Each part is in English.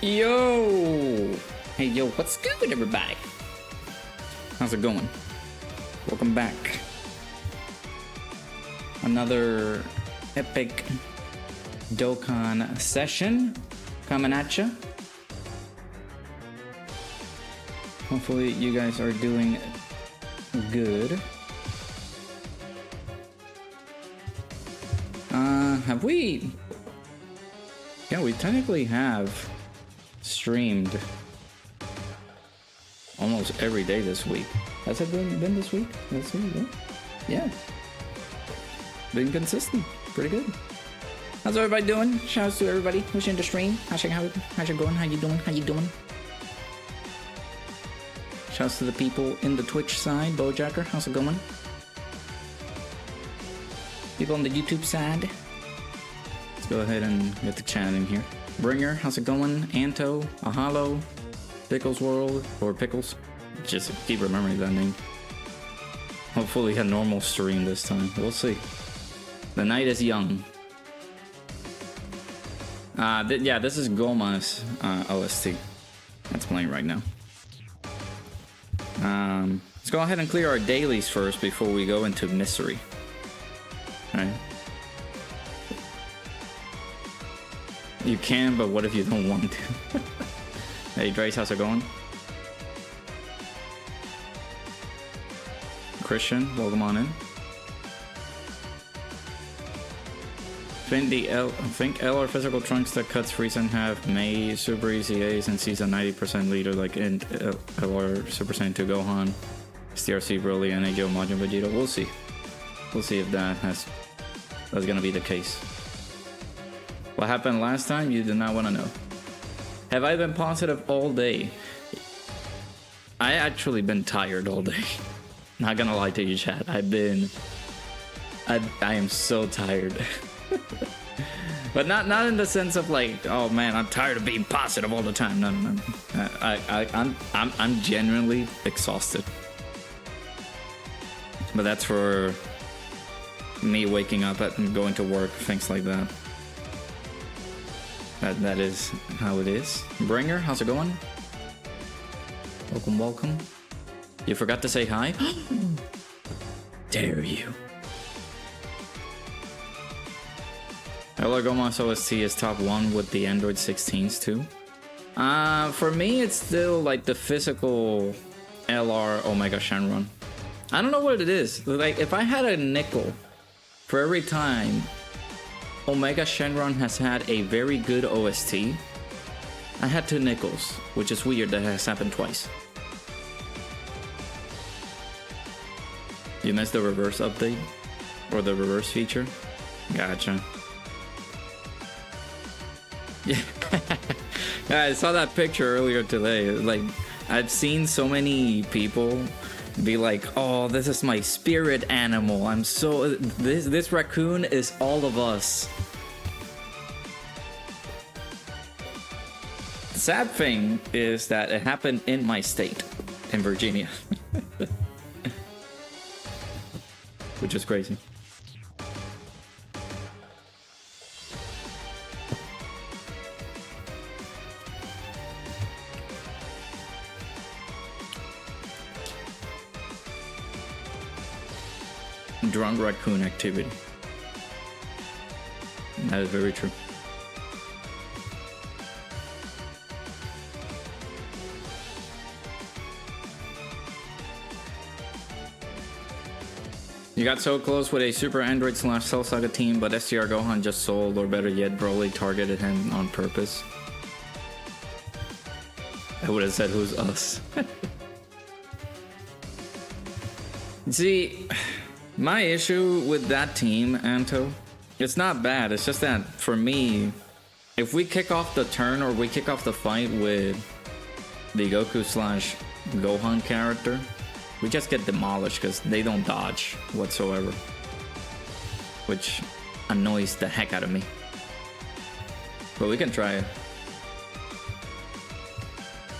Yo! Hey, yo, what's good, everybody? How's it going? Welcome back. Another epic Dokkan session coming at ya. Hopefully you guys are doing good. Have we... Yeah, we technically have streamed almost every day this week. Has it been this week? Let's see. Yeah. Been consistent. Pretty good. How's everybody doing? Shouts to everybody who's in the stream. How's it going? How you doing? Shouts to the people in the Twitch side. Bojacker, how's it going? People on the YouTube side. Let's go ahead and get the chat in here. Bringer, how's it going? Anto, Ahalo, Pickles World, or Pickles. Just keep remembering that name. Hopefully a normal stream this time. We'll see. The night is young. Yeah, this is Goma's OST. That's playing right now. Let's go ahead and clear our dailies first before we go into mystery. Alright. You can, but what if you don't want to? Hey, Drace, how's it going? Christian, welcome on in. Think L are physical trunks that cuts freeze in half, May super easy A's and sees a 90% leader like in LR Super Saiyan 2 Gohan, STRC Broly, and AJO Majin Vegeta. We'll see. We'll see if that's gonna be the case. What happened last time? You did not want to know. Have I been positive all day? I actually been tired all day. Not gonna lie to you, chat. I am so tired. But not in the sense of like, oh man, I'm tired of being positive all the time. No. I'm genuinely exhausted. But that's for me waking up and going to work, things like that. That is how it is. Bringer, how's it going? Welcome. You forgot to say hi? Dare you. Goma's OST is top 1 with the Android 16s too. For me, it's still like the physical LR Omega Shenron. I don't know what it is. Like, if I had a nickel for every time Omega Shenron has had a very good OST, I had 2 nickels, which is weird that has happened twice. You missed the reverse update? Or the reverse feature? Gotcha. Yeah. I saw that picture earlier today. Like, I've seen so many people be like, oh, this is my spirit animal. I'm so... This raccoon is all of us. The sad thing is that it happened in my state, in Virginia. Which is crazy. Drunk raccoon activity. That is very true. You got so close with a Super Android / Cell Saga team, but STR Gohan just sold, or better yet, Broly targeted him on purpose. I would have said, who's us? See, my issue with that team, Anto, it's not bad. It's just that, for me, if we kick off the turn or we kick off the fight with the Goku / Gohan character, we just get demolished because they don't dodge whatsoever. Which annoys the heck out of me. But we can try it.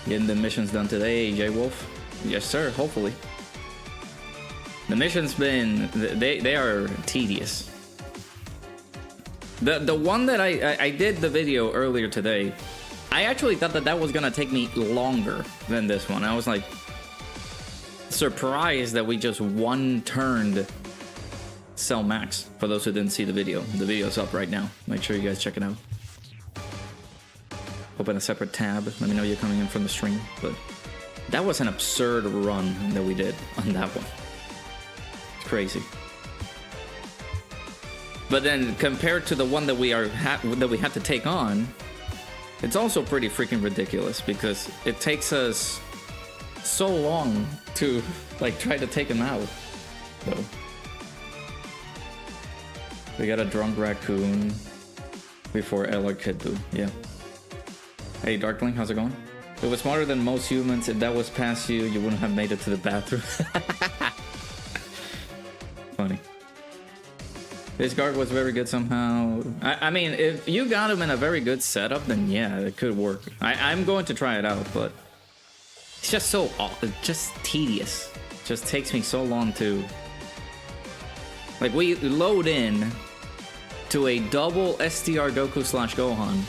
Getting the missions done today, J Wolf. Yes sir, hopefully. The mission's been... They are tedious. The one that I did the video earlier today, I actually thought that that was gonna take me longer than this one. I was like surprised that we just one-turned Cell Max. For those who didn't see the video's up right now. Make sure you guys check it out. Open a separate tab. Let me know you're coming in from the stream. But that was an absurd run that we did on that one. It's crazy. But then compared to the one that we had to take on, it's also pretty freaking ridiculous because it takes us so long to like try to take him out. So we got a drunk raccoon before Ella could do. Yeah. Hey Darkling, how's it going? It was smarter than most humans. If that was past you, you wouldn't have made it to the bathroom. Funny. This guard was very good somehow. I mean, if you got him in a very good setup, then yeah, it could work. I'm going to try it out, but it's just so just tedious. It just takes me so long to like we load in to a double STR Goku / Gohan,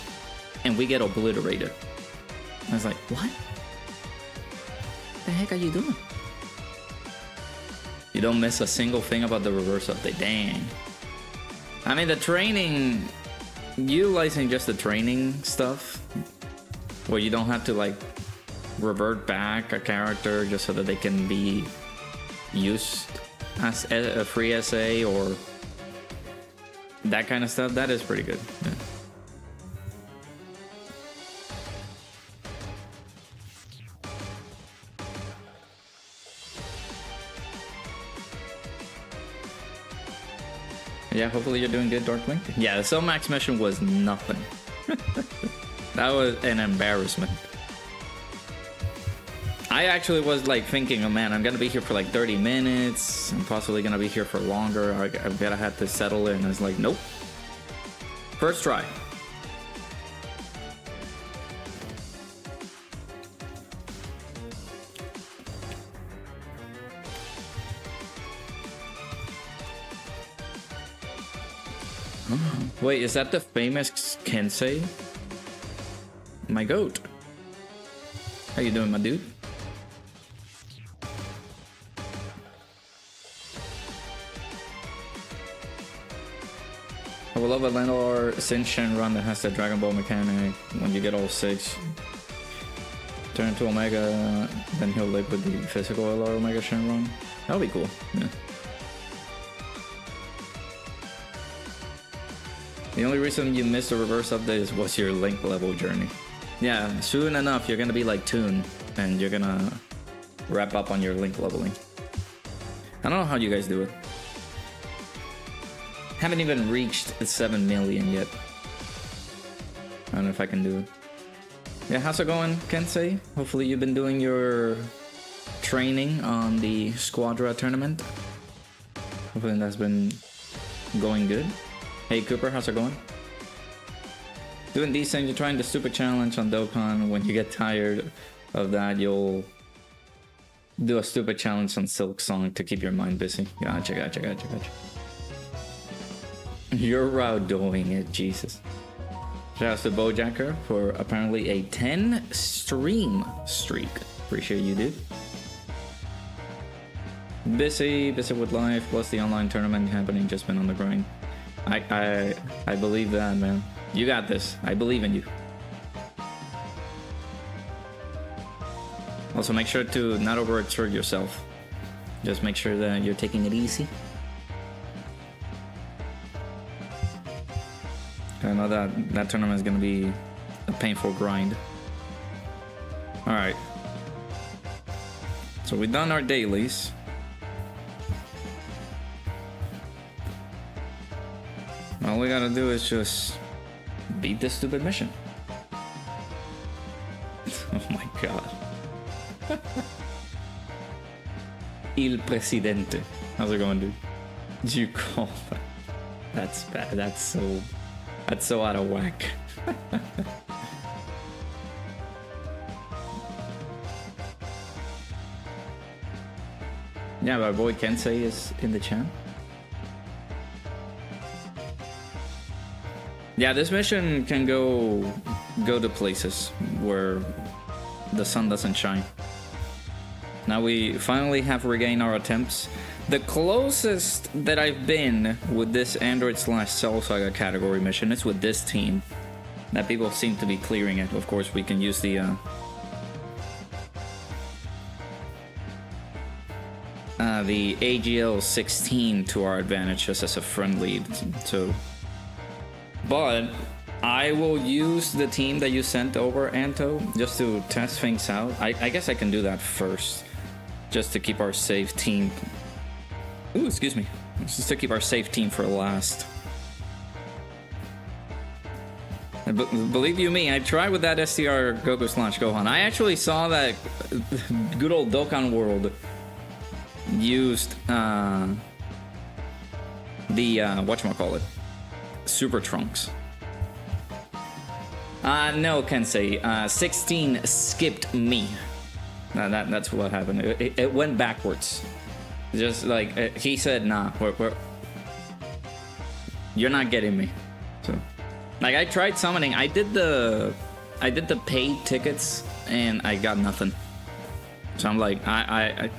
and we get obliterated. I was like, what? The heck are you doing? You don't miss a single thing about the reverse update. Dang. I mean, the training, utilizing just the training stuff, where you don't have to like revert back a character just so that they can be used as a free SA or that kind of stuff, that is pretty good. Yeah. Yeah, hopefully you're doing good, Darkling. Yeah, the Cell Max mission was nothing. That was an embarrassment. I actually was like thinking, oh man, I'm gonna be here for like 30 minutes. I'm possibly gonna be here for longer. I've gotta have to settle in. I was like, nope. First try. Wait, is that the famous Kensei? My goat. How you doing, my dude? I would love a Lenore Shin run that has the Dragon Ball mechanic. When you get all 6, turn to Omega, then he'll live with the physical LR Omega Shin run. That would be cool. Yeah. The only reason you missed the reverse update was your link level journey. Yeah, soon enough you're gonna be like Toon, and you're gonna wrap up on your link leveling. I don't know how you guys do it. Haven't even reached 7 million yet. I don't know if I can do it. Yeah, how's it going, Kensei? Hopefully you've been doing your training on the Squadra tournament. Hopefully that's been going good. Hey Cooper, how's it going? Doing decent. You're trying the stupid challenge on Dokkan. When you get tired of that, you'll do a stupid challenge on Silk Song to keep your mind busy. Gotcha. You're doing it, Jesus. Shout out to Bojacker for apparently a 10 stream streak. Appreciate you, dude. Busy with life, plus the online tournament happening, just been on the grind. I believe that, man. You got this. I believe in you. Also, make sure to not overexert yourself. Just make sure that you're taking it easy. I know that tournament is going to be a painful grind. Alright. So we've done our dailies. All we gotta do is just beat this stupid mission. Oh my god. Il Presidente. How's it going, dude? You call that? That's bad. That's so out of whack. Yeah, my boy Kensei is in the chat. Yeah, this mission can go go to places where the sun doesn't shine. Now we finally have regained our attempts. The closest that I've been with this Android/Cell Saga category mission is with this team. That people seem to be clearing it. Of course, we can use the AGL 16 to our advantage just as a friendly. So, but I will use the team that you sent over, Anto, just to test things out. I guess I can do that first, just to keep our safe team. Ooh, excuse me. Just to keep our safe team for last. Believe you me, I tried with that STR Goku/Gohan. I actually saw that good old Dokkan World used the whatchamacallit, Super Trunks. No, Kensei. 16 skipped me. That's what happened. It went backwards. Just like he said, nah, you're not getting me. So, like, I tried summoning. I did the paid tickets and I got nothing. So I'm like, I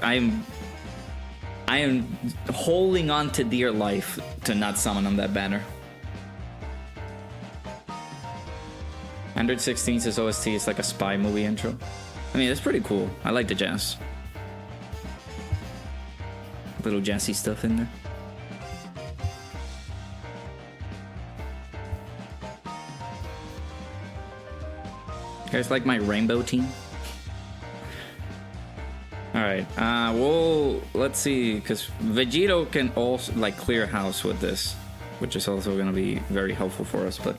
am holding on to dear life to not summon on that banner. 116's OST is like a spy movie intro. I mean, it's pretty cool. I like the jazz. Little jazzy stuff in there. You guys like my rainbow team? Alright, well, let's see, because Vegito can also, like, clear house with this, which is also going to be very helpful for us, but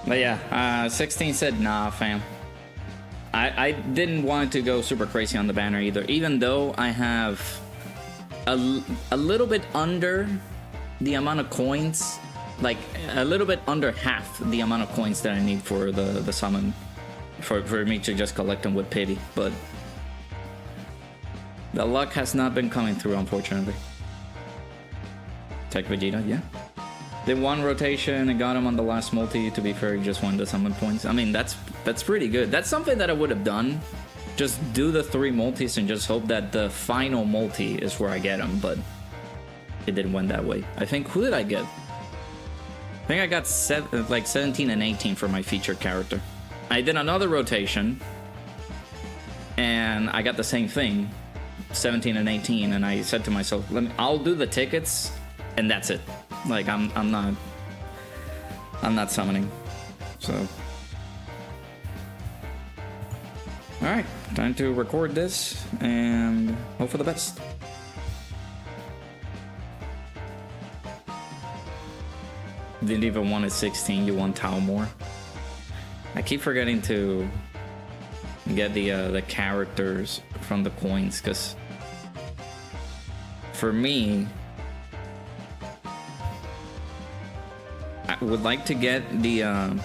yeah, 16 said, nah, fam. I didn't want to go super crazy on the banner either, even though I have a little bit under the amount of coins, like, a little bit under half the amount of coins that I need for the summon. For me to just collect them with pity, but the luck has not been coming through, unfortunately. Tech Vegeta, yeah. Did one rotation and got him on the last multi. To be fair, he just won the summon points. I mean, that's pretty good. That's something that I would have done. Just do the 3 multis and just hope that the final multi is where I get him, but it didn't went that way. I think, who did I get? I think I got 17 and 18 for my featured character. I did another rotation, and I got the same thing, 17 and 18, and I said to myself, I'll do the tickets, and that's it. Like, I'm not summoning. So, all right, time to record this and hope for the best. Didn't even want a 16, you want Tao more. I keep forgetting to get the characters from the coins, because for me, I would like to get I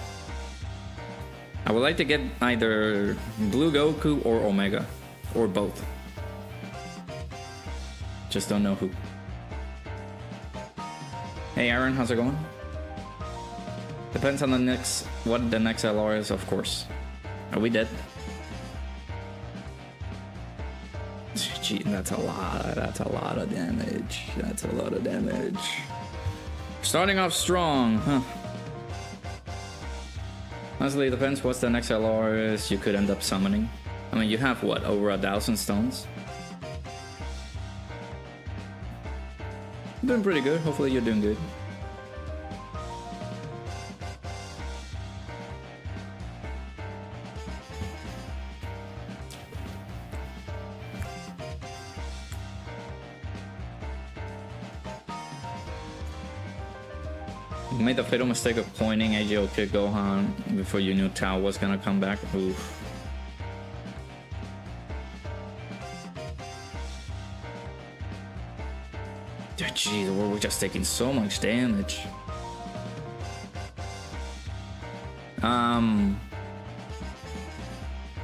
would like to get either Blue Goku or Omega, or both. Just don't know who. Hey Aaron, how's it going? Depends on what the next LR is, of course. Are we dead? Gee, that's a lot of damage. That's a lot of damage. Starting off strong, huh? Honestly, it depends what the next LR is. You could end up summoning. I mean, you have what, over 1,000 stones? Doing pretty good. Hopefully you're doing good. You made the fatal mistake of pointing AGL Kid Gohan before you knew Tao was gonna come back. Oof. Jeez, we're just taking so much damage.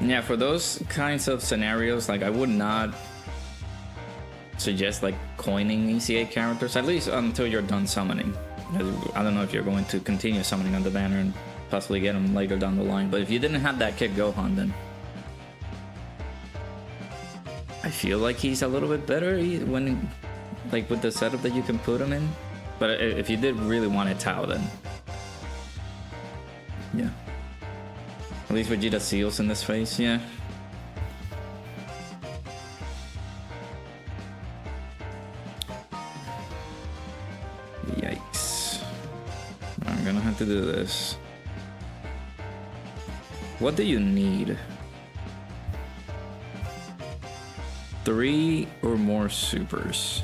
Yeah, for those kinds of scenarios, like, I would not suggest like coining ECA characters, at least until you're done summoning. I don't know if you're going to continue summoning on the banner and possibly get him later down the line, but if you didn't have that kid Gohan, then I feel like he's a little bit better when, like, with the setup that you can put him in. But if you did really want a Tao, then yeah. At least Vegeta seals in this phase, yeah. Yikes. I'm gonna have to do this. What do you need? 3 or more supers.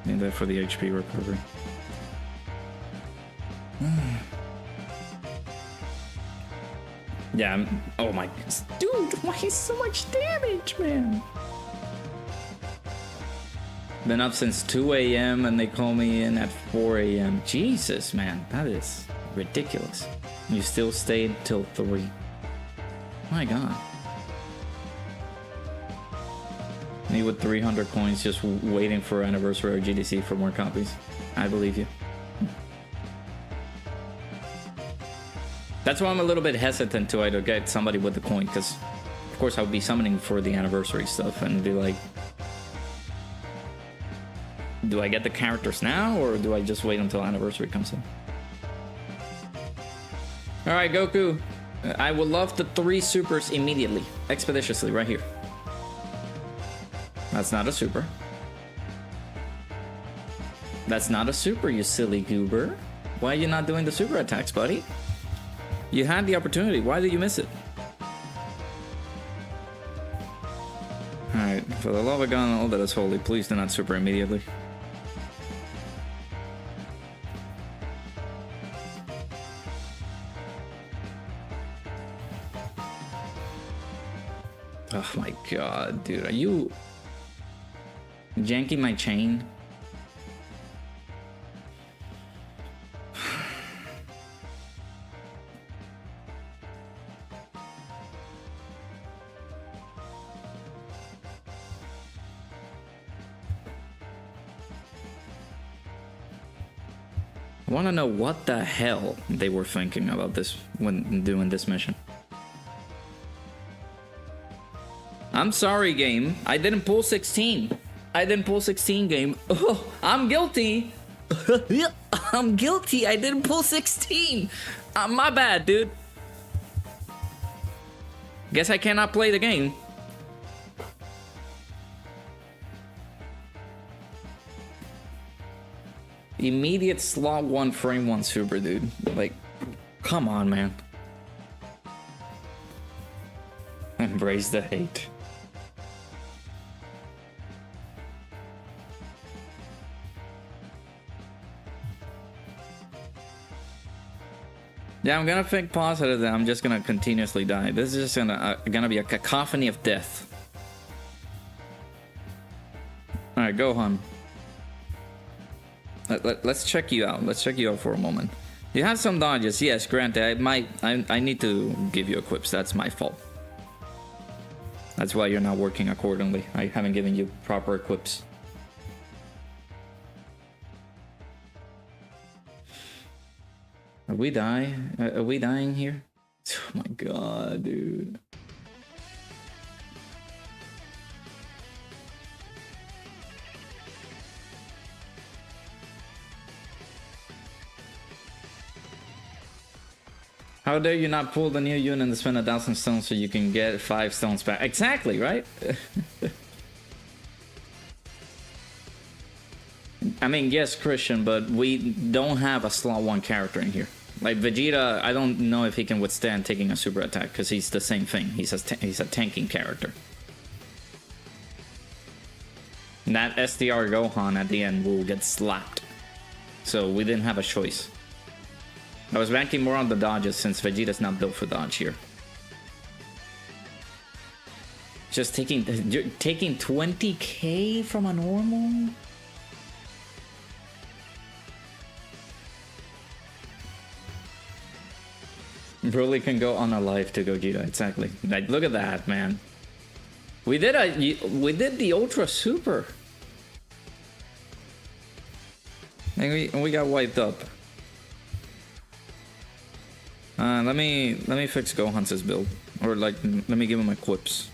Need that for the HP recovery. Yeah, oh my, dude, why is so much damage, man? Been up since 2 a.m. and they call me in at 4 a.m. Jesus, man, that is ridiculous. You still stayed till 3. My God. Me with 300 coins just waiting for anniversary or GDC for more copies. I believe you. That's why I'm a little bit hesitant to either get somebody with the coin, because of course I would be summoning for the anniversary stuff and be like, do I get the characters now or do I just wait until anniversary comes in? Alright, Goku. I would love the 3 supers immediately. Expeditiously, right here. That's not a super. That's not a super, you silly goober. Why are you not doing the super attacks, buddy? You had the opportunity. Why did you miss it? Alright, for the love of God and all that is holy, please do not super immediately. Oh my God, dude, are you janking my chain? I want to know what the hell they were thinking about this when doing this mission. I'm sorry, game. I didn't pull 16. I didn't pull 16, game. Oh, I'm guilty. I'm guilty. I didn't pull 16. My bad, dude. Guess I cannot play the game. Immediate slot 1 frame 1 super, dude. Like, come on, man. Embrace the hate. Yeah, I'm gonna think positive that I'm just gonna continuously die. This is just gonna be a cacophony of death. Alright, Gohan. Let's check you out. Let's check you out for a moment. You have some dodges, yes, granted. I need to give you equips. That's my fault. That's why you're not working accordingly. I haven't given you proper equips. Are we dying? Are we dying here? Oh my God, dude. How dare you not pull the new unit and spend 1,000 stones so you can get 5 stones back? Exactly, right? I mean, yes, Christian, but we don't have a slot 1 character in here. Like Vegeta, I don't know if he can withstand taking a super attack because he's the same thing. He's a tanking character. And that SDR Gohan at the end will get slapped. So we didn't have a choice. I was banking more on the dodges since Vegeta's not built for dodge here. Just taking 20k from a normal? Broly can go on a live to Gogeta, exactly. Like, look at that, man. We did the Ultra Super. And we got wiped up. Let me fix Gohan's build, or like let me give him equips.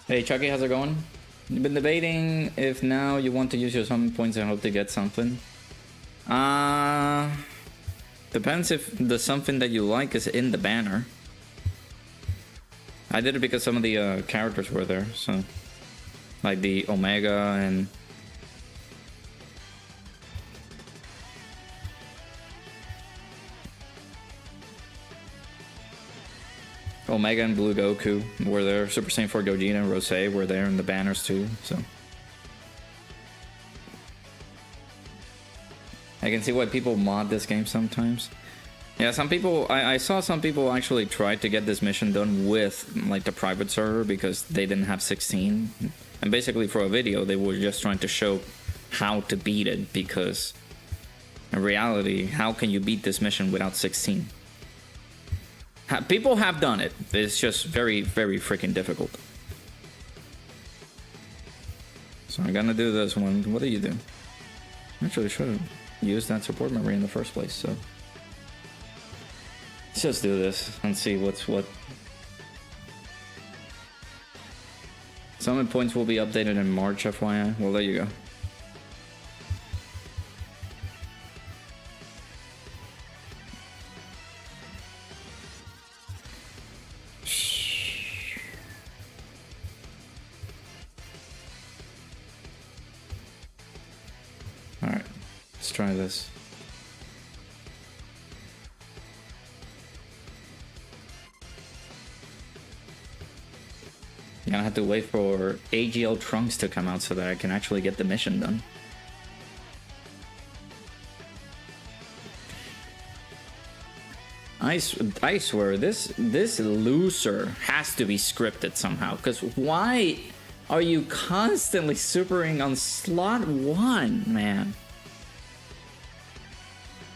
Hey Chucky, how's it going? You've been debating if now you want to use your summon points and hope to get something. Depends if the something that you like is in the banner. I did it because some of the characters were there, so like the Omega and Omega and Blue Goku were there. Super Saiyan 4 Gogeta and Rose were there in the banners too, so I can see why people mod this game sometimes. Yeah, some people, I saw some people actually try to get this mission done with like the private server because they didn't have 16. And basically for a video, they were just trying to show how to beat it, because in reality, how can you beat this mission without 16? People have done it. It's just very, very freaking difficult. So I'm gonna do this one. What do you do? Actually, should have used that support memory in the first place, so let's just do this and see what's what. Summon points will be updated in March, FYI. Well, there you go. Alright, let's try this. I'm gonna have to wait for AGL Trunks to come out so that I can actually get the mission done. I swear, this loser has to be scripted somehow, because why are you constantly supering on slot 1, man?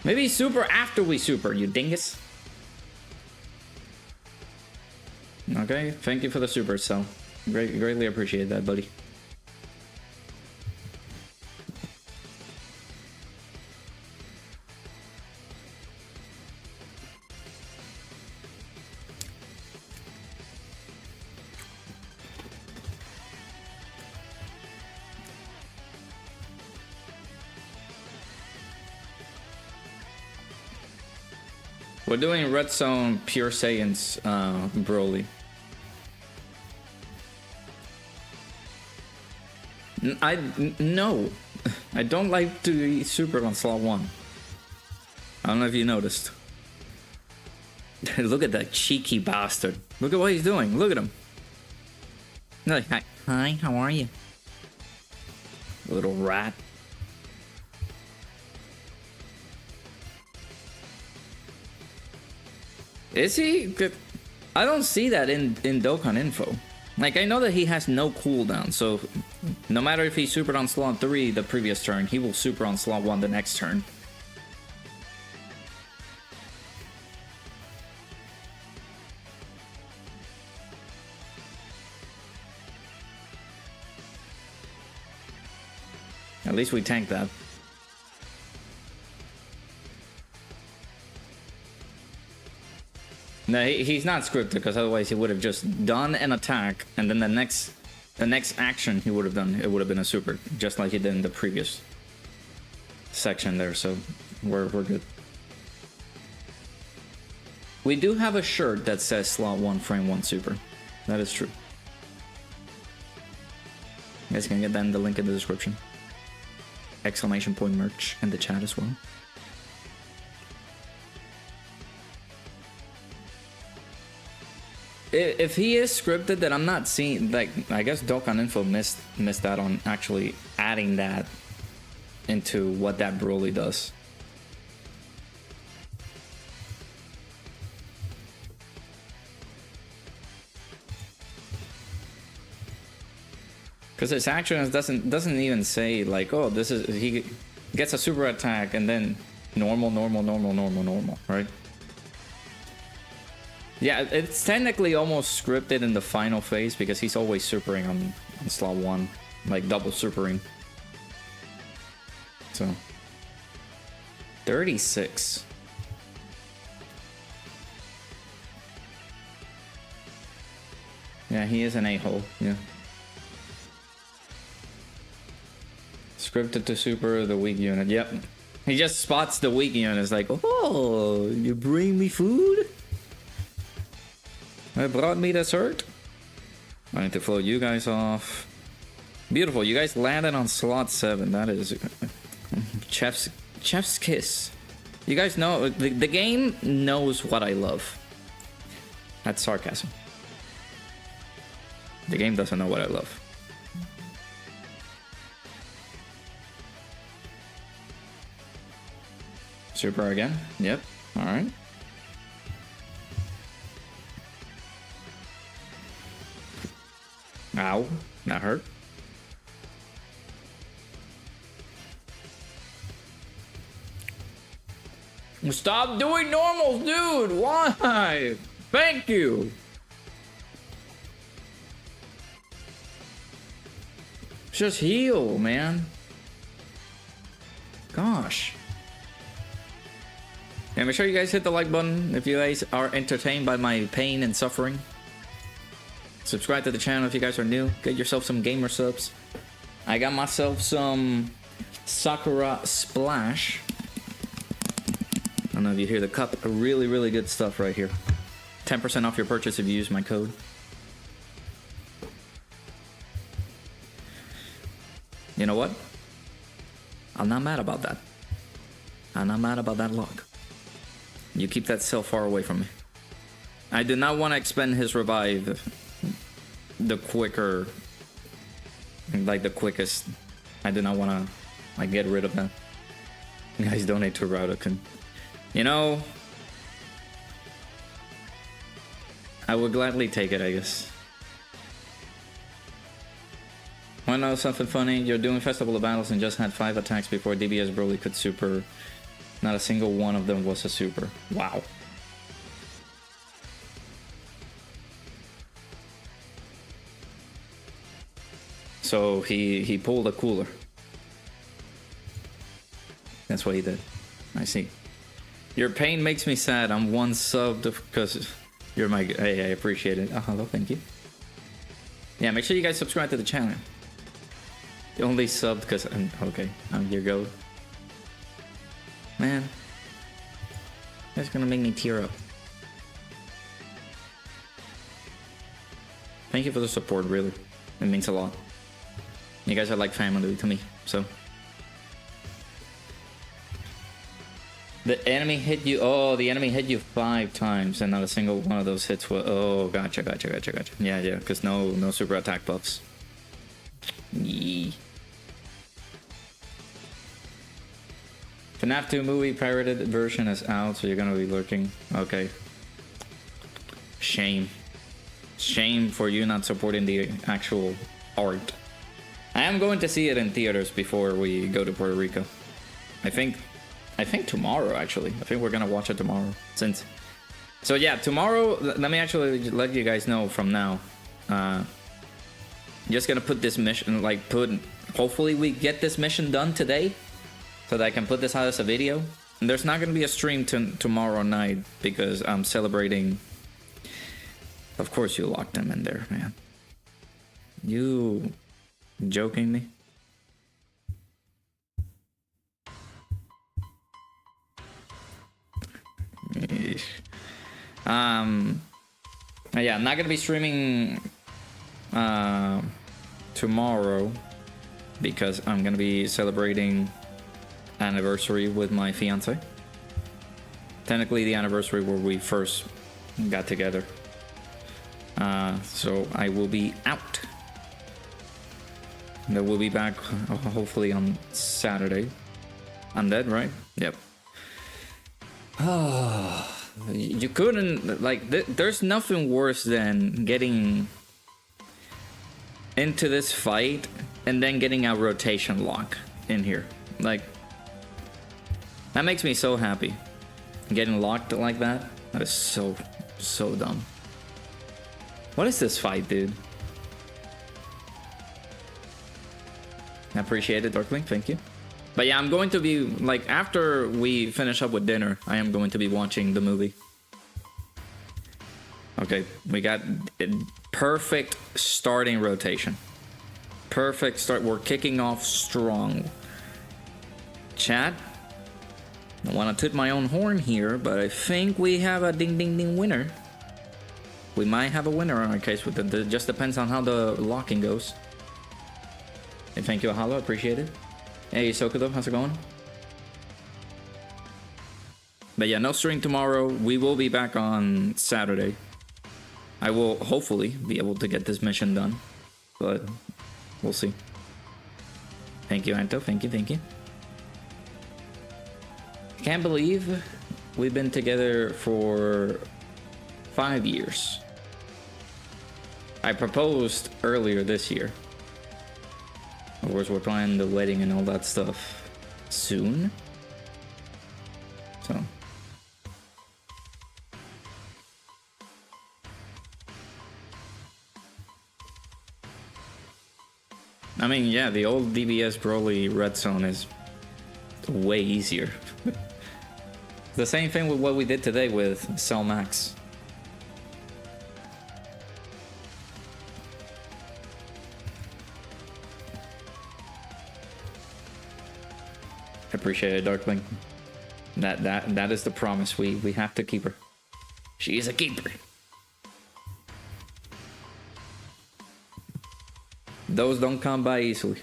Maybe super after we super, you dingus. Okay, thank you for the super, so greatly appreciate that, buddy. We're doing Red Zone Pure Saiyans, Broly. No, I don't like to eat super on slot 1. I don't know if you noticed. Look at that cheeky bastard. Look at what he's doing. Look at him. Like, hi, how are you? Little rat. Is he? I don't see that in Dokkan info. Like, I know that he has no cooldown, so no matter if he supered on slot 3 the previous turn, he will super on slot 1 the next turn. At least we tanked that. No, he's not scripted, because otherwise he would have just done an attack, and then the next action he would have done, it would have been a super, just like he did in the previous section there. So we're good. We do have a shirt that says slot 1 frame 1 super. That is true. You guys can get that in the link in the description. Exclamation point merch in the chat as well. If he is scripted, then I'm not seeing, like, I guess Dokkan Info missed out on actually adding that into what that Broly does. Because his actions doesn't even say like, oh, this is, he gets a super attack and then normal, right? Yeah, it's technically almost scripted in the final phase because he's always supering on slot 1, like double supering. So 36. Yeah, he is an a-hole. Yeah. Scripted to super the weak unit. Yep. He just spots the weak unit. It's like, oh, you bring me food? It brought me dessert. I need to float you guys off. Beautiful. You guys landed on slot 7. That is chef's kiss. You guys know the game knows what I love. That's sarcasm. The game doesn't know what I love. Super again. Yep. All right. Ow. That hurt. Stop doing normals, dude. Why? Thank you. Just heal, man. Gosh. Yeah, make sure you guys hit the like button if you guys are entertained by my pain and suffering. Subscribe to the channel if you guys are new. Get yourself some gamer subs. I got myself some Sakura Splash. I don't know if you hear the cup. Really, really good stuff right here. 10% off your purchase if you use my code. You know what? I'm not mad about that. I'm not mad about that luck. You keep that cell far away from me. I do not want to expend his revive the quicker, like the quickest. I do not want to like get rid of that. You guys donate to Raudokan. You know, I would gladly take it, I guess. Wanna know something funny? You're doing Festival of Battles and just had 5 attacks before DBZ Broly could super. Not a single one of them was a super. Wow. So he pulled a cooler. That's what he did. I see. Your pain makes me sad. I'm one subbed because you're my... Hey, I appreciate it. Oh, hello, thank you. Yeah, make sure you guys subscribe to the channel. You only subbed because I'm... Okay, I'm your goat. Man, that's gonna make me tear up. Thank you for the support, really. It means a lot. You guys are like family to me, so. The enemy hit you. Oh, the enemy hit you 5 times, and not a single one of those hits was. Oh, gotcha. Yeah, because no super attack buffs. Yee. FNAF 2 movie pirated version is out, so you're gonna be lurking. Okay. Shame. Shame for you not supporting the actual art. I am going to see it in theaters before we go to Puerto Rico. I think tomorrow, actually. I think we're gonna watch it tomorrow. So yeah, tomorrow, let me actually let you guys know from now. Just gonna put this mission, hopefully we get this mission done today, so that I can put this out as a video. And there's not gonna be a stream tomorrow night, because I'm celebrating... Of course you locked them in there, man. You... joking me? Yeah, I'm not gonna be streaming tomorrow because I'm gonna be celebrating anniversary with my fiance. Technically the anniversary where we first got together. So I will be out. But we'll be back hopefully on Saturday. Undead, right? Yep. You couldn't, like, there's nothing worse than getting into this fight and then getting a rotation lock in here. Like, that makes me so happy. Getting locked like that, that is so dumb. What is this fight, dude? I appreciate it, Darklink, thank you. But yeah, I'm going to be, like, after we finish up with dinner, I am going to be watching the movie. Okay, we got a perfect starting rotation. Perfect start, we're kicking off strong. Chat, I want to toot my own horn here, but I think we have a ding ding ding winner. We might have a winner in our case, with it just depends on how the locking goes. Hey, thank you, Ahalo, appreciate it. Hey, Sokudo, how's it going? But yeah, no stream tomorrow. We will be back on Saturday. I will hopefully be able to get this mission done, but we'll see. Thank you, Anto. Thank you, thank you. Can't believe we've been together for 5 years. I proposed earlier this year. Of course, we're planning the wedding and all that stuff soon. So. I mean, yeah, the old DBS Broly Red Zone is way easier. The same thing with what we did today with Cell Max. Appreciate it, Darkling. That is the promise. We have to keep her. She is a keeper. Those don't come by easily.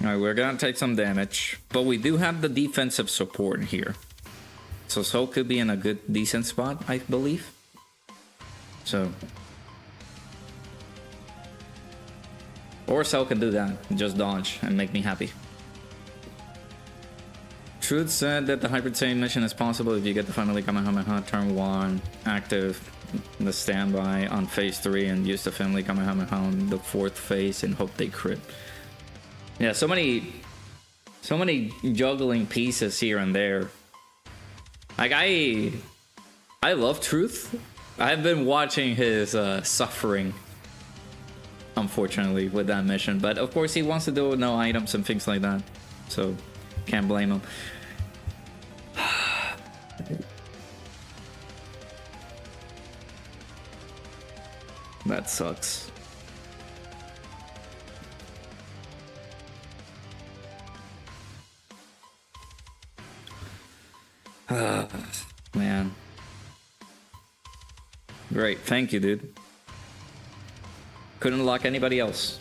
Alright, we're gonna take some damage, but we do have the defensive support here. So Soul could be in a good, decent spot, I believe. So. Or Cell can do that, just dodge and make me happy. Truth said that the Hybrid Saiyan mission is possible if you get the Family Kamehameha turn 1 active, the standby on phase 3 and use the Family Kamehameha on the 4th phase and hope they crit. Yeah, so many juggling pieces here and there. Like, I love Truth. I've been watching his suffering, unfortunately, with that mission. But of course, he wants to do no items and things like that. So, can't blame him. That sucks. Man. Great, thank you, dude. Couldn't lock anybody else.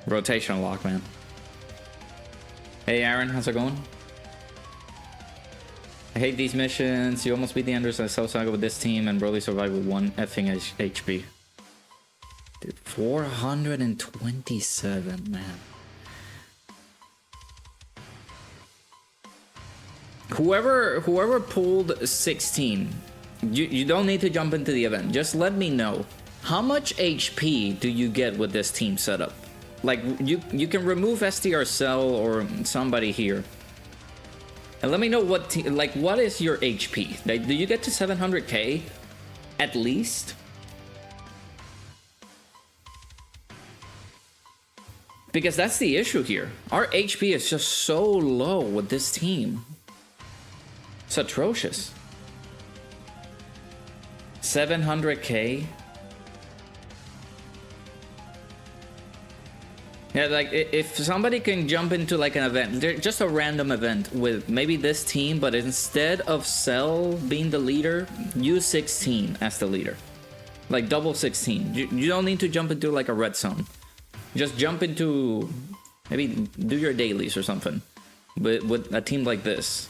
Rotation lock, man. Hey, Aaron, how's it going? I hate these missions. You almost beat the Enders and Cell Saga with this team, and Broly survived with 1 effing HP. Dude, 427, man. Whoever pulled 16, you don't need to jump into the event. Just let me know, how much HP do you get with this team setup? Like, you can remove STR Cell or somebody here. And let me know what what is your HP? Like, do you get to 700k at least? Because that's the issue here. Our HP is just so low with this team. It's atrocious. 700k. Yeah, like if somebody can jump into like an event, just a random event with maybe this team, but instead of Cell being the leader, use 16 as the leader. Like double 16. You don't need to jump into like a red zone. Just jump into, maybe do your dailies or something with a team like this.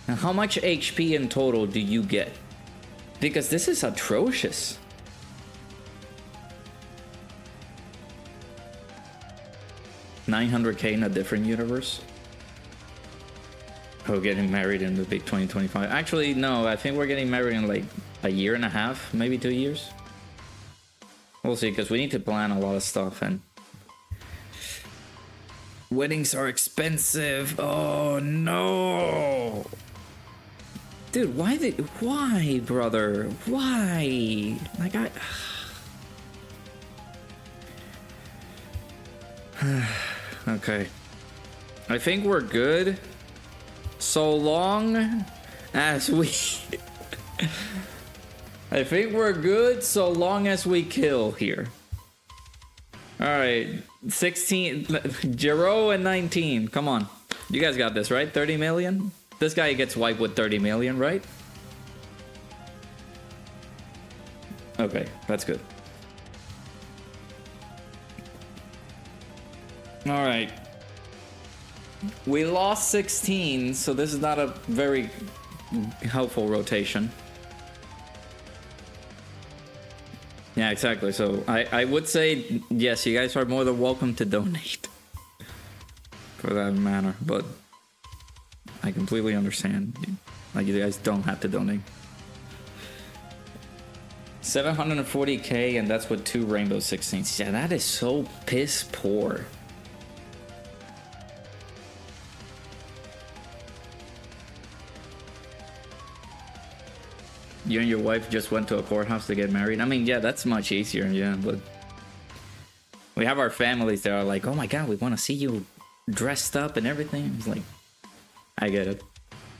Now, how much HP in total do you get? Because this is atrocious. $900K in a different universe. Oh, getting married in the big 2025. Actually, no, I think we're getting married in like a year and a half, maybe 2 years. We'll see, because we need to plan a lot of stuff, and weddings are expensive. Oh no, dude, why, brother? Why? Like okay, I think we're good so long as we I think we're good so long as we kill here. Alright, 16 Jiro and 19, come on, you guys got this, right? 30 million. This guy gets wiped with 30 million, right? Okay, that's good. Alright. We lost 16, so this is not a very helpful rotation. Yeah, exactly. So I would say, yes, you guys are more than welcome to donate. For that matter, but I completely understand. Like, you guys don't have to donate. 740K, and that's with 2 Rainbow 16s. Yeah, that is so piss poor. You and your wife just went to a courthouse to get married? I mean, yeah, that's much easier, yeah, but we have our families that are like, oh my god, we want to see you dressed up and everything. It's like, I get it.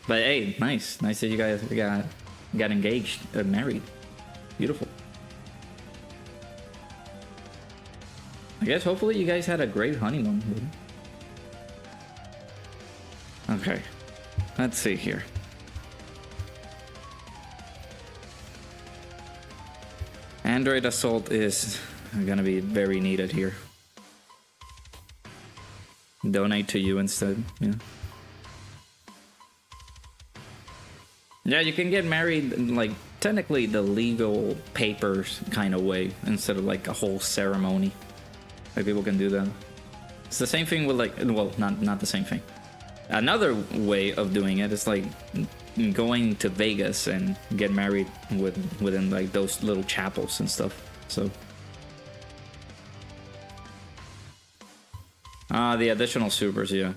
But hey, nice that you guys got engaged and married. Beautiful. I guess hopefully you guys had a great honeymoon. Okay, let's see here. Android Assault is gonna be very needed here. Donate to you instead, yeah. Yeah, you can get married in, like, technically the legal papers kind of way, instead of like a whole ceremony. Like, people can do that. It's the same thing with, like, well, not the same thing. Another way of doing it is like going to Vegas and get married within like those little chapels and stuff. So the additional supers, yeah.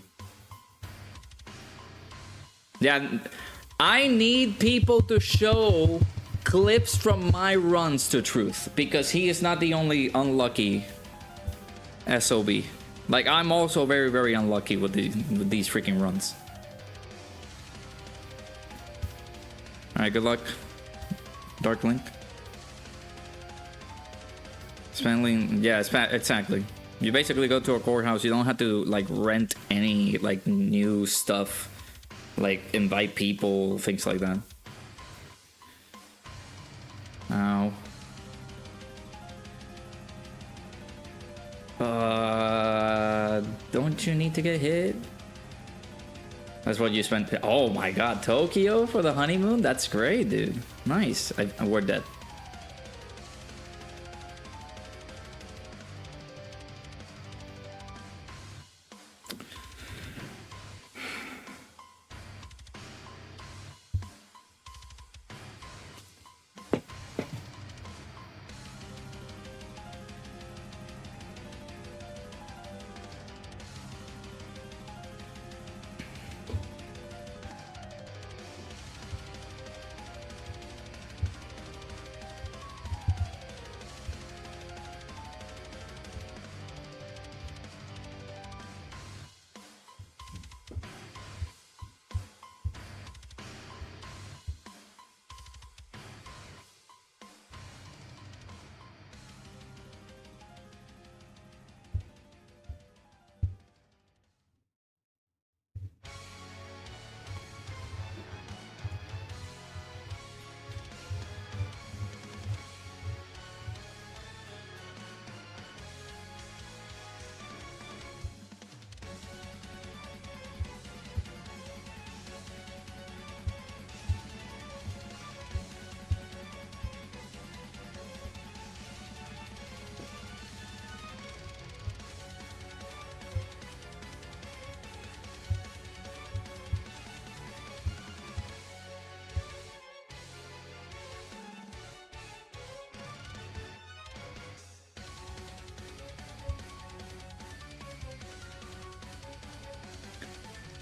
I need people to show clips from my runs to Truth, because he is not the only unlucky SOB. Like, I'm also very, very unlucky with these freaking runs. Alright, good luck, Dark Link. Spending, yeah, exactly. You basically go to a courthouse. You don't have to like rent any like new stuff, like invite people, things like that. Ow. Don't you need to get hit? That's what you spent. Oh my god, Tokyo for the honeymoon? That's great, dude. Nice. We're dead.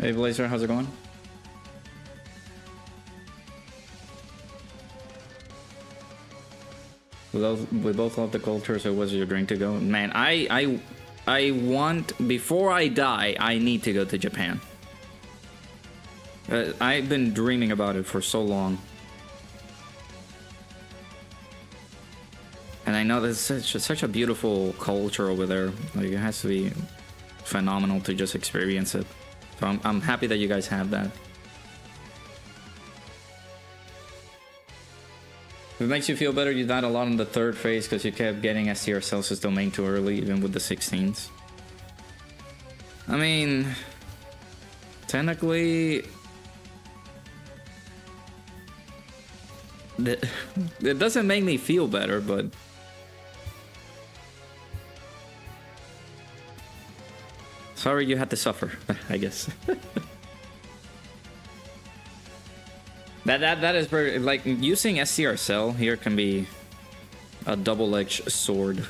Hey Blazer, how's it going? We both love the culture, so what's your dream to go? Man, I want, before I die, I need to go to Japan. I've been dreaming about it for so long. And I know there's such a beautiful culture over there. Like, it has to be phenomenal to just experience it. So I'm happy that you guys have that. If it makes you feel better, you died a lot on the third phase because you kept getting STR Celsius domain too early, even with the 16s. I mean, technically, it doesn't make me feel better, but sorry you had to suffer, I guess. That is very, like, using STR Cell here can be a double-edged sword.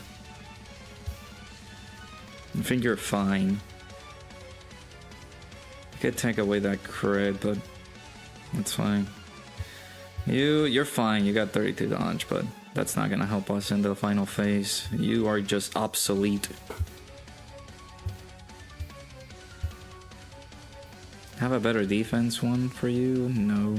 I think you're fine. You could take away that crit, but that's fine. You're fine. You got 32 dodge, but that's not gonna help us in the final phase. You are just obsolete. Have a better defense one for you? No.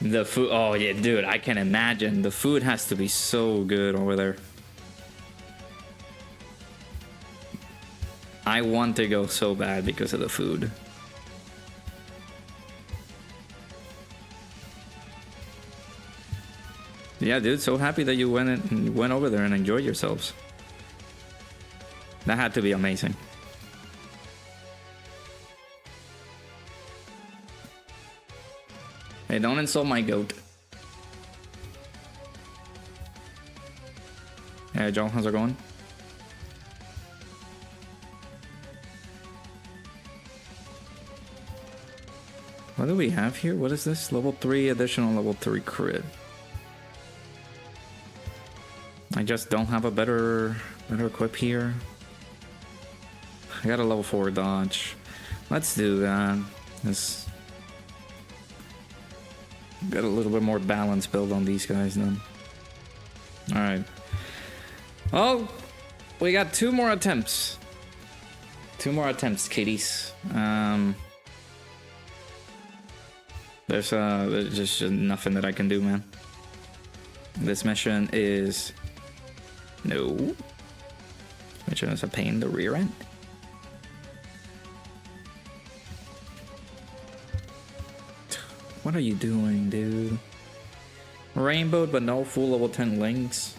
The food, oh yeah, dude, I can imagine. The food has to be so good over there. I want to go so bad because of the food. Yeah, dude, so happy that you went over there and enjoyed yourselves. That had to be amazing. Hey, don't insult my goat. Hey, Joe, how's it going? What do we have here? What is this? Level 3 additional level 3 crit. I just don't have a better equip here. I got a level 4 dodge. Let's do that. Let's get a little bit more balance build on these guys then. Alright. Well, we got 2 more attempts. 2 more attempts, kiddies. There's just nothing that I can do, man. This mission is... No. Mission is a pain in the rear end. What are you doing, dude? Rainbowed, but no full level 10 links.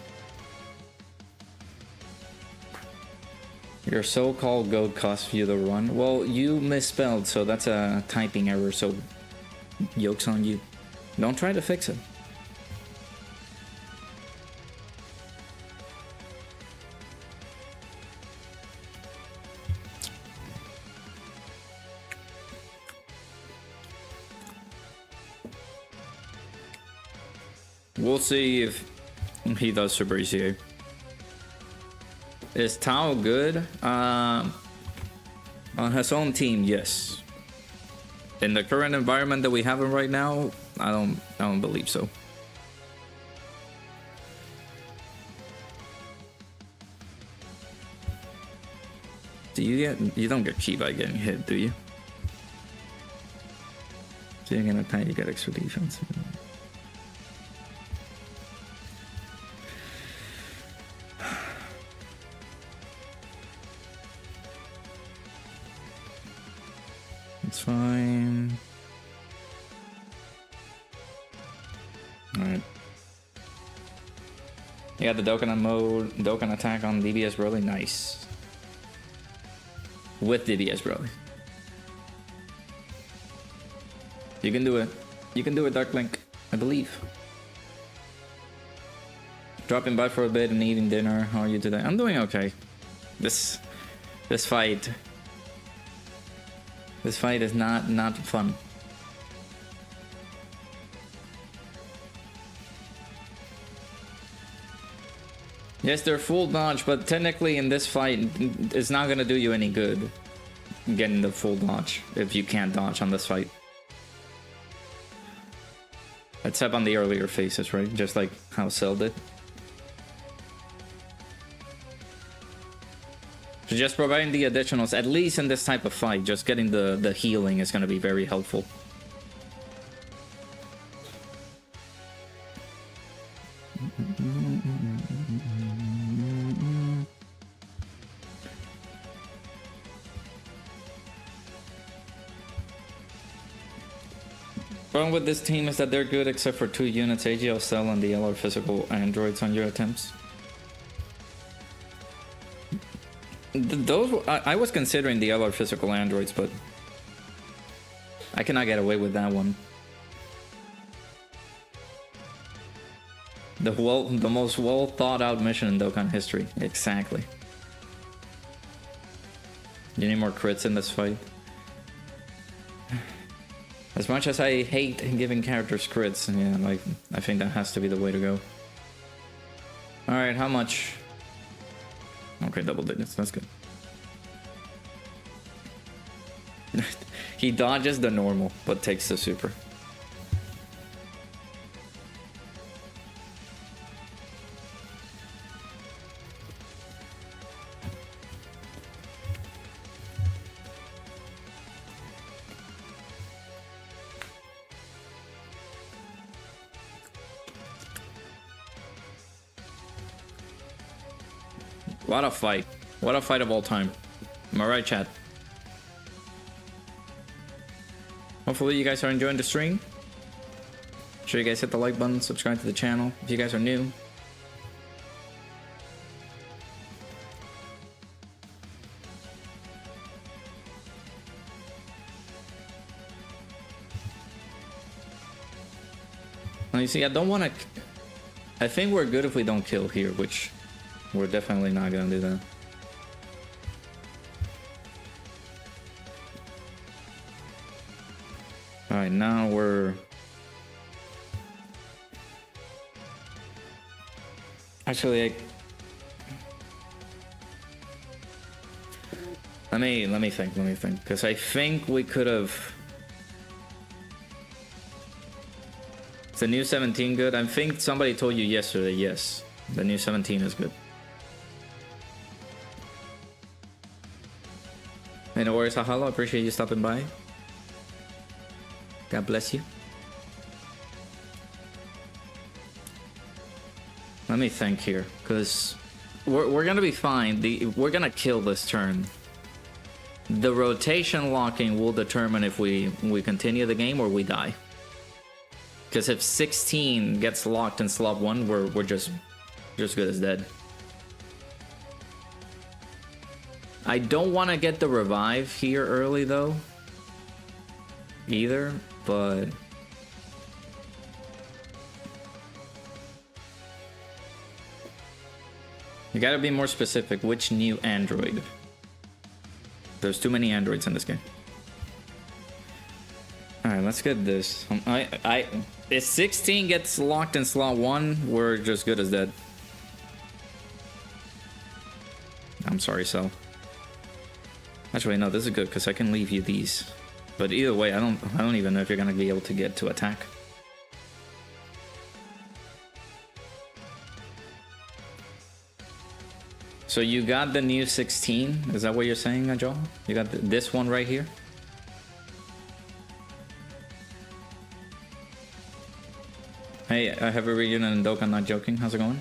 Your so-called goat cost you the run. Well, you misspelled, so that's a typing error, so joke's on you. Don't try to fix it. We'll see if he does Super ECA. Is Tao good? On his own team, yes. In the current environment that we have him right now, I don't believe so. You don't get key by getting hit, do you? So you're gonna attack, you get extra defense. It's fine. Alright. You got the Dokkan mode, Dokkan attack on DBS Broly, nice. With DBS Broly. You can do it. You can do it, Dark Link. I believe. Dropping by for a bit and eating dinner. How are you today? I'm doing okay. This fight is not fun. Yes, they're full dodge, but technically in this fight, it's not gonna do you any good getting the full dodge if you can't dodge on this fight. Except on the earlier phases, right? Just like how Cell did. So just providing the additionals, at least in this type of fight, just getting the healing is gonna be very helpful. Problem with this team is that they're good except for 2 units, AGL Cell and DL are physical androids on your attempts. Those I was considering the other physical androids, but I cannot get away with that one. The most well thought out mission in Dokkan history. Exactly. You need more crits in this fight. As much as I hate giving characters crits, yeah, like I think that has to be the way to go. All right, how much? Okay, double digits. That's good. He dodges the normal, but takes the super. What a fight. What a fight of all time. Am I right, chat? Hopefully you guys are enjoying the stream. Make sure you guys hit the like button, subscribe to the channel if you guys are new. Now you see, I don't want to... I think we're good if we don't kill here, which... We're definitely not gonna do that. Alright, now we're... Actually, let me think, because I think we could have... Is the new 17 good? I think somebody told you yesterday, yes. The new 17 is good. Hey, no worries, Hahalo. I appreciate you stopping by. God bless you. Let me think here, because we're gonna be fine. We're gonna kill this turn. The rotation locking will determine if we continue the game or we die. Because if 16 gets locked in slot 1, we're just good as dead. I don't want to get the revive here early though, either, but you gotta be more specific. Which new android? There's too many androids in this game. All right, let's get this. If 16 gets locked in slot 1, we're just good as dead. I'm sorry, Cell. Actually, no, this is good because I can leave you these. But either way, I don't even know if you're gonna be able to get to attack. So you got the new 16? Is that what you're saying, Ajal? You got this one right here? Hey, I have a reunion in Dokkan, not joking. How's it going?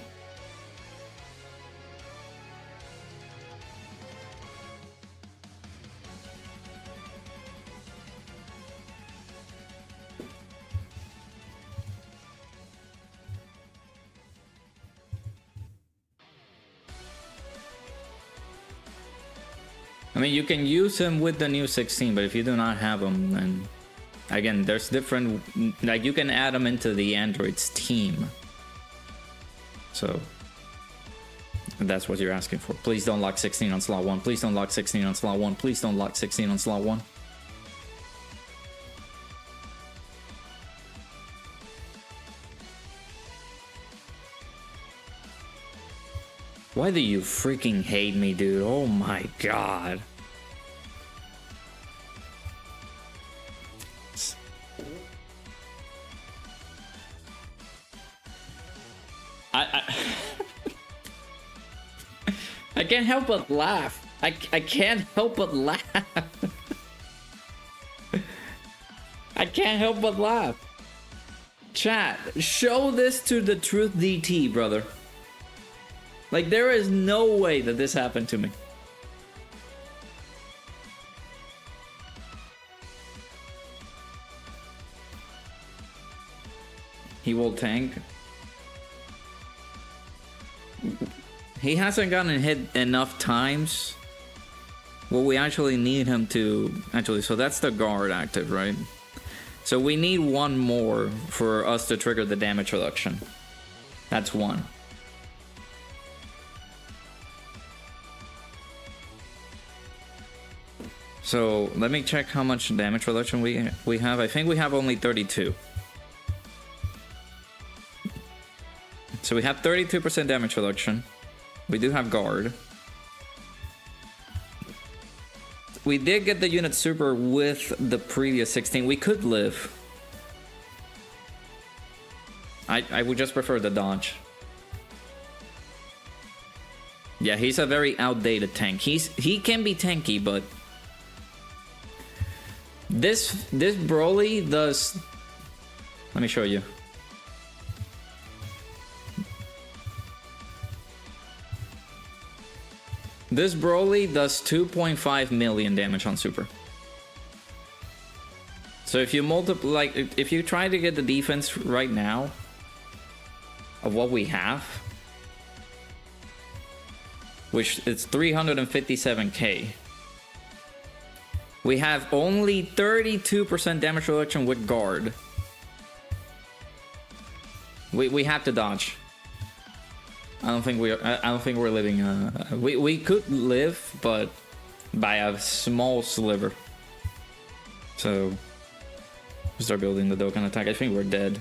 I mean, you can use him with the new 16, but if you do not have him, then again, there's different, like you can add him into the androids team. So that's what you're asking for. Please don't lock 16 on slot 1. Please don't lock 16 on slot 1. Please don't lock 16 on slot 1. Why do you freaking hate me, dude? Oh my god. I can't help but laugh. I can't help but laugh. I can't help but laugh. Chat, show this to the Truth DT, brother. Like, there is no way that this happened to me. He will tank. He hasn't gotten hit enough times. Well, we actually need him to... Actually, so that's the guard active, right? So we need one more for us to trigger the damage reduction. That's one. So let me check how much damage reduction we have. I think we have only 32. So we have 32% damage reduction. We do have guard. We did get the unit super with the previous 16. We could live. I would just prefer the dodge. Yeah, he's a very outdated tank. He can be tanky, but this Broly does. Let me show you. This Broly does 2.5 million damage on super. So if you multiply, like, if you try to get the defense right now of what we have, which it's 357k, we have only 32% damage reduction with guard. We have to dodge. I don't think we're living. We could live, but by a small sliver. So we start building the Dokkan attack. I think we're dead.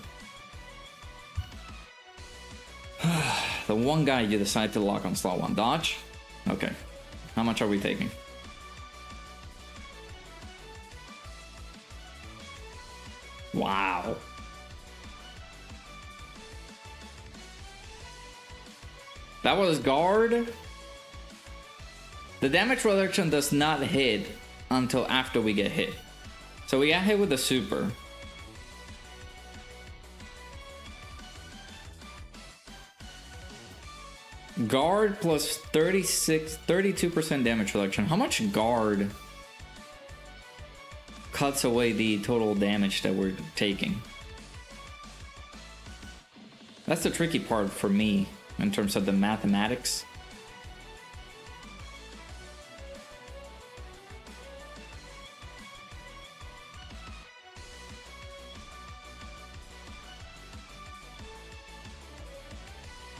The one guy you decide to lock on slot 1. Dodge? Okay. How much are we taking? Wow. That was guard. The damage reduction does not hit until after we get hit. So we got hit with the super. Guard plus 32% damage reduction. How much guard cuts away the total damage that we're taking? That's the tricky part for me in terms of the mathematics.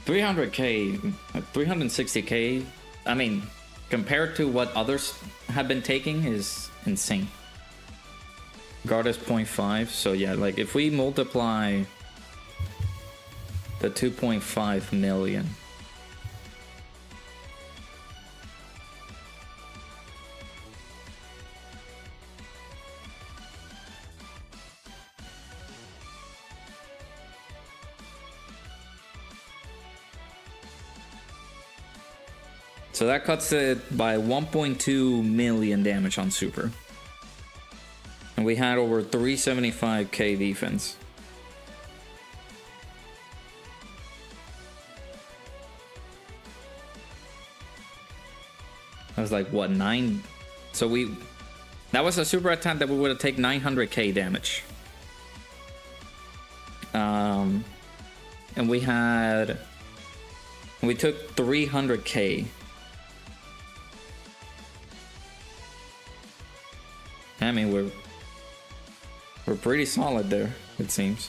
$300k, 360k. I mean, compared to what others have been taking, is insane. Guard is 0.5, so yeah, like if we multiply the 2.5 million. So that cuts it by 1.2 million damage on super. And we had over 375k defense. That was like what, 9? So that was a super attack that we would have taken 900k damage. And we took 300k. I mean, we're pretty solid there, it seems.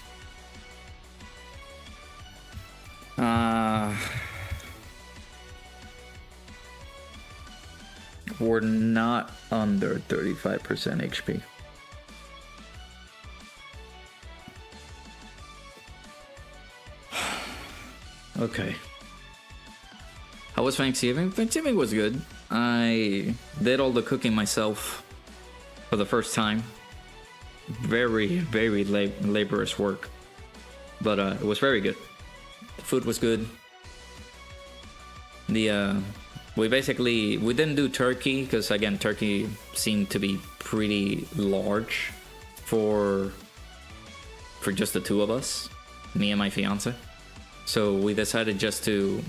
We're not under 35% HP. Okay. How was Thanksgiving? Thanksgiving was good. I did all the cooking myself for the first time. Very, very laborious work. But it was very good. The food was good. We didn't do turkey because again turkey seemed to be pretty large for just the two of us, me and my fiance. So we decided just to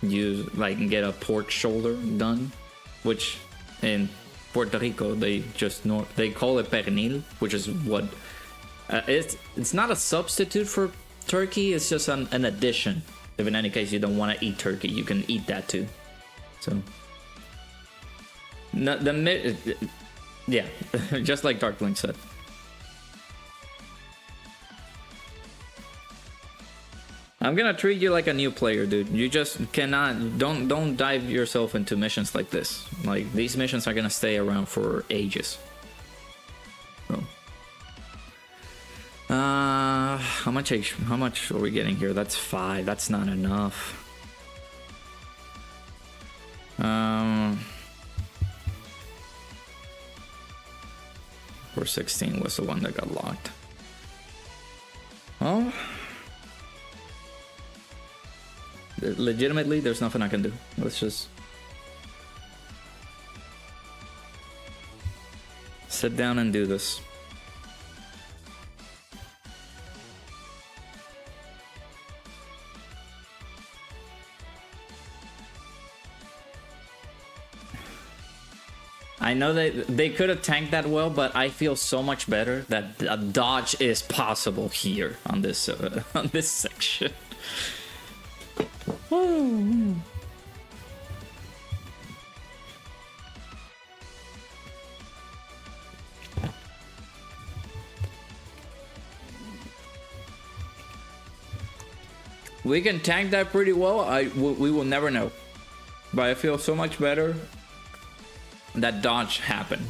get a pork shoulder done, which in Puerto Rico they call it pernil, which is what it's not a substitute for turkey, it's just an addition. If in any case you don't want to eat turkey, you can eat that too. So, yeah, just like Darkling said. I'm gonna treat you like a new player, dude. You just cannot, don't dive yourself into missions like this. Like, these missions are gonna stay around for ages. So. How much are we getting here? That's 5. That's not enough. Or 16 was the one that got locked. Oh, legitimately, there's nothing I can do. Let's just sit down and do this. I know they could have tanked that well, but I feel so much better that a dodge is possible here on this section. We can tank that pretty well. We will never know, but I feel so much better that dodge happened.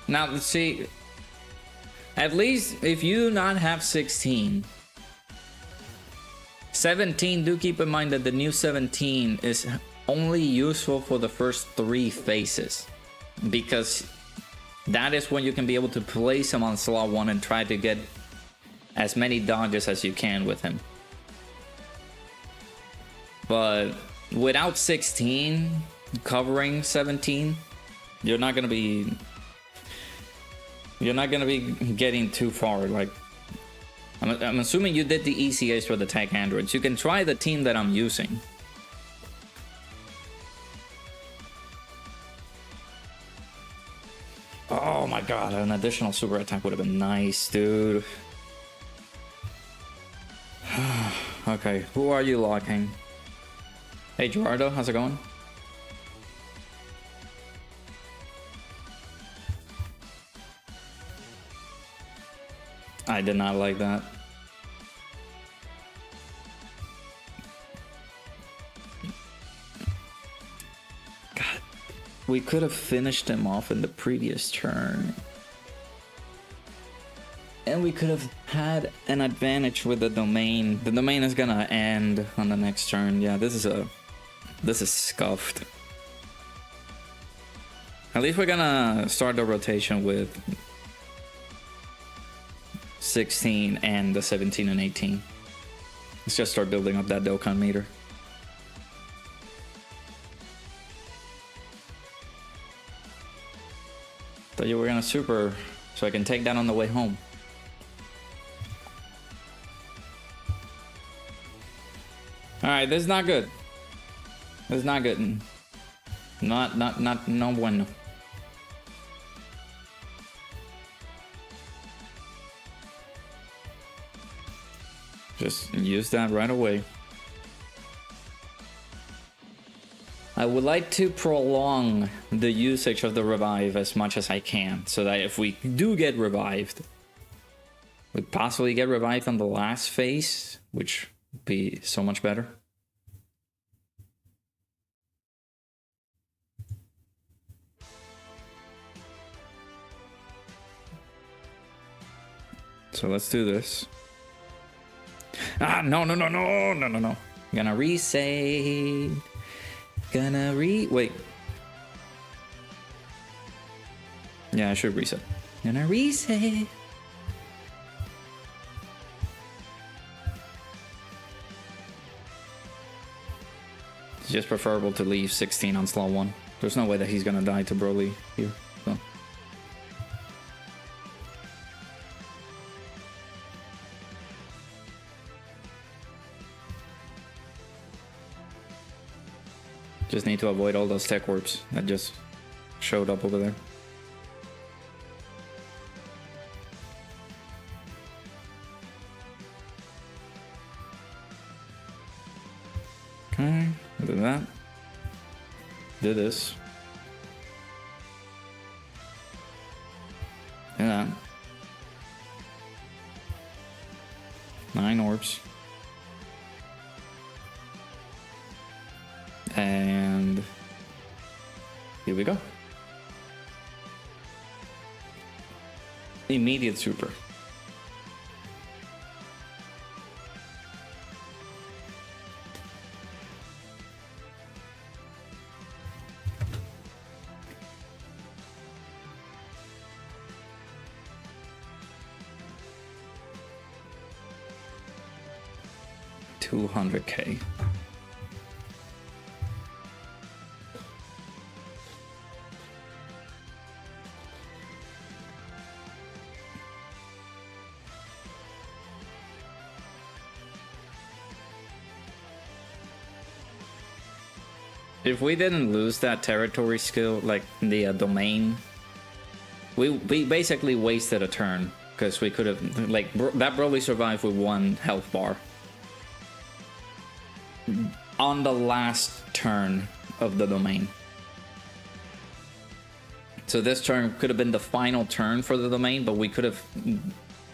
Now, let's see. At least if you do not have 16, 17, do keep in mind that the new 17 is only useful for the first 3 phases, because that is when you can be able to place him on slot 1 and try to get as many dodges as you can with him. But without 16 covering 17, you're not gonna be getting too far. Like, I'm assuming you did the ECAs for the tech androids. You can try the team that I'm using. Oh my god, an additional super attack would have been nice, dude. Okay, who are you locking? Hey Gerardo, how's it going? I did not like that. God, we could have finished him off in the previous turn. And we could have had an advantage with the domain. The domain is gonna end on the next turn. Yeah, this is scuffed. At least we're gonna start the rotation with 16 and the 17 and 18. Let's just start building up that Dokkan meter. Thought you were gonna super so I can take that on the way home. Alright, this is not good. This is not good. No bueno. Just use that right away. I would like to prolong the usage of the revive as much as I can, so that if we do get revived, we possibly get revived on the last phase, which would be so much better. So let's do this. Ah, no. Gonna resave. Wait. Yeah, I should reset. Gonna resave. It's just preferable to leave 16 on slot 1. There's no way that he's gonna die to Broly here. So. Just need to avoid all those tech warps that just showed up over there. Okay, do that. Do this. Do that. 9 orbs. And here we go. Immediate super. $200K. If we didn't lose that territory skill, like the domain, we basically wasted a turn, because we could have, like, that Broly survived with 1 health bar on the last turn of the domain. So this turn could have been the final turn for the domain, but we could have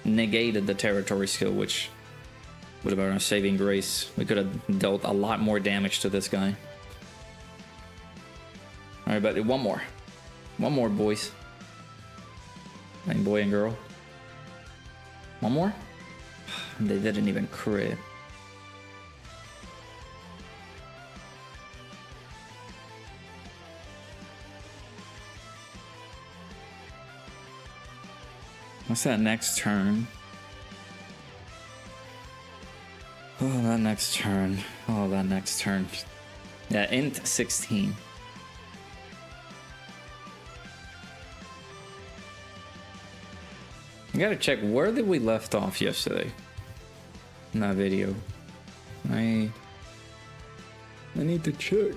negated the territory skill, which would have been our saving grace. We could have dealt a lot more damage to this guy. Alright, but one more. One more, boys. Like boy and girl. One more? They didn't even crit. What's that next turn? Oh, that next turn. Oh, that next turn. Yeah, int 16. I gotta check, where did we left off yesterday in that video? I need to check.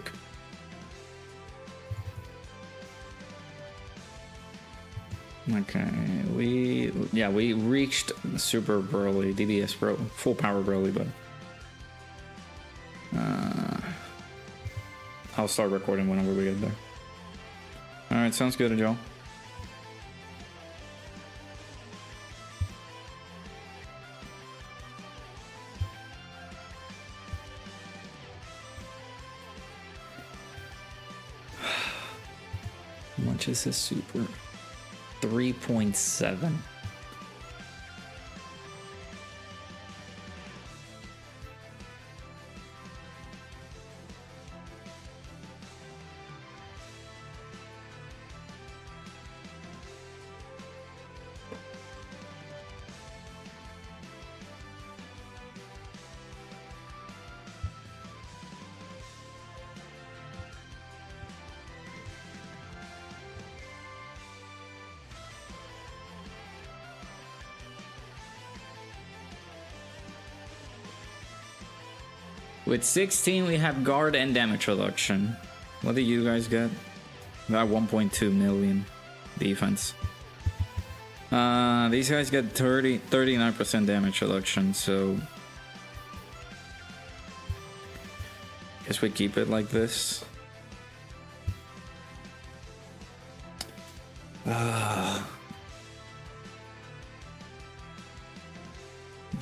Okay, we reached Super Broly, DBS full power Broly, but I'll start recording whenever we get there. Alright, sounds good, Joe. How much is this super? 3.7. With 16, we have guard and damage reduction. What do you guys get? Got 1.2 million defense. These guys get 39% damage reduction, so guess we keep it like this.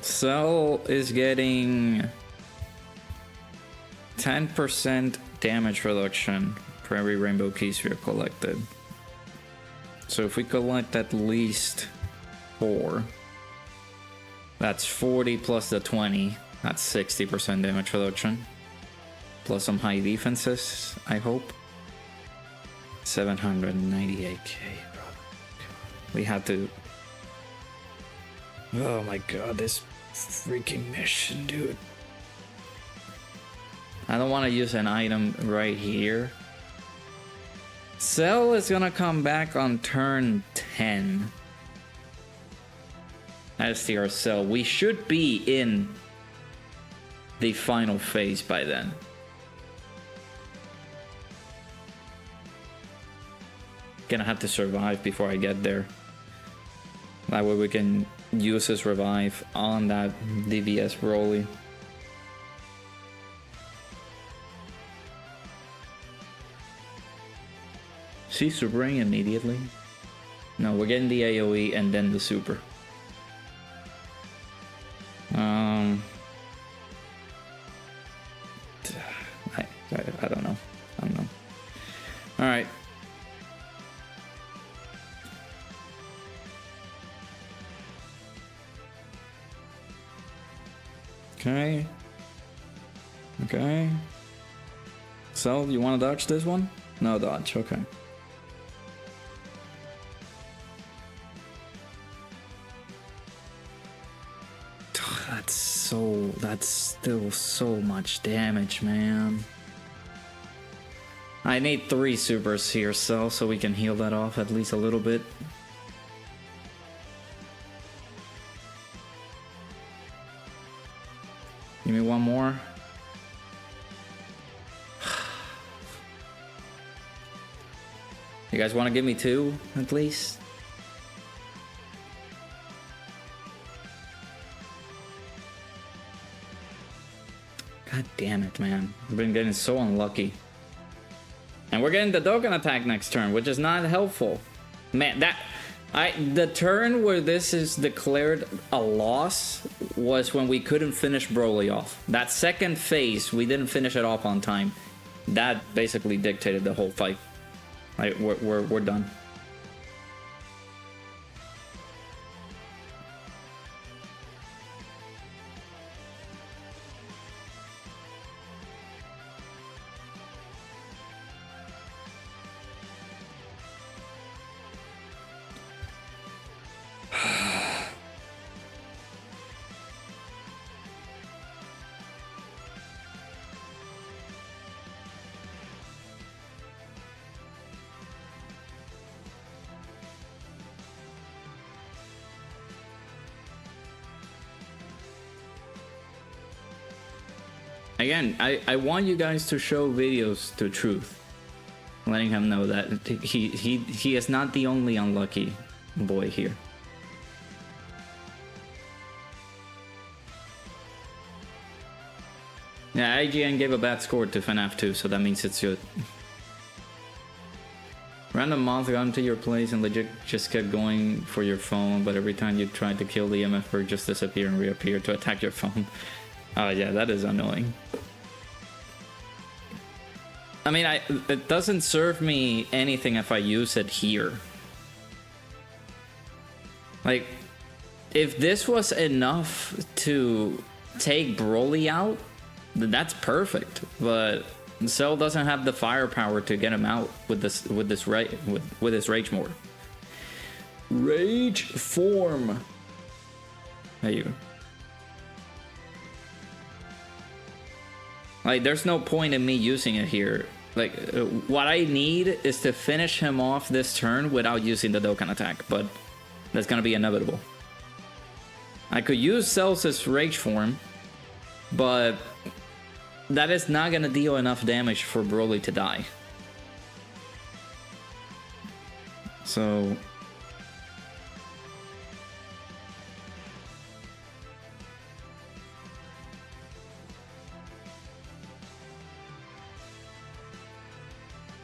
Cell is getting 10% damage reduction for every rainbow key sphere collected. So if we collect at least 4, That's 40 plus the 20. That's 60% damage reduction. Plus some high defenses, I hope. 798k, bro. We had to... Oh my god, this freaking mission, dude. I don't want to use an item right here. Cell is gonna come back on turn 10. STR Cell. We should be in the final phase by then. Gonna have to survive before I get there. That way we can use his revive on that DBS Broly. See Super Ring immediately? No, we're getting the AoE and then the Super. I don't know. I don't know. All right. Okay. Okay. So, you want to dodge this one? No dodge. Okay. That's still so much damage, man. I need 3 supers here, so we can heal that off at least a little bit. Give me one more. You guys want to give me 2 at least? God damn it, man. We've been getting so unlucky. And we're getting the Dokkan attack next turn, which is not helpful. Man, the turn where this is declared a loss was when we couldn't finish Broly off. That second phase, we didn't finish it off on time. That basically dictated the whole fight. Like, we're done. Again, I want you guys to show videos to Truth, letting him know that he is not the only unlucky boy here. Yeah, IGN gave a bad score to FNAF 2, so that means it's good. Random moth got into your place and legit just kept going for your phone, but every time you tried to kill the MF bird, just disappear and reappear to attack your phone. Oh yeah, that is annoying. I mean, it doesn't serve me anything if I use it here. Like, if this was enough to take Broly out, then that's perfect. But Cell doesn't have the firepower to get him out with this rage mode. Rage form. There you go. Like, there's no point in me using it here. Like, what I need is to finish him off this turn without using the Dokkan attack, but that's gonna be inevitable. I could use Cell's Rage form, but that is not gonna deal enough damage for Broly to die. So...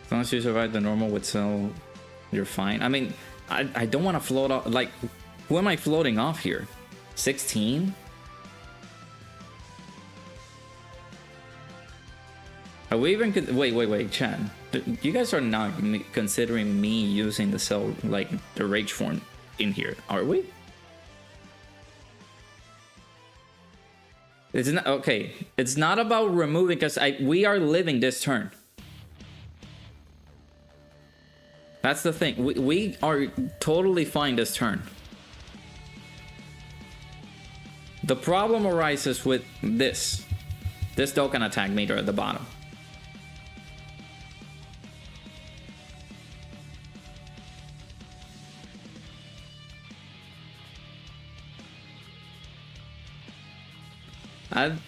as long as you survive the normal with Cell, you're fine. I mean, I don't want to float off. Like, who am I floating off here? 16? Are we even... Wait, Chan. You guys are not considering me using the Cell, like, the Rage form in here, are we? It's not okay. It's not about removing because we are living this turn. That's the thing. We are totally fine this turn. The problem arises with this Dokkan attack meter at the bottom.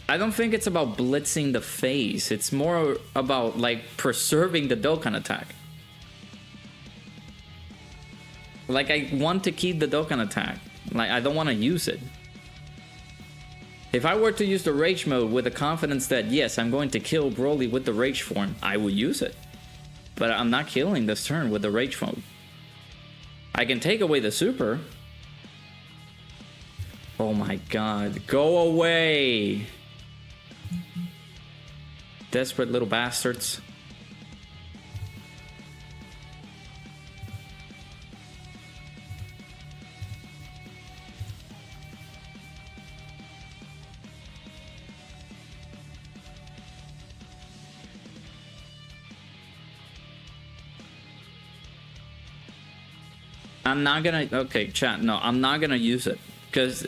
I don't think it's about blitzing the phase. It's more about like preserving the Dokkan attack. Like I want to keep the Dokkan attack. Like I don't want to use it. If I were to use the Rage mode with the confidence that yes, I'm going to kill Broly with the Rage form, I would use it. But I'm not killing this turn with the Rage mode. I can take away the Super. Oh my god, go away! Desperate little bastards. I'm not gonna, okay, chat, no, I'm not gonna use it. Because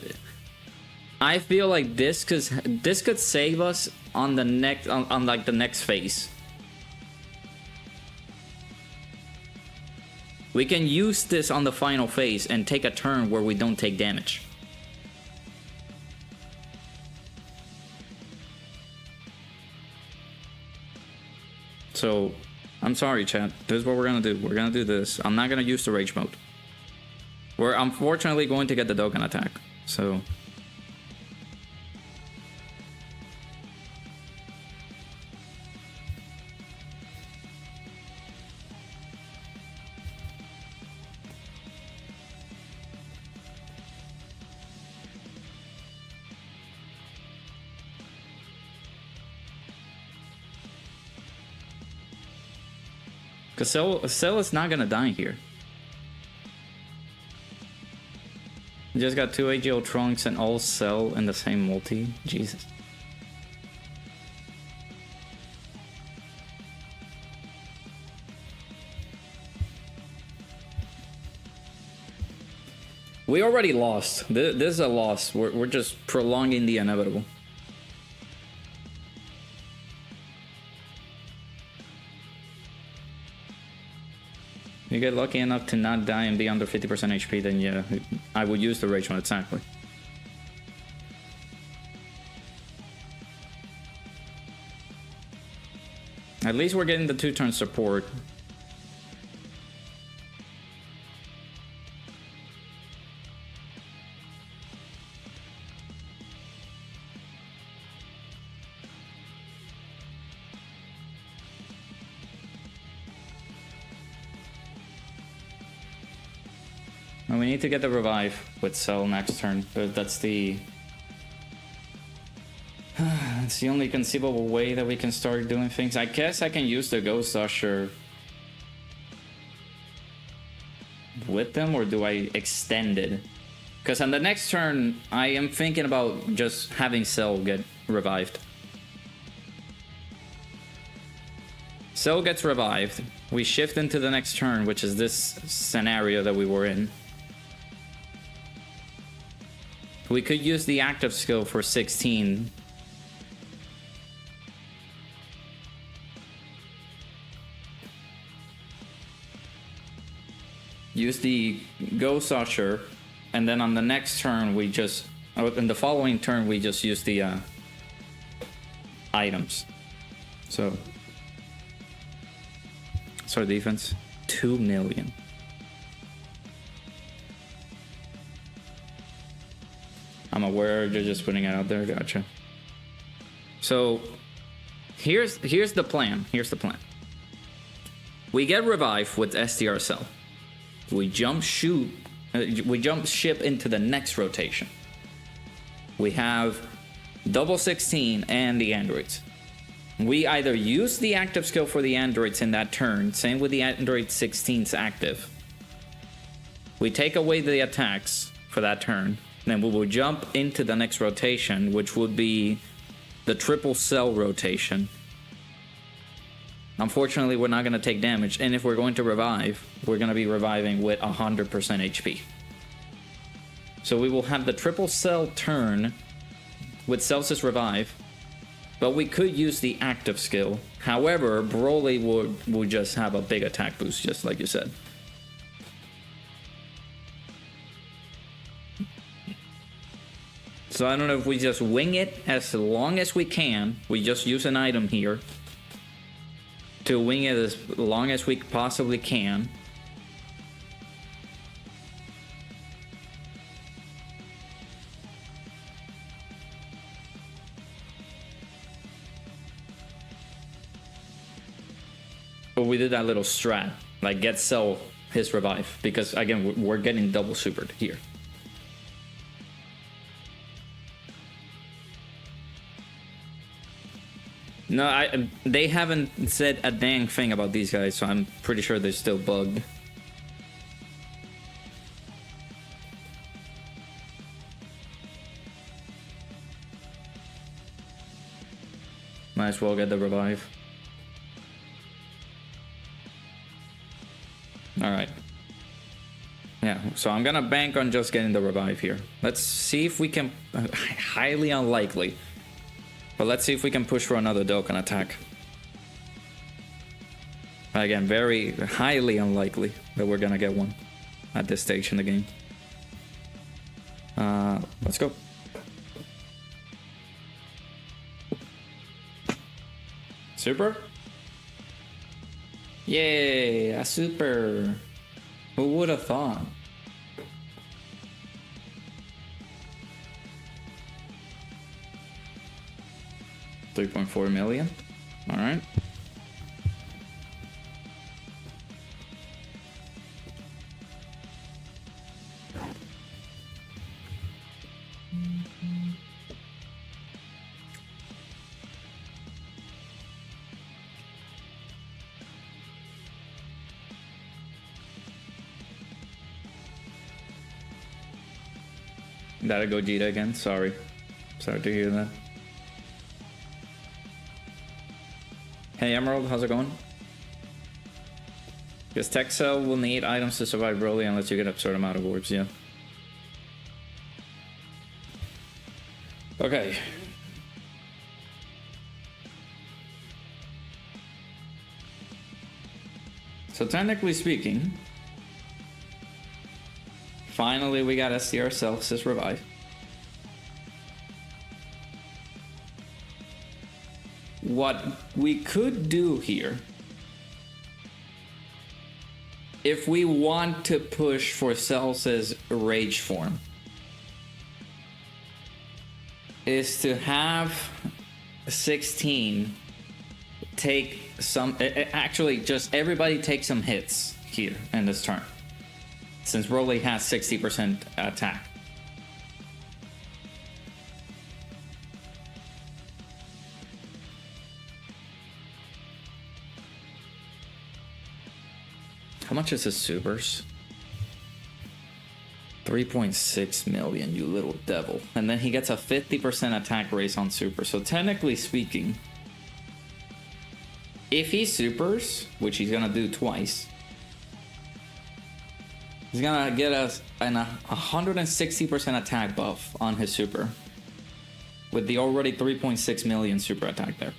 I feel like this could save us on the next on like the next phase. We can use this on the final phase and take a turn where we don't take damage. So I'm sorry, chat. This is what we're gonna do. We're gonna do this. I'm not gonna use the Rage mode. We're unfortunately going to get the Dokkan attack, so... Because Cell is not gonna die here. You just got 2 AGL Trunks and all Cell in the same multi. Jesus. We already lost. This is a loss. We're just prolonging the inevitable. You get lucky enough to not die and be under 50% HP, then yeah, I would use the Rage mode, exactly. At least we're getting the 2-turn support. And we need to get the revive with Cell next turn, but that's the... It's the only conceivable way that we can start doing things. I guess I can use the Ghost Usher with them, or do I extend it? Because on the next turn, I am thinking about just having Cell get revived. Cell gets revived. We shift into the next turn, which is this scenario that we were in. We could use the active skill for 16. Use the Ghost Usher, and then on the next turn we just, in the following turn we just use the items. So defense, 2 million. I'm aware you're just putting it out there. Gotcha. So here's the plan. Here's the plan. We get revive with STR Cell. We jump ship into the next rotation. We have double 16 and the androids. We either use the active skill for the androids in that turn, same with the android 16's active. We take away the attacks for that turn, Then we will jump into the next rotation, which would be the triple cell rotation. Unfortunately, we're not going to take damage, and if we're going to revive, we're going to be reviving with 100% HP. So we will have the triple cell turn with Celsius Revive, but we could use the active skill. However, Broly would just have a big attack boost, just like you said. So I don't know if we just wing it as long as we can. We just use an item here to wing it as long as we possibly can. But we did that little strat, like get Cell his revive, because again, we're getting double supered here. No, they haven't said a dang thing about these guys, so I'm pretty sure they're still bugged. Might as well get the revive. Alright. Yeah, so I'm gonna bank on just getting the revive here. Let's see if we can... highly unlikely. But let's see if we can push for another Dokkan attack. Again, very highly unlikely that we're gonna get one at this stage in the game. Let's go. Super? Yay, a super. Who would have thought? $3.4 million. All right. Gotta go Gogeta again. Sorry to hear that. Hey Emerald, how's it going? Because Tech Cell will need items to survive Broly unless you get absurd amount of orbs, yeah. Okay. So technically speaking, finally we got SDR Celsius Revive. What we could do here, if we want to push for Celsius Rage form, is to have 16 take some, actually just everybody take some hits here in this turn, since Broly has 60% attack. How much is his supers? 3.6 million, you little devil. And then he gets a 50% attack raise on super. So technically speaking, if he supers, which he's gonna do twice, he's gonna get us a 160% attack buff on his super, with the already 3.6 million super attack there.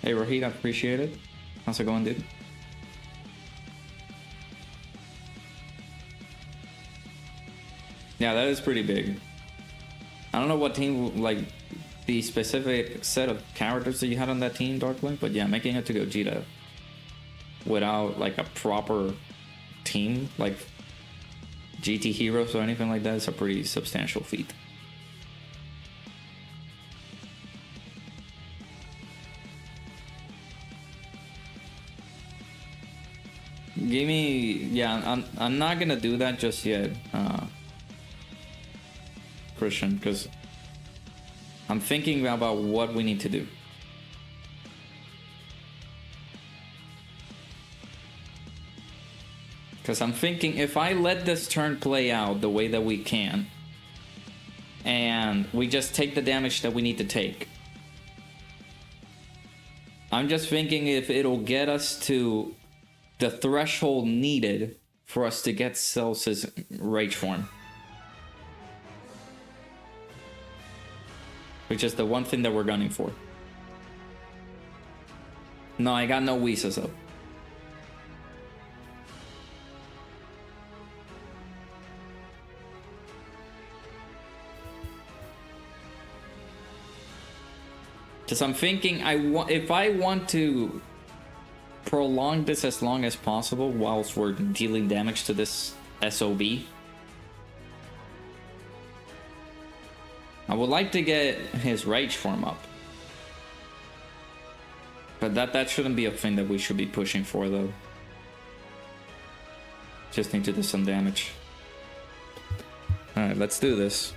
Hey Rohit, I appreciate it. How's it going, dude? Yeah, that is pretty big. I don't know what team, like, the specific set of characters that you had on that team, Darklink, but yeah, making it to Gogeta without, like, a proper team, like GT Heroes or anything like that, is a pretty substantial feat. Give me, yeah, I'm not gonna do that just yet, Christian, because I'm thinking about what we need to do. Because I'm thinking if I let this turn play out the way that we can, and we just take the damage that we need to take, I'm just thinking if it'll get us to the threshold needed for us to get Celsus Rage Form. Which is the one thing that we're gunning for. No, I got no Weezes up. Because I'm thinking if I want to prolong this as long as possible whilst we're dealing damage to this SOB, I would like to get his Rage Form up. But that shouldn't be a thing that we should be pushing for, though. Just need to do some damage. Alright, let's do this.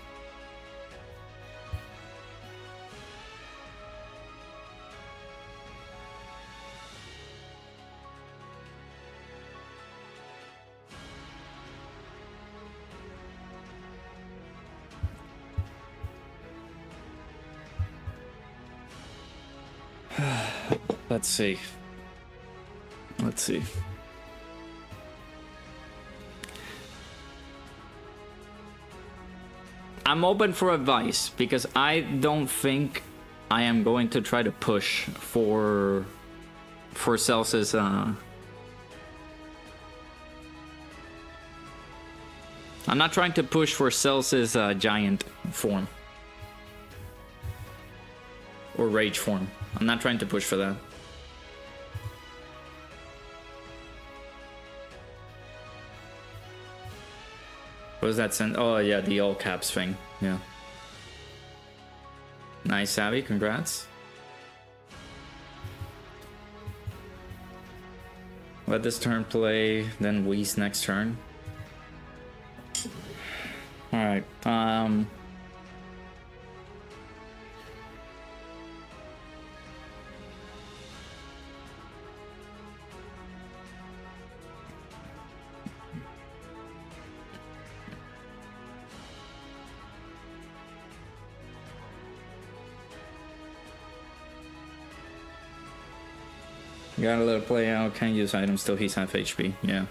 Let's see. Let's see. I'm open for advice because I don't think I am going to try to push for Celsus. I'm not trying to push for Celsus giant form or rage form. I'm not trying to push for that. What does that send? Oh yeah, the all caps thing. Yeah. Nice, Savvy. Congrats. Let this turn play, then Whis next turn. All right. Gotta let it play out. Can't use items till he's half HP. Yeah.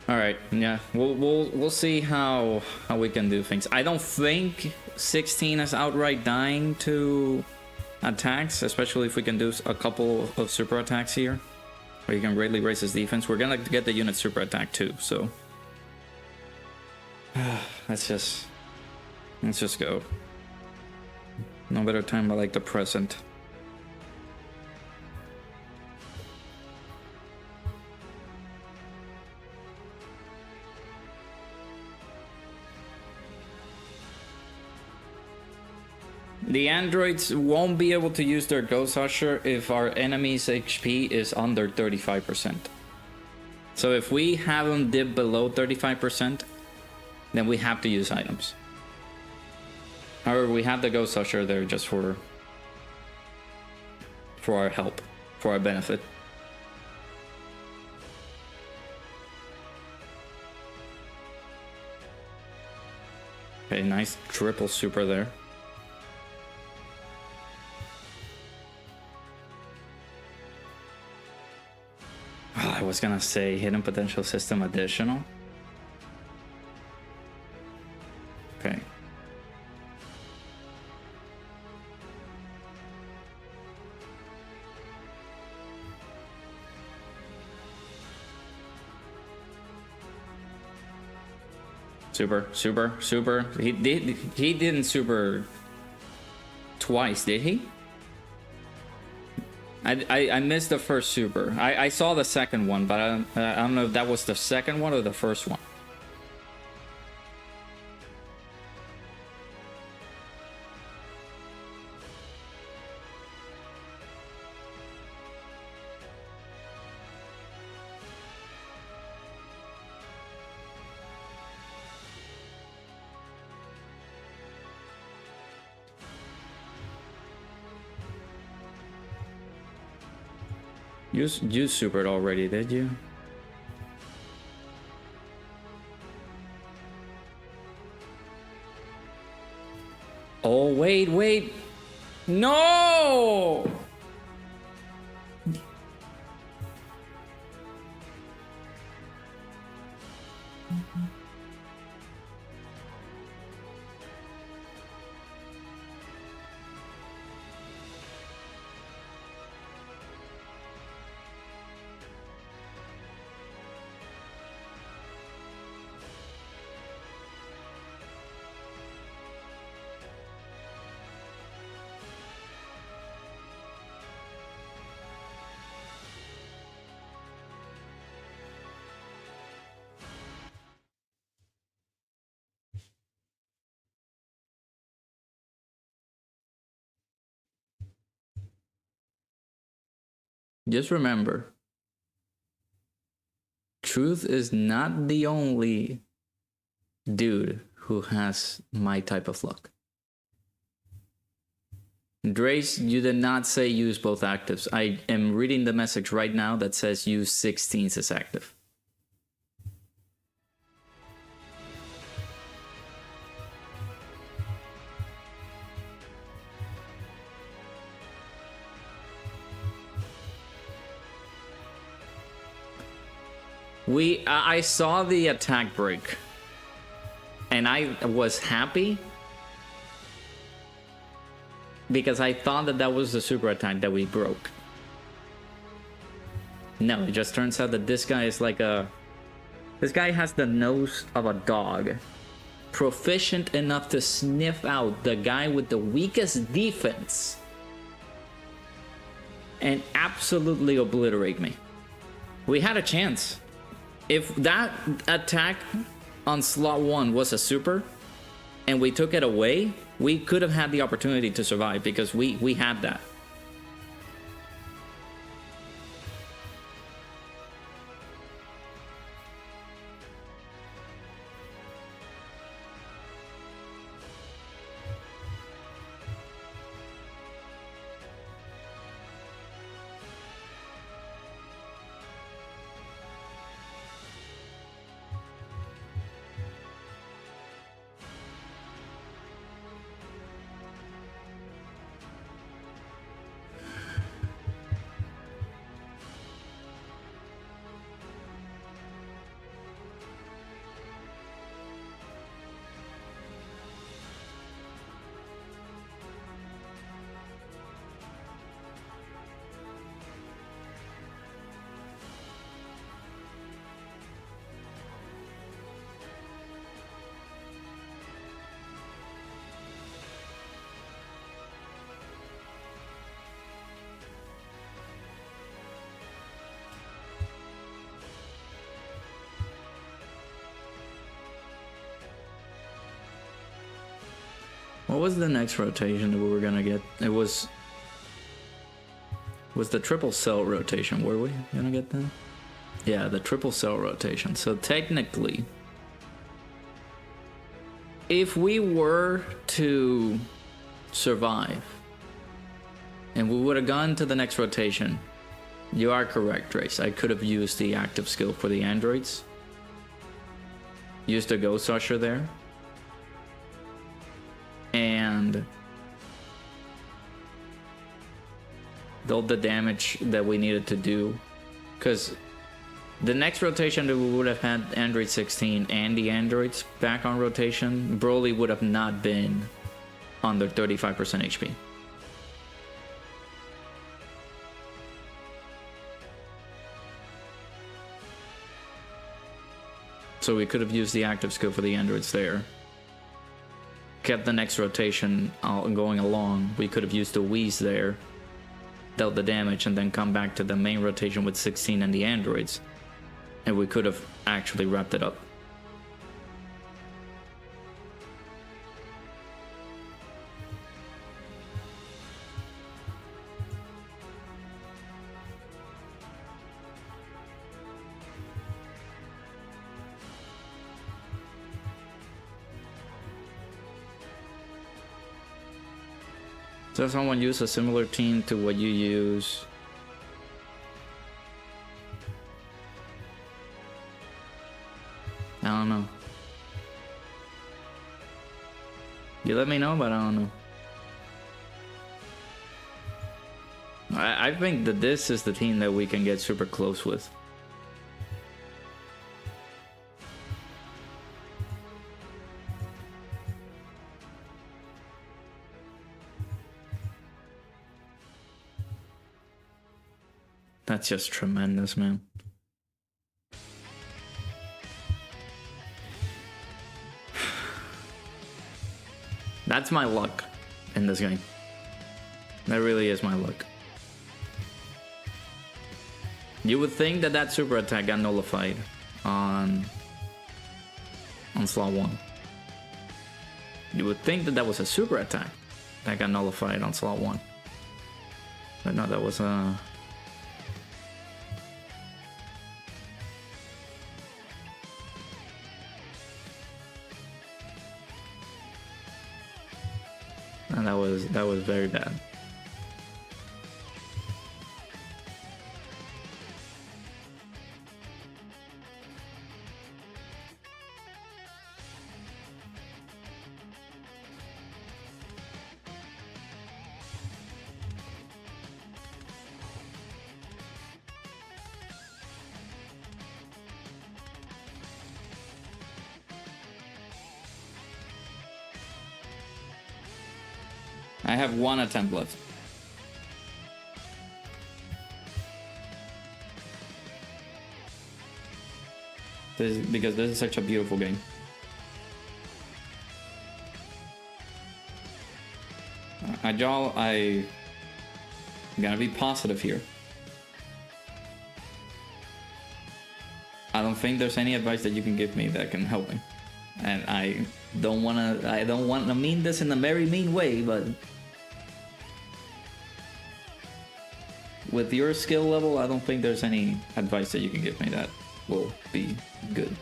All right. Yeah. We'll see how we can do things. I don't think 16 is outright dying to attacks, especially if we can do a couple of super attacks here, where he can greatly raise his defense. We're gonna get the unit super attack too. So let's just go. No better time but like the present. The androids won't be able to use their Ghost Usher if our enemy's HP is under 35%. So if we have them dip below 35%, then we have to use items. However, we have the Ghost Usher there just for our help, for our benefit. Okay, nice triple super there. I was gonna say hidden potential system additional. Okay. Super. He didn't super twice, did he? I missed the first super. I saw the second one, but I don't know if that was the second one or the first one. You supered already, did you? Oh, wait, wait. No! Just remember, Truth is not the only dude who has my type of luck. Drace, you did not say use both actives. I am reading the message right now that says use 16s as active. I saw the attack break, and I was happy because I thought that was the super attack that we broke. No, it just turns out that this guy is like this guy has the nose of a dog, proficient enough to sniff out the guy with the weakest defense and absolutely obliterate me. We had a chance. If that attack on slot 1 was a super and we took it away, we could have had the opportunity to survive because we had that. What was the next rotation that we were gonna get? It was the triple cell rotation. Were we gonna get that? Yeah, the triple cell rotation. So technically, if we were to survive and we would have gone to the next rotation, you are correct, Trace. I could have used the active skill for the androids. Used a Ghost Usher there. And all the damage that we needed to do, because the next rotation that we would have had Android 16 and the androids back on rotation, Broly would have not been under 35% HP. So we could have used the active skill for the androids there. Kept the next rotation going along. We could have used the Whis there, dealt the damage, and then come back to the main rotation with 16 and the androids, and we could have actually wrapped it up. Does someone use a similar team to what you use? I don't know. You let me know, but I don't know. I think that this is the team that we can get super close with. That's just tremendous, man. That's my luck in this game. That really is my luck. You would think that that super attack got nullified on slot 1. You would think that that was a super attack that got nullified on slot 1. But no, that was a... And that was very bad. I have 1 attempt left. Because this is such a beautiful game. I'm gonna be positive here. I don't think there's any advice that you can give me that can help me. And I don't wanna mean this in a very mean way, but with your skill level, I don't think there's any advice that you can give me that will be good.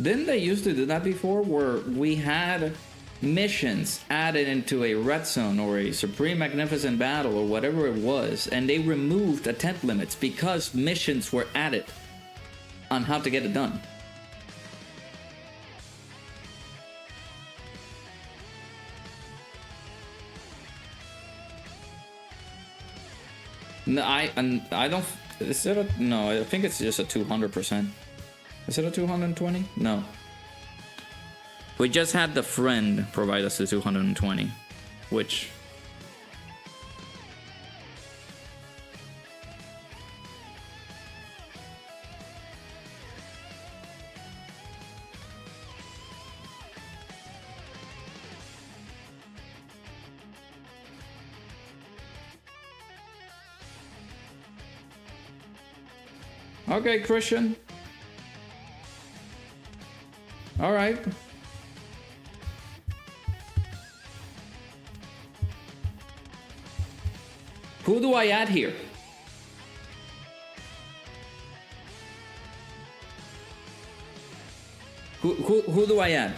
Didn't they used to do that before, where we had missions added into a red zone or a supreme magnificent battle or whatever it was, and they removed attempt limits because missions were added on how to get it done? No, I don't. Is it a, no? I think it's just a 200%. Is it a 220? No. We just had the friend provide us the 220, which... Okay, Christian. All right. Who do I add here? Who do I add?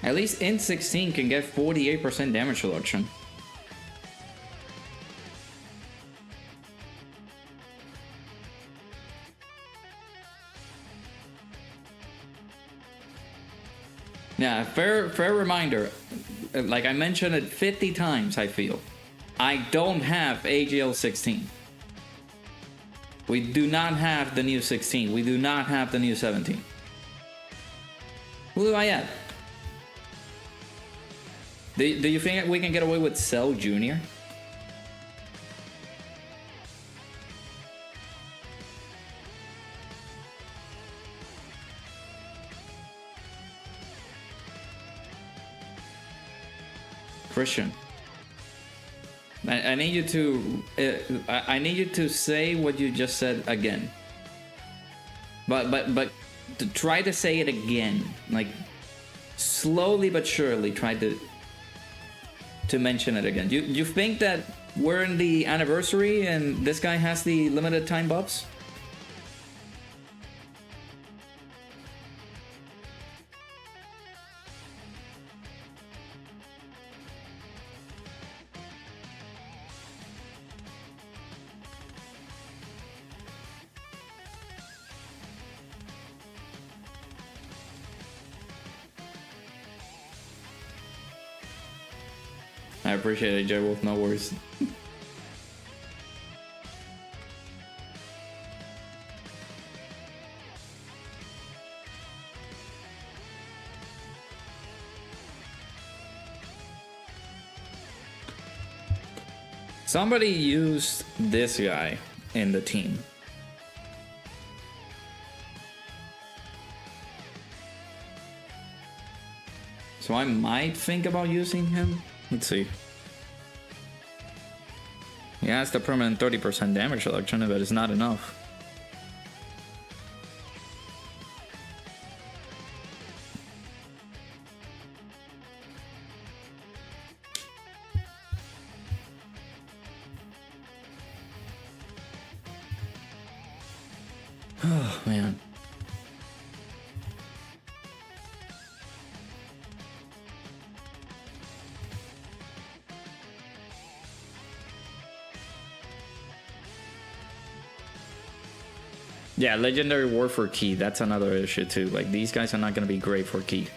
At least Int 16 can get 48% damage reduction. Yeah, fair reminder. Like I mentioned it 50 times, I feel. I don't have AGL 16. We do not have the new 16. We do not have the new 17. Who do I add? Do you think we can get away with Cell Jr.? Christian. I need you to I need you to say what you just said again. But to try to say it again, like slowly but surely. Try to mention it again. You think that we're in the anniversary and this guy has the limited time buffs? I appreciate it, J Wolf. No worries. Somebody used this guy in the team. So I might think about using him. Let's see. He has the permanent 30% damage reduction, but it's not enough. Oh, man. Yeah, legendary war for key. That's another issue too. Like, these guys are not going to be great for key.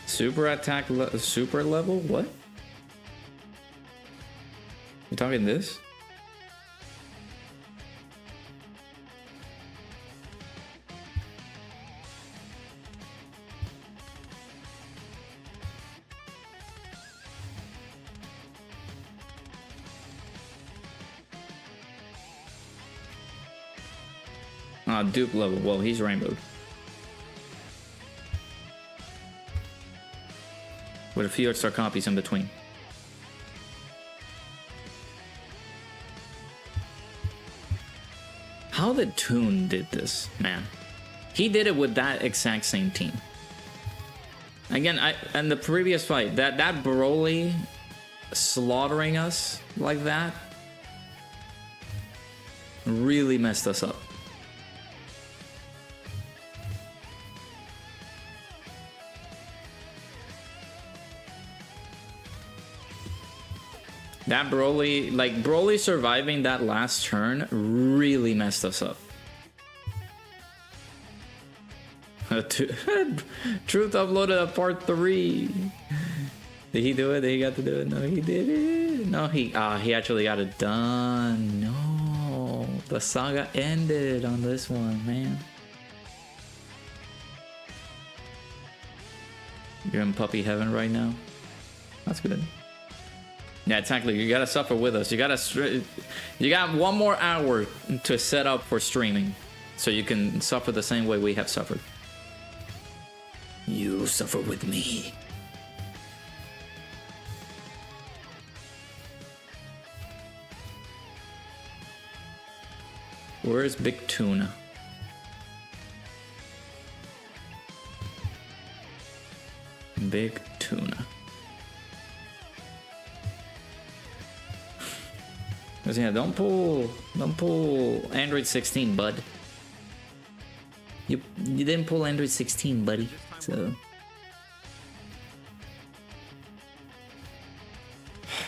Super attack, super level? What? You talking this? Dupe level. Well, he's rainbow. With a few extra copies in between. How the Toon did this, man. He did it with that exact same team. Again, and the previous fight, that Broly slaughtering us like that really messed us up. That Broly, like Broly surviving that last turn really messed us up. Truth uploaded a part 3. Did he do it? Did he got to do it? No, he did it. No, he actually got it done. No, the saga ended on this one, man. You're in puppy heaven right now. That's good. Yeah, exactly. You gotta suffer with us. You got 1 more hour to set up for streaming, so you can suffer the same way we have suffered. You suffer with me. Where's Big Tuna? Big Tuna. Yeah, don't pull Android 16, bud. You didn't pull Android 16, buddy. So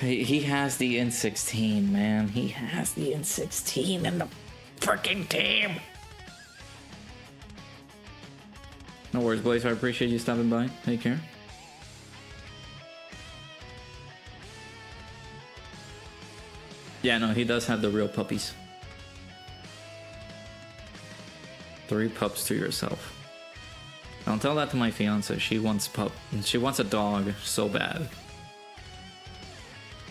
he has the N16, man. He has the N16 in the freaking team. No worries, Blaze. I appreciate you stopping by. Take care. Yeah, no, he does have the real puppies. 3 pups to yourself. Don't tell that to my fiance. She wants She wants a dog so bad.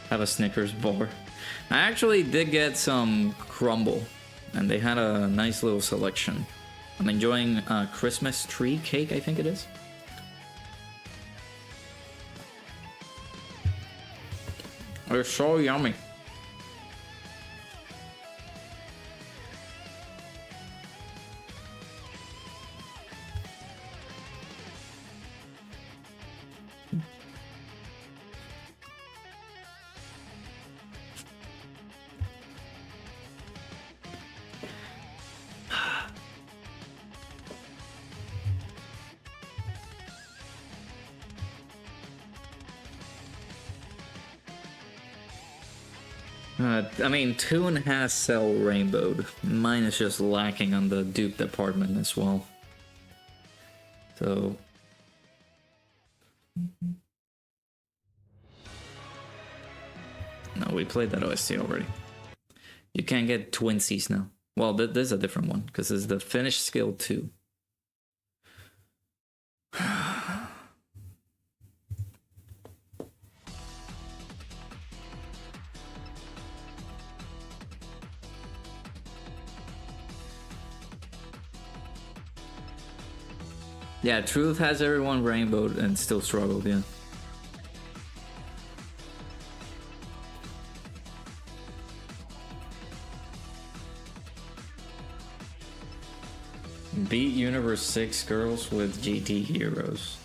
Have a Snickers bar. I actually did get some crumble, and they had a nice little selection. I'm enjoying a Christmas tree cake, I think it is. They're so yummy. I mean, Toon has Cell rainbowed. Mine is just lacking on the dupe department as well. So... No, we played that OST already. You can't get twinsies now. Well, there's a different one, because it's the finished skill 2. Yeah, Truth has everyone rainbowed and still struggled, yeah. Beat Universe 6 girls with GT heroes.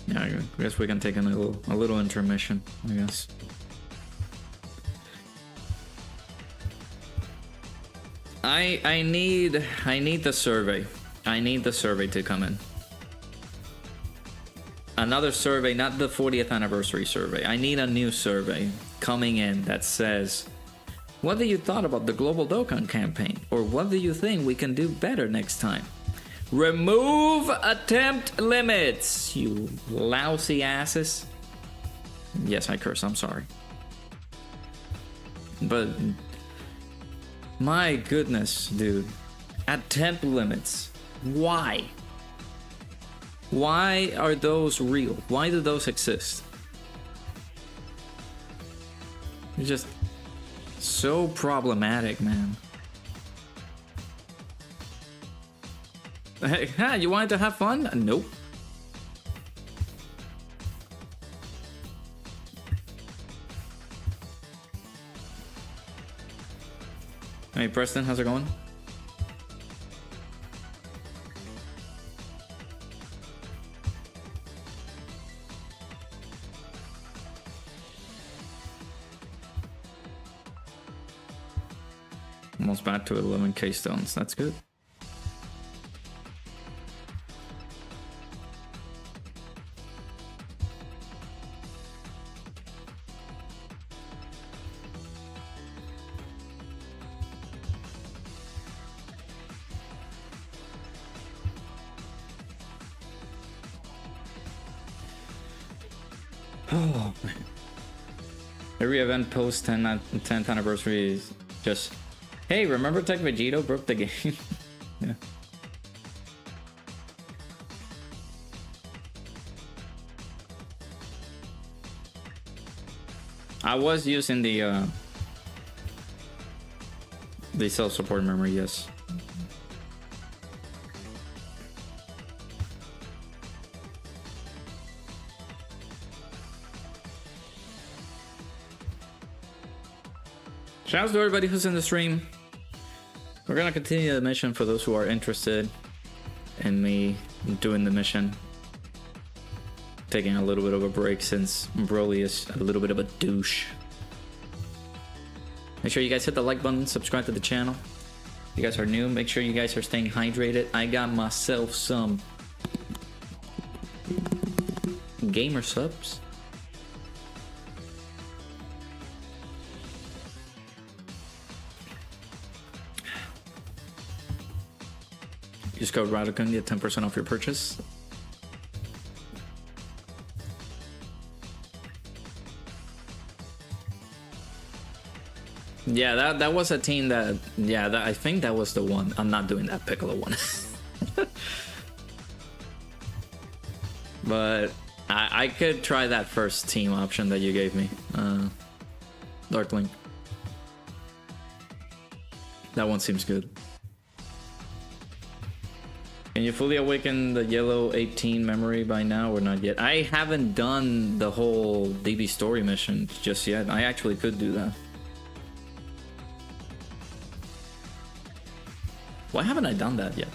Yeah, I guess we can take a little intermission, I guess. I need the survey. I need the survey to come in. Another survey, not the 40th anniversary survey. I need a new survey coming in that says, what do you thought about the Global Dokkan campaign? Or what do you think we can do better next time? Remove attempt limits, you lousy asses. Yes, I curse, I'm sorry. But my goodness, dude. Attempt limits. Why? Why are those real? Why do those exist? It's just so problematic, man. Hey, huh, you wanted to have fun? Nope. Hey, Preston, how's it going? Almost back to 11k stones. That's good. Oh, man. Every event post 10th anniversary is just, hey, remember Tech Vegito broke the game? Yeah. I was using the self-support memory, yes. Shouts to everybody who's in the stream. We're gonna continue the mission for those who are interested in me doing the mission. Taking a little bit of a break since Broly is a little bit of a douche. Make sure you guys hit the like button, subscribe to the channel. If you guys are new, make sure you guys are staying hydrated. I got myself some gamer subs. Use code Radican, get 10% off your purchase. Yeah, that was a team that, yeah, I think that was the one. I'm not doing that Piccolo one. But I could try that first team option that you gave me. Darkling. That one seems good. Can you fully awaken the yellow 18 memory by now or not yet? I haven't done the whole DB story mission just yet. I actually could do that. Why haven't I done that yet?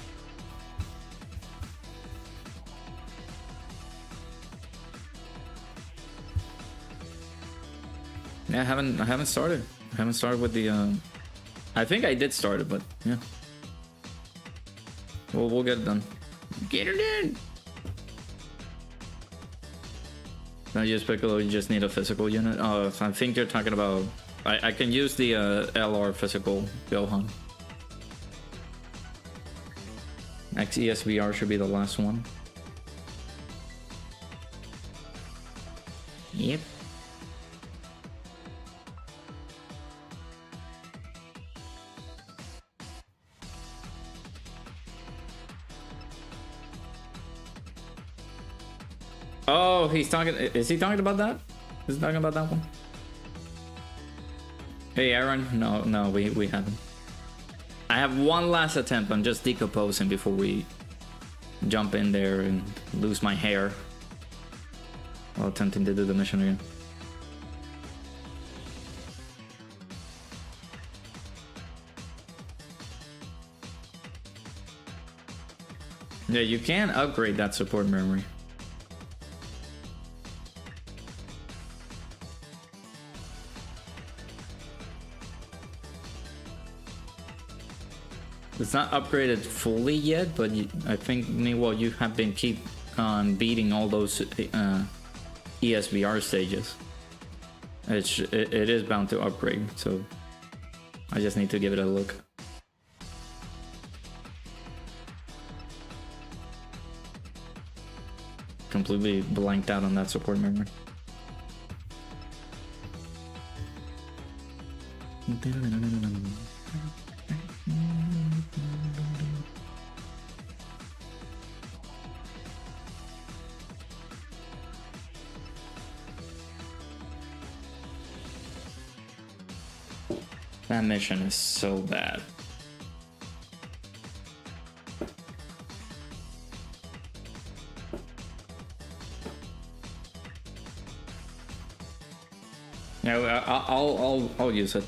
Yeah, I haven't started. I haven't started with the I think I did start it, but yeah. We'll get it done. Get it in! Not use Piccolo, you just need a physical unit. Oh, I think you're talking about... I can use the LR physical Gohan. XESVR should be the last one. Yep. Oh, he's talking. Is he talking about that? Is he talking about that one? Hey, Aaron. No, we haven't. I have one last attempt on just decomposing before we jump in there and lose my hair while attempting to do the mission again. Yeah, you can upgrade that support memory. It's not upgraded fully yet, but I think meanwhile you have been keep on beating all those ESVR stages. It is bound to upgrade, so I just need to give it a look. Completely blanked out on that support memory. That mission is so bad. Yeah, I'll use it.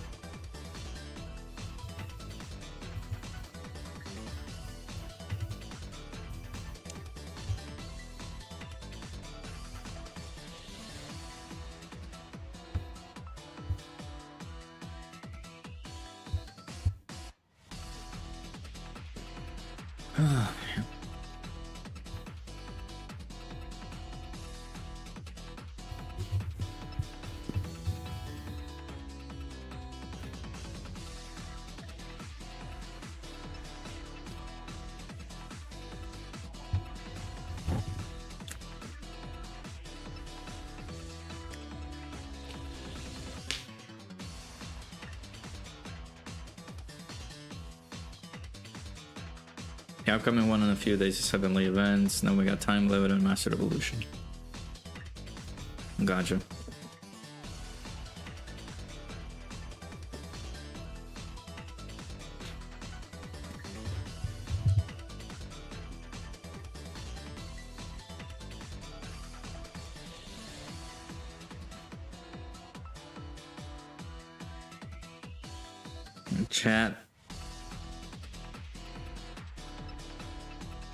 Yeah, upcoming one in a few days is heavenly events. Then we got time limit and master evolution. Gotcha. Chat.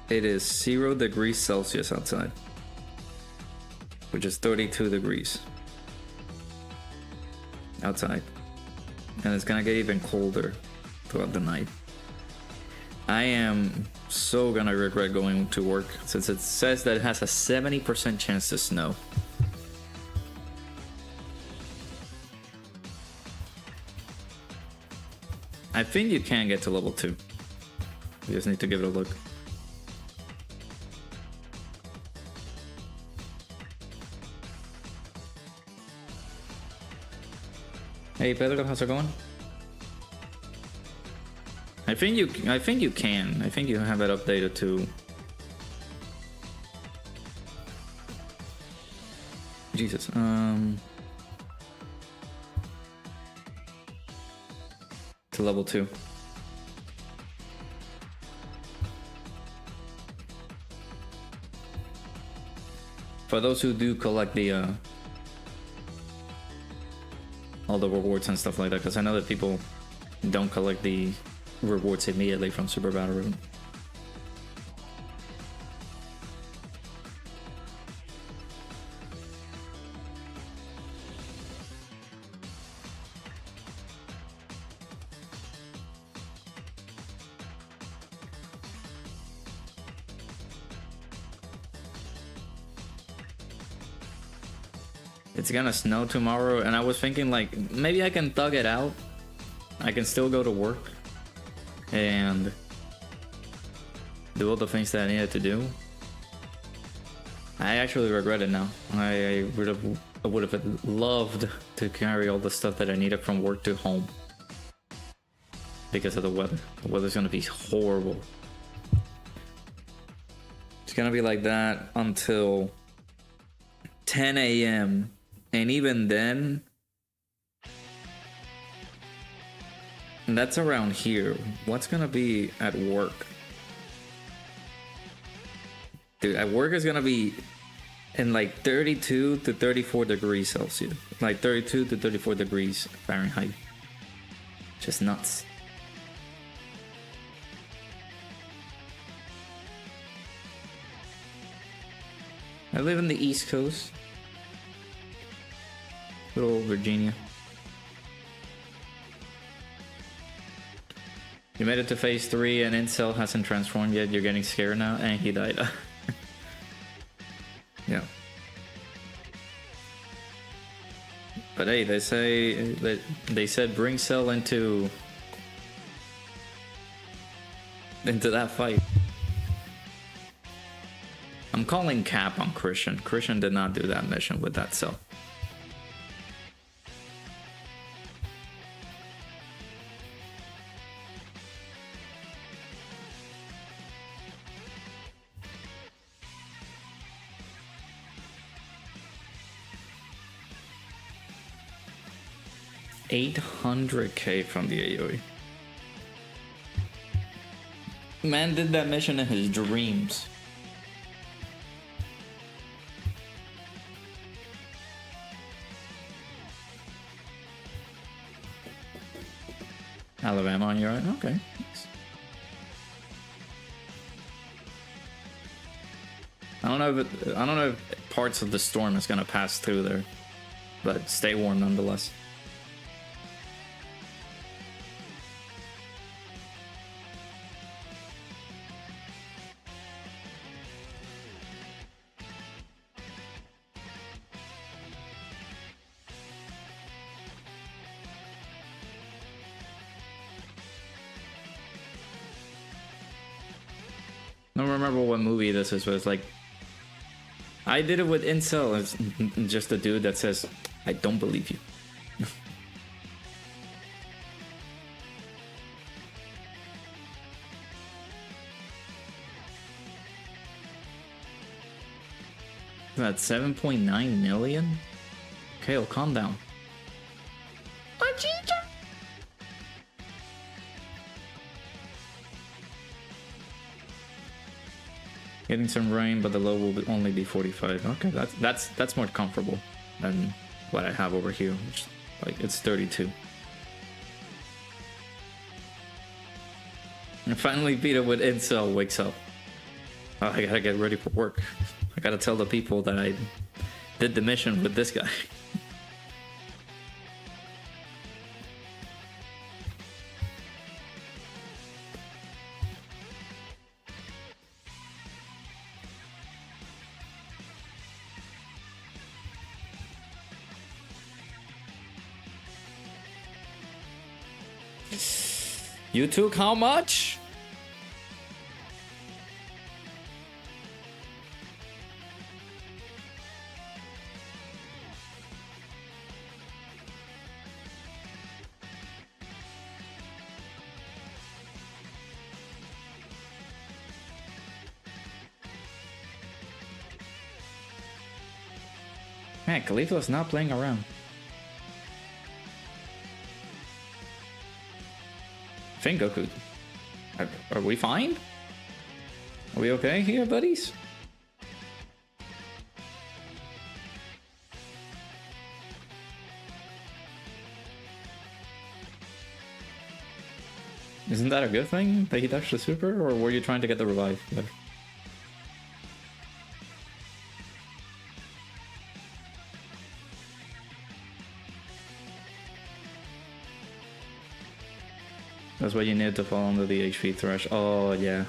It is 0 degrees Celsius outside, which is 32 degrees outside, and it's gonna get even colder throughout the night. I am so gonna regret going to work since it says that it has a 70% chance to snow. I think you can get to level 2. You just need to give it a look. Hey Pedro, how's it going? I think you can. I think you have it updated too. Jesus. To level 2. For those who do collect the all the rewards and stuff like that, because I know that people don't collect the rewards immediately from Super Battle Room. It's gonna snow tomorrow, and I was thinking like maybe I can thug it out. I can still go to work and do all the things that I needed to do. I actually regret it now. I would have loved to carry all the stuff that I needed from work to home because of the weather. The weather's gonna be horrible. It's gonna be like that until 10 a.m. And even then, that's around here. What's gonna be at work? Dude, at work is gonna be in like 32 to 34 degrees Celsius. Like 32 to 34 degrees Fahrenheit. Just nuts. I live in the East Coast. Good old Virginia. You made it to phase 3 and Incel hasn't transformed yet. You're getting scared now, and he died. Yeah. But hey, they said bring Cell into that fight. I'm calling cap on Christian. Christian did not do that mission with that Cell. $800K from the AoE. Man did that mission in his dreams. Alabama on your right? Okay. Thanks. I don't know if parts of the storm is gonna pass through there, but stay warm nonetheless. I don't remember what movie this is, but it's like I did it with Incel. It's just a dude that says, I don't believe you. That's 7.9 million? Kale, calm down. Getting some rain, but the low will only be 45. Okay, that's more comfortable than what I have over here. Which, like, it's 32. And finally, Peter with Incel wakes up. Oh, I gotta get ready for work. I gotta tell the people that I did the mission with this guy. You took how much? Heck, Khalifa's not playing around. I think Goku. Are we fine? Are we okay here, buddies? Isn't that a good thing that he dashed the super, or were you trying to get the revive there? That's what you need to fall under the HP thresh. Oh, yeah.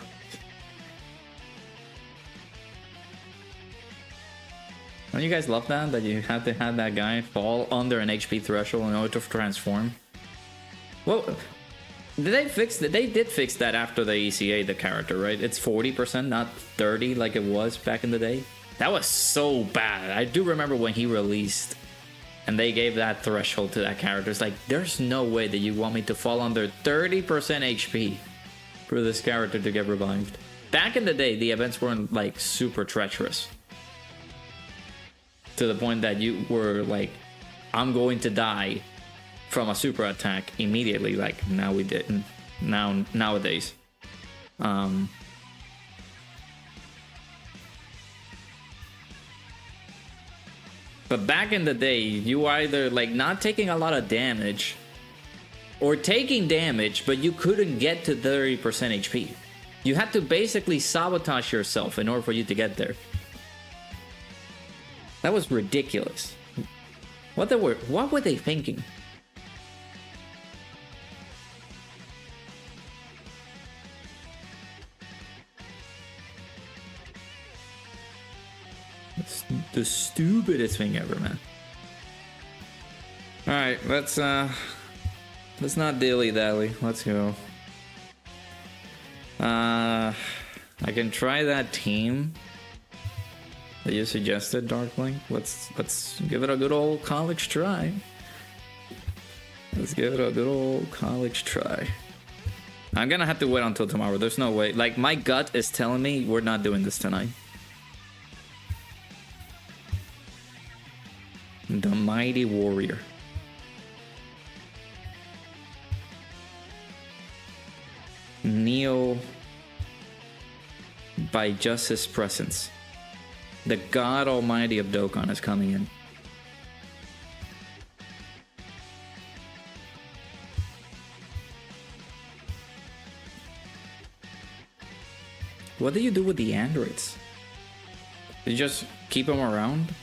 Don't you guys love that? That you have to have that guy fall under an HP threshold in order to transform? Well, did they fix that? They did fix that after the ECA, the character, right? It's 40%, not 30 like it was back in the day. That was so bad. I do remember when he released and they gave that threshold to that character. It's like, there's no way that you want me to fall under 30% HP for this character to get revived. Back in the day, the events weren't like super treacherous. To the point that you were like, I'm going to die from a super attack immediately. Like, now we didn't. Nowadays. But back in the day, you either like not taking a lot of damage or taking damage, but you couldn't get to 30% HP. You had to basically sabotage yourself in order for you to get there. That was ridiculous. What were they thinking? It's the stupidest thing ever, man. All right, let's not dilly-dally. Let's go. I can try that team that you suggested, Darkling. Let's give it a good old college try. Let's give it a good old college try. I'm gonna have to wait until tomorrow. There's no way. Like, my gut is telling me we're not doing this tonight. The Mighty Warrior. Neo by Justice Presence. The God Almighty of Dokkan is coming in. What do you do with the androids? You just keep them around?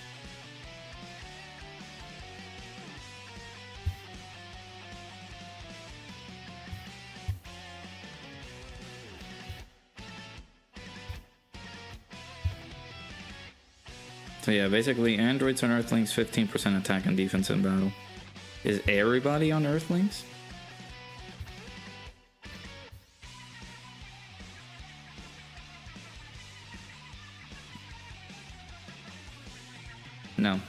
So yeah, basically androids and earthlings 15% attack and defense in battle. Is everybody on earthlings? No.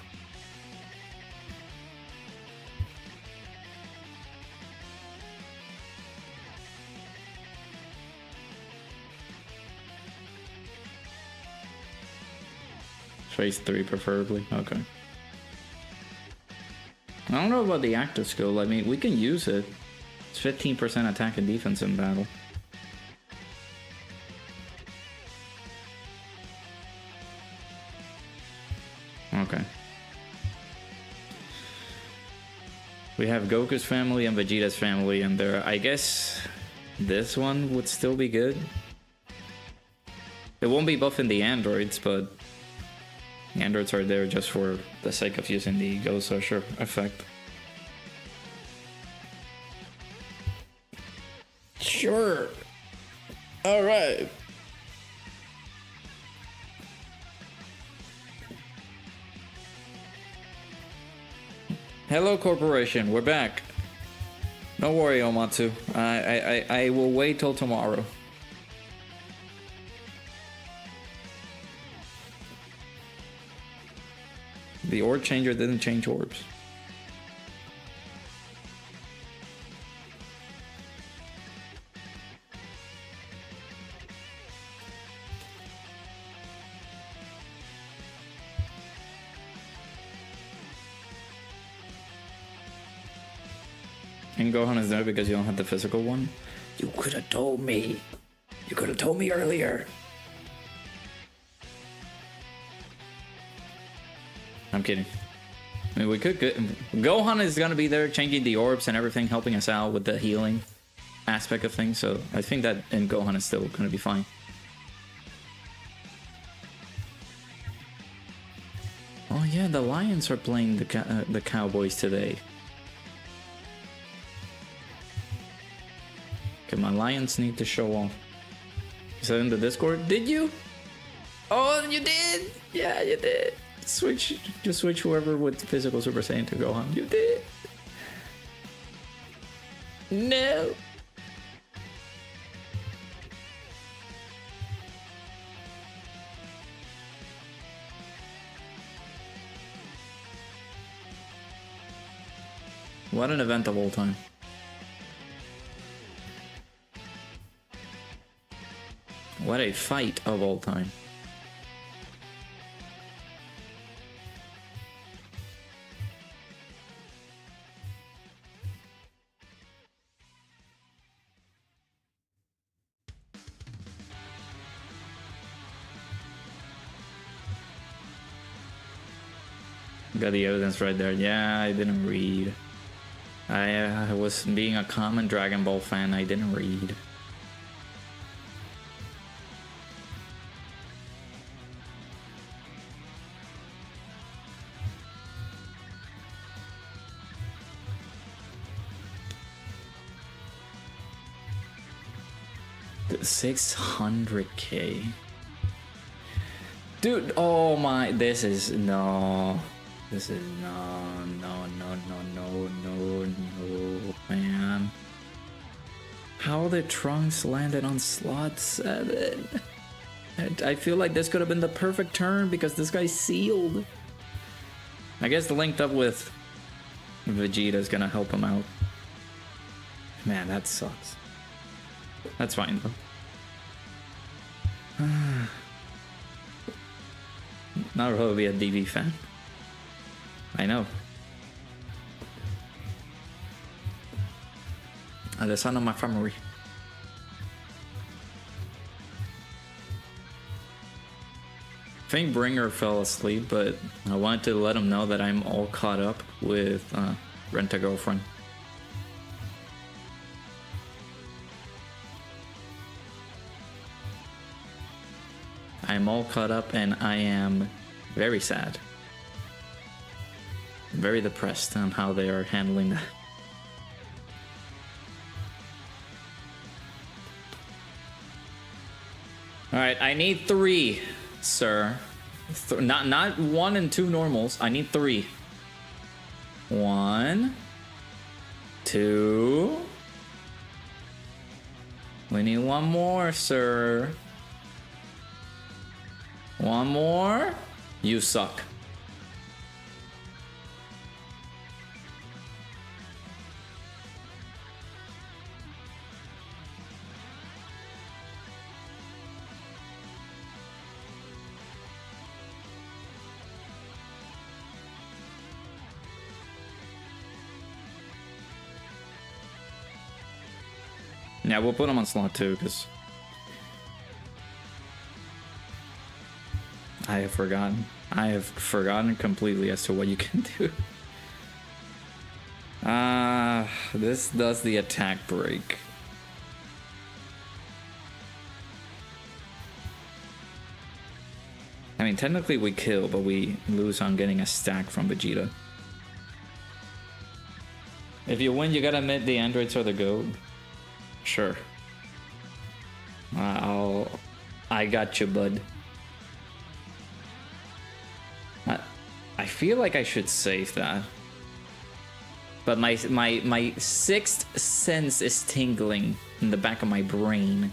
Phase 3 preferably. Okay. I don't know about the active skill. I mean, we can use it. It's 15% attack and defense in battle. Okay. We have Goku's family and Vegeta's family in there. I guess this one would still be good. It won't be buffing the androids, but the androids are there just for the sake of using the Ghost Usher effect. Sure. All right. Hello, Corporation. We're back. Don't worry, Omatsu. I will wait till tomorrow. The orb changer didn't change orbs. And Gohan is there because you don't have the physical one? You could have told me. You could have told me earlier. I'm kidding. I mean, we could... Gohan is gonna be there changing the orbs and everything, helping us out with the healing aspect of things, so I think that in Gohan is still gonna be fine. Oh yeah, the Lions are playing the Cowboys today. Okay, my Lions need to show off. You said in the Discord? Did you? Oh, you did! Yeah, you did. Just switch whoever with physical Super Saiyan to Gohan. You did. No. What an event of all time. What a fight of all time. Got the evidence right there. Yeah, I didn't read. I was being a common Dragon Ball fan. I didn't read. The 600K. Dude, oh my, this is no. This is no, man. How the Trunks landed on slot 7? I feel like this could have been the perfect turn because this guy's sealed. I guess the linked up with Vegeta is gonna help him out. Man, that sucks. That's fine though. Not really a DB fan. I know. The son of my family. I think Bringer fell asleep, but I wanted to let him know that I'm all caught up with Rent-A-Girlfriend. I'm all caught up and I am very sad. Very depressed on how they are handling that. Alright, I need 3, sir. Not 1 and 2 normals. I need 3. 1, 2. We need 1 more, sir. 1 more. You suck. Yeah, we'll put him on slot 2 because I have forgotten. I have forgotten completely as to what you can do. This does the attack break. I mean, technically we kill, but we lose on getting a stack from Vegeta. If you win, you gotta admit the androids are the GOAT. Sure. I got you, bud. I feel like I should save that. But my sixth sense is tingling in the back of my brain.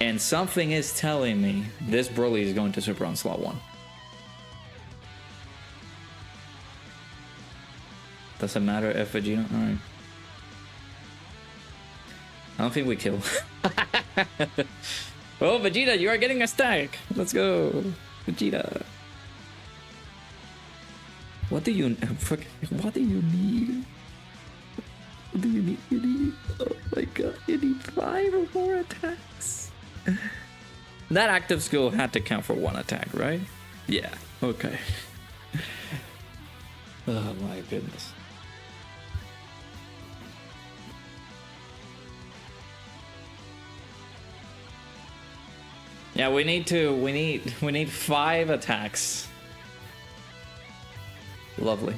And something is telling me this Broly is going to Super on slot 1. Doesn't matter if Vegeta. Alright. I don't think we kill. Oh, Vegeta, you are getting a stack. Let's go, Vegeta. What do you need? do you need? You need, oh my god, you need 5 or more attacks. That active skill had to count for 1 attack, right? Yeah, okay. Oh my goodness. Yeah, we need 5 attacks. Lovely.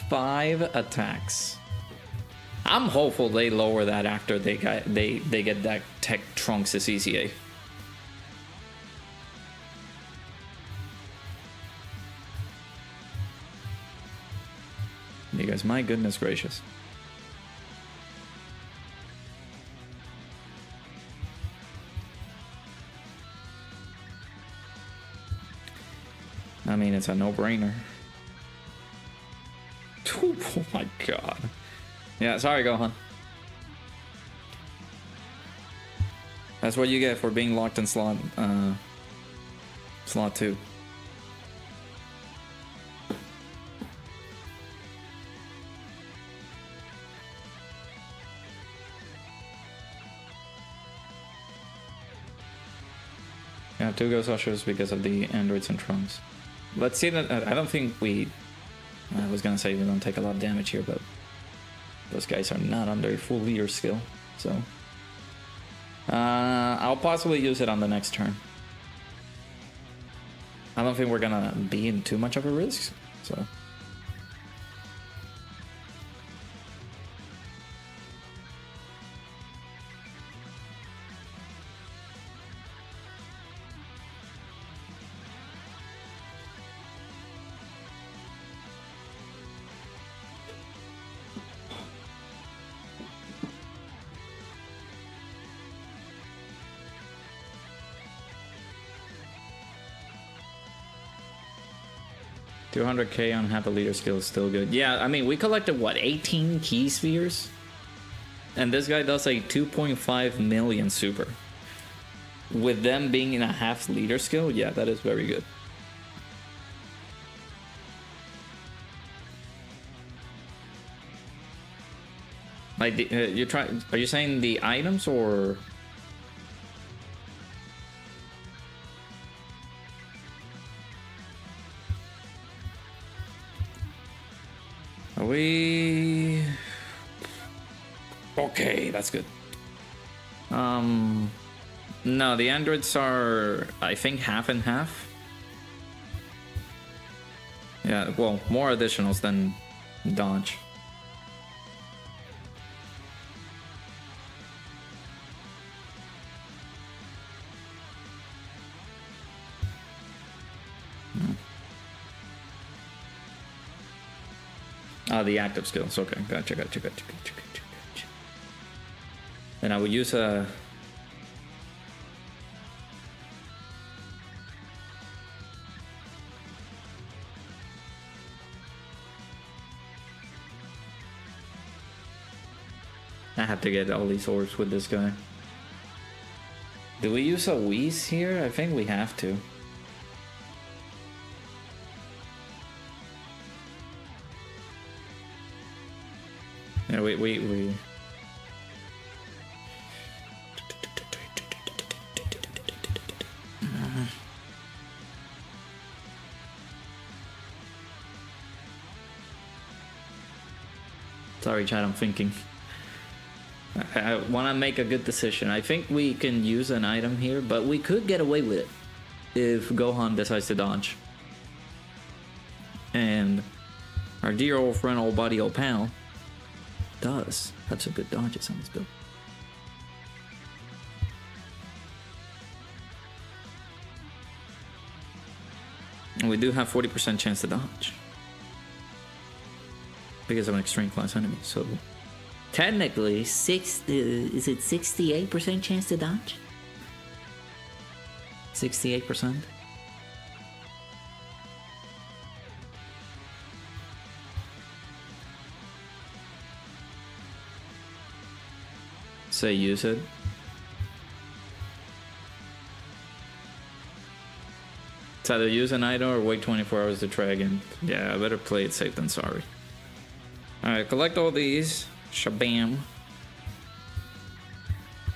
5 attacks. I'm hopeful they lower that after they get that Tech Trunks as ECA. You guys, my goodness gracious. I mean, it's a no-brainer. Oh my god. Yeah, sorry, Gohan. That's what you get for being locked in slot 2. Yeah, 2 Ghost Ushers because of the androids and Trunks. Let's see that. I don't think we. I was gonna say we don't take a lot of damage here, but those guys are not under a full leader skill, so I'll possibly use it on the next turn. I don't think we're gonna be in too much of a risk, so. $200k on half a leader skill is still good. Yeah, I mean, we collected, what, 18 key spheres? And this guy does a 2.5 million super. With them being in a half leader skill, yeah, that is very good. Like, are you saying the items or... We okay, that's good. No, the androids are, I think, half and half. Yeah, well, more additionals than dodge. The active skills. Okay, gotcha. And I would use a... I have to get all these orbs with this guy. Do we use a Whis here? I think we have to. Yeah, we Sorry, chat, I'm thinking. I want to make a good decision. I think we can use an item here, but we could get away with it if Gohan decides to dodge. And our dear old friend, old buddy, old pal, does have some good dodges on this build. And we do have 40% chance to dodge because of an extreme class enemy. So technically, is it 68% chance to dodge? 68%. Say use it. It's either use an item or wait 24 hours to try again. Yeah, I better play it safe than sorry. Alright, collect all these. Shabam.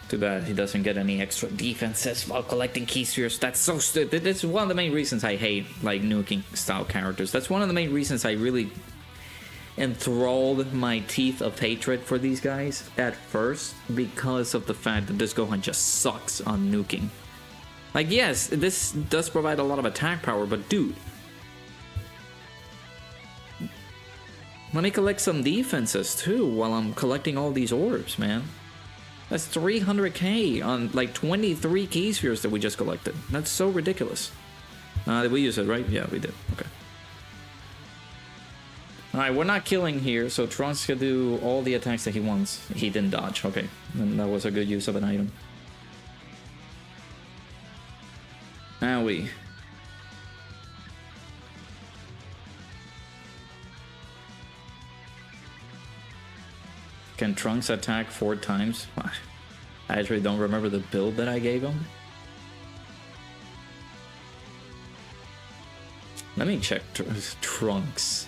Too bad he doesn't get any extra defenses while collecting key spheres. That's so stupid. That's one of the main reasons I hate like nuking style characters. That's one of the main reasons I really enthralled my teeth of hatred for these guys at first, because of the fact that this Gohan just sucks on nuking. Like, yes, this does provide a lot of attack power, but dude, let me collect some defenses too while I'm collecting all these orbs, man. That's 300k on like 23 key spheres that we just collected. That's so ridiculous. Did we use it, right? Yeah, we did. Okay. Alright, we're not killing here, so Trunks can do all the attacks that he wants. He didn't dodge. Okay, and that was a good use of an item. Now we... Can Trunks attack 4 times? I actually don't remember the build that I gave him. Let me check Trunks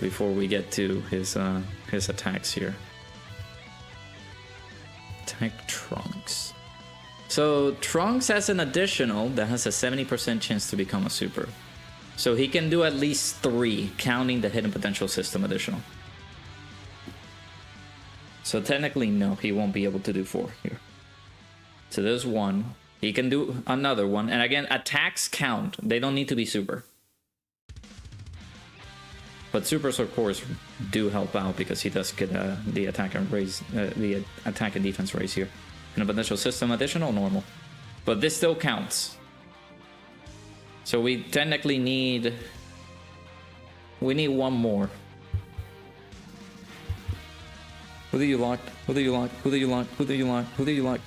before we get to his attacks here. Attack Trunks. So Trunks has an additional that has a 70% chance to become a super. So he can do at least 3, counting the hidden potential system additional. So technically, no, he won't be able to do 4 here. So there's 1. He can do another one. And again, attacks count. They don't need to be super. But supers, of course, do help out because he does get the attack and raise, the attack and defense raise here. And a potential system additional, normal. But this still counts. So we technically need... We need 1 more. Who do you lock? Who do you lock? Who do you lock? Who do you lock? Who do you lock?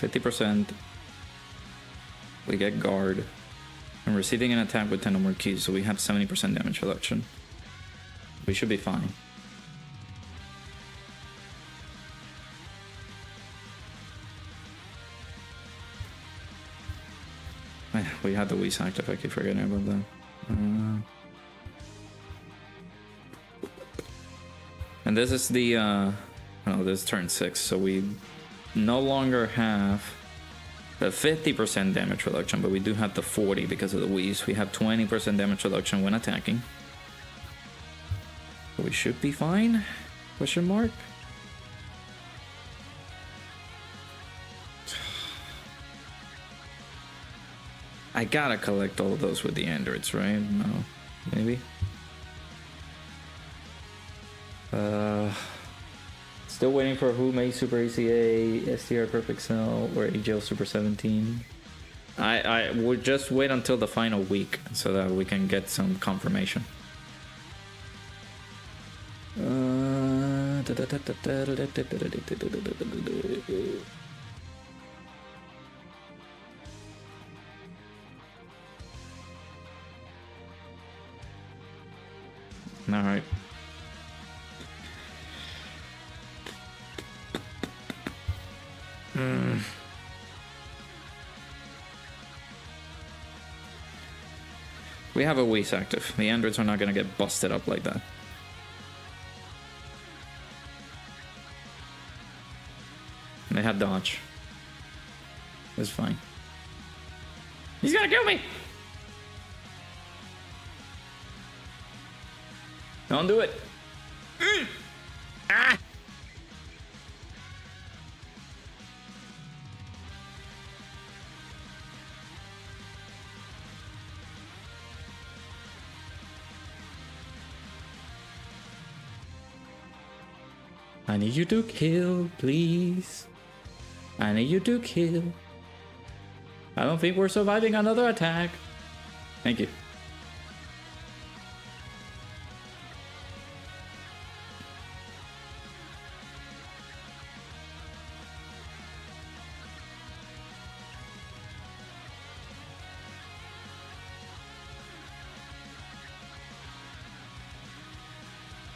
%. We get guard. And receiving an attack with 10 or more keys, so we have 70% damage reduction. We should be fine. We had the Whis active, I keep forgetting about that. And this is the... oh, this is turn 6, so we no longer have... the 50% damage reduction, but we do have the 40 because of the Whis. We have 20% damage reduction when attacking. So we should be fine? Question mark? I gotta collect all of those with the androids, right? No, maybe. Still waiting for who made Super ACA, STR Perfect Cell, or AGL Super 17. I would just wait until the final week so that we can get some confirmation. All right. We have a Whis active. The androids are not gonna get busted up like that. And they have dodge. It's fine. He's gonna kill me! Don't do it! Ah! I need you to kill, please. I need you to kill. I don't think we're surviving another attack. Thank you.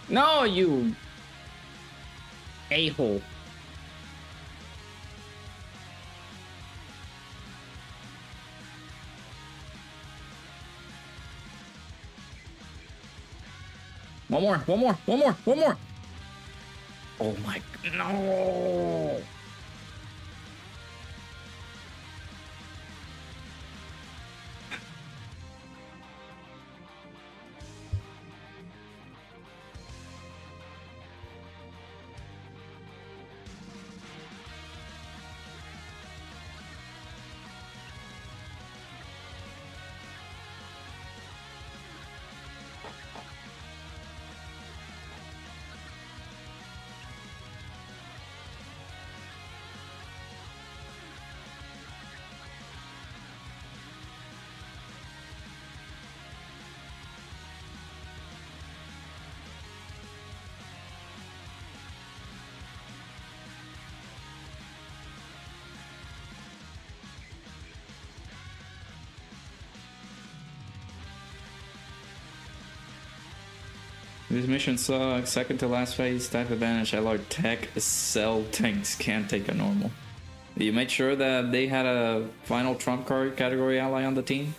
No, you a-hole. One more, one more, one more, one more. Oh my, no. This mission sucks. Second to last phase, type advantage, LR tech, cell tanks can't take a normal. You made sure that they had a final trump card category ally on the team?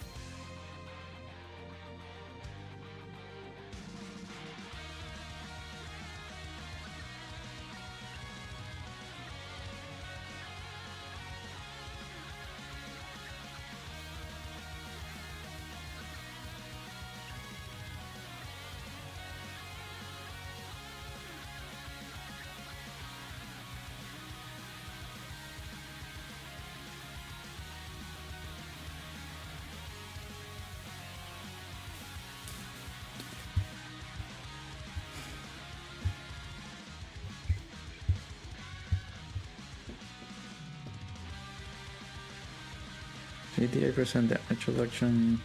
%, damage reduction.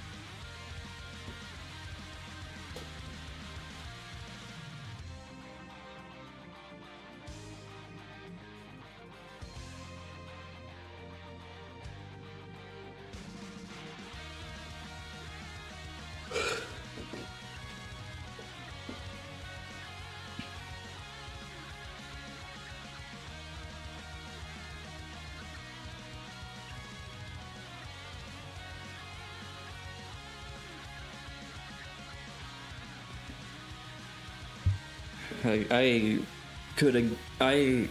I could have. I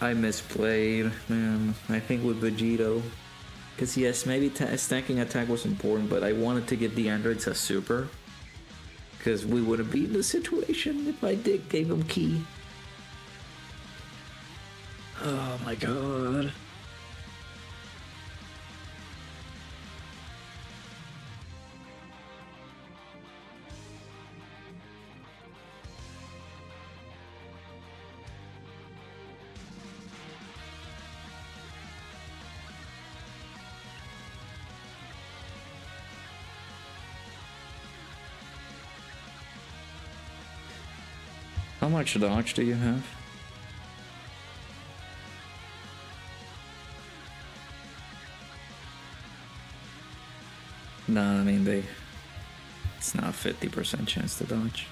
misplayed, man. I think with Vegito. Because yes, maybe stacking attack was important, but I wanted to give the androids a super. Because we wouldn't be in the situation if I gave him key. Oh my god. How much dodge do you have? No, I mean it's not 50% chance to dodge.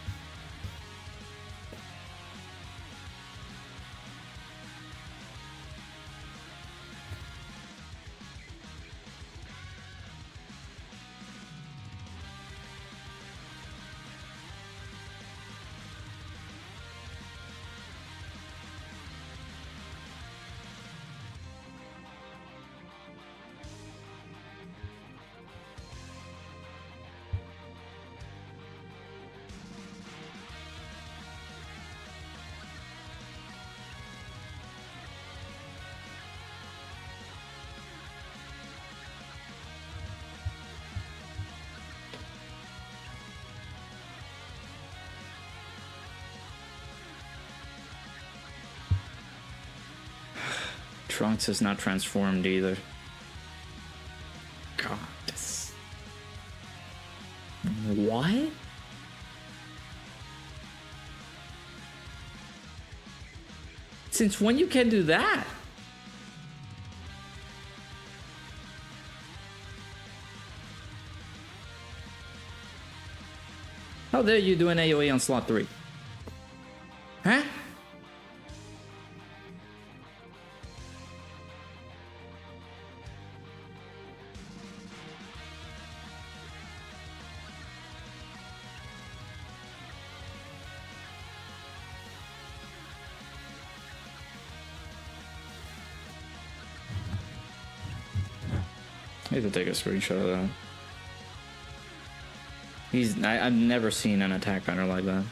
Trunks is not transformed either. God, this... What? Since when you can do that? How dare you do an AoE on slot 3? Huh? I need to take a screenshot of that. I've never seen an attack pattern like that.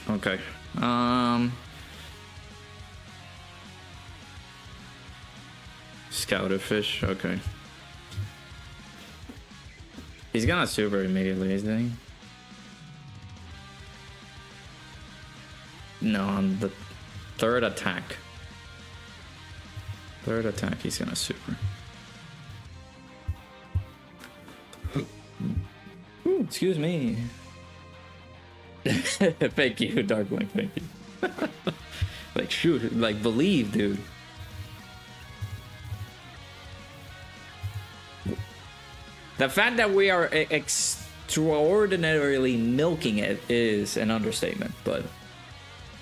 Okay. Scouted fish, okay. He's gonna super immediately, isn't he? No, on the third attack. Third attack, he's gonna super. Ooh, excuse me. Thank you, Darkwing, thank you. Like, shoot, like, believe, dude. The fact that we are extraordinarily milking it is an understatement, but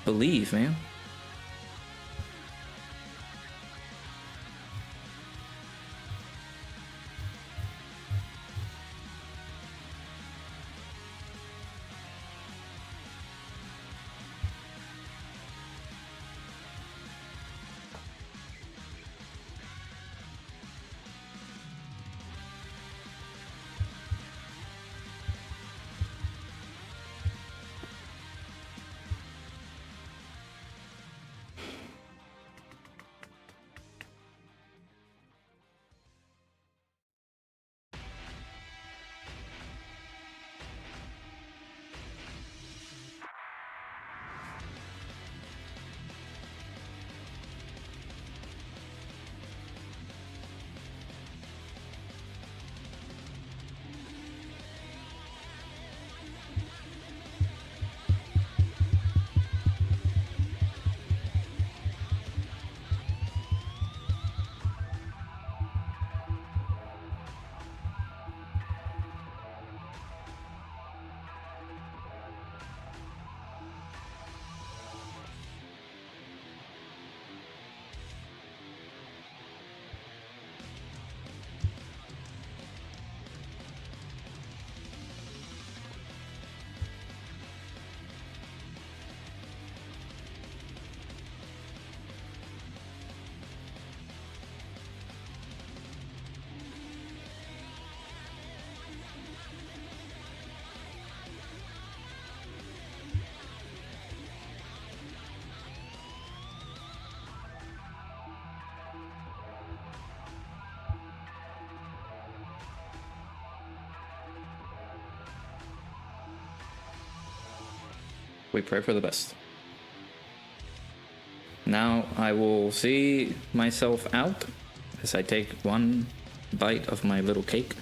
believe, man. We pray for the best. Now I will see myself out as I take one bite of my little cake.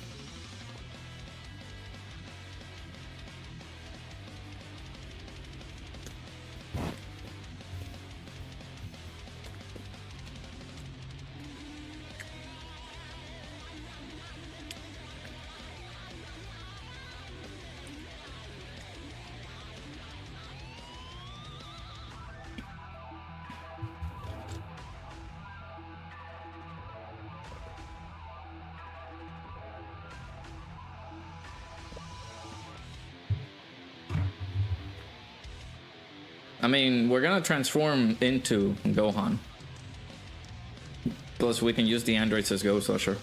I mean, we're gonna transform into Gohan. Plus, we can use the androids as Ghost Usher.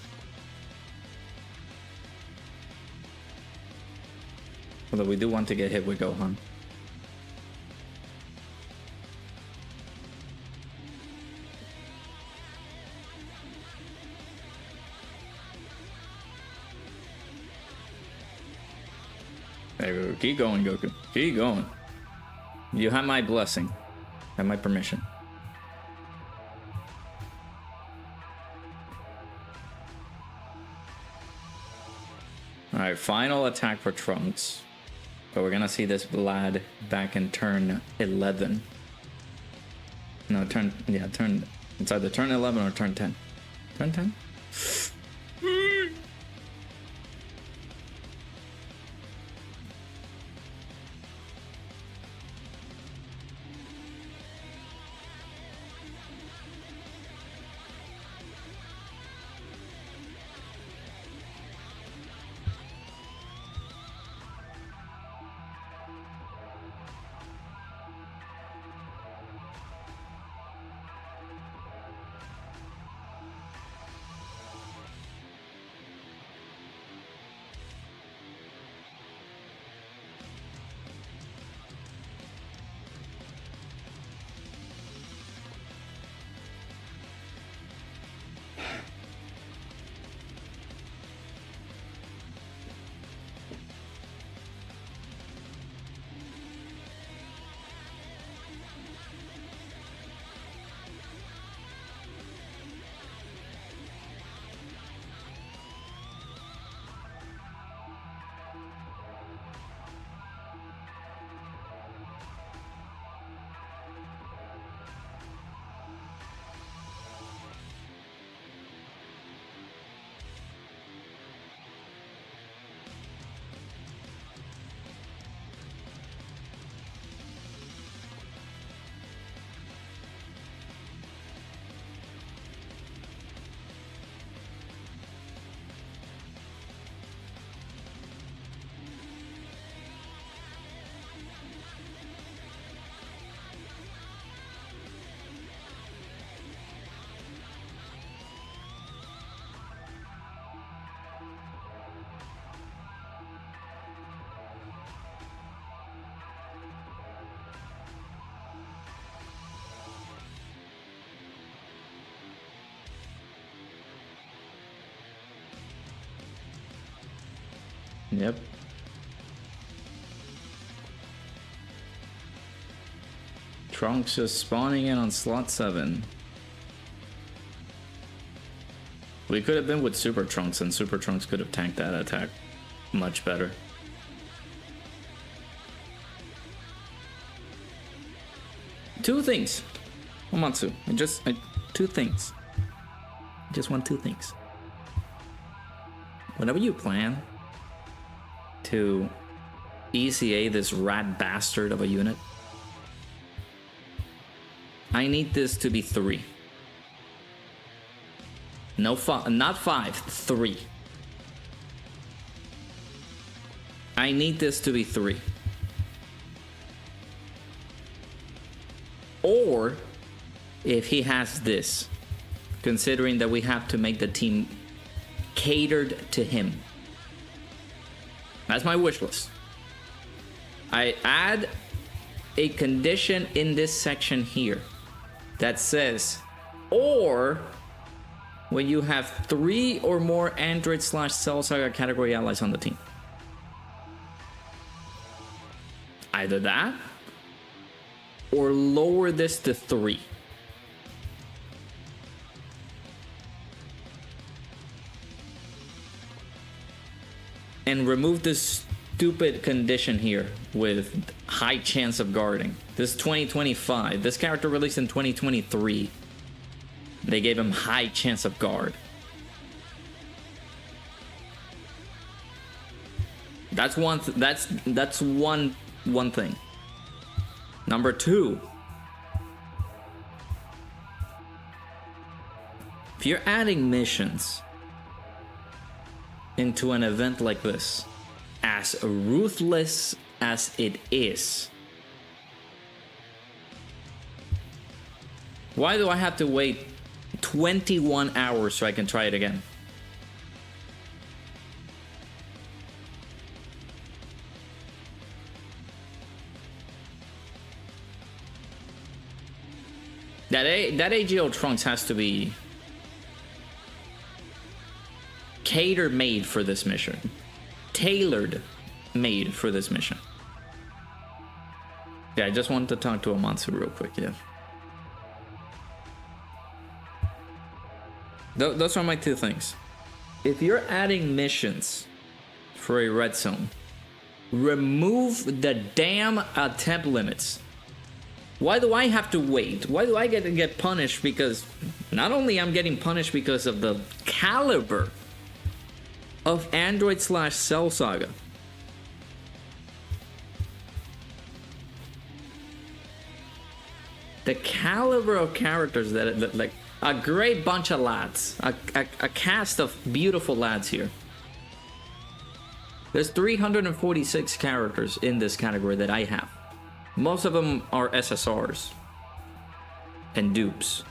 Although we do want to get hit with Gohan. There we go. Keep going, Goku. Keep going. You have my blessing and my permission. Alright, final attack for Trunks. But we're gonna see this Vlad back in turn 11. No, it's either turn 11 or turn 10. Turn 10? Yep. Trunks just spawning in on slot 7. We could have been with Super Trunks, and Super Trunks could have tanked that attack much better. Two things. Omatsu. Two things. I just want two things. Whenever you plan to ECA this rat bastard of a unit, I need this to be 3. No, not 5, 3. I need this to be 3. Or if he has this, considering that we have to make the team catered to him. That's my wish list. I add a condition in this section here that says, or when you have 3 or more Android/Cell Saga category allies on the team. Either that, or lower this to 3. And remove this stupid condition here with high chance of guarding. This is 2025. This character released in 2023. They gave him high chance of guard. That's one. That's one thing. Number 2. If you're adding missions into an event like this, as ruthless as it is, why do I have to wait 21 hours so I can try it again? That AGL Trunks has to be cater made for this mission. Tailored made for this mission. Yeah, I just wanted to talk to Omatsu real quick, yeah. Those are my two things. If you're adding missions for a red zone, remove the damn attempt limits. Why do I have to wait? Why do I get punished? Because not only I'm getting punished because of the caliber of Android/Cell Saga, the caliber of characters that like a great bunch of lads, a cast of beautiful lads here. There's 346 characters in this category that I have. Most of them are SSRs and dupes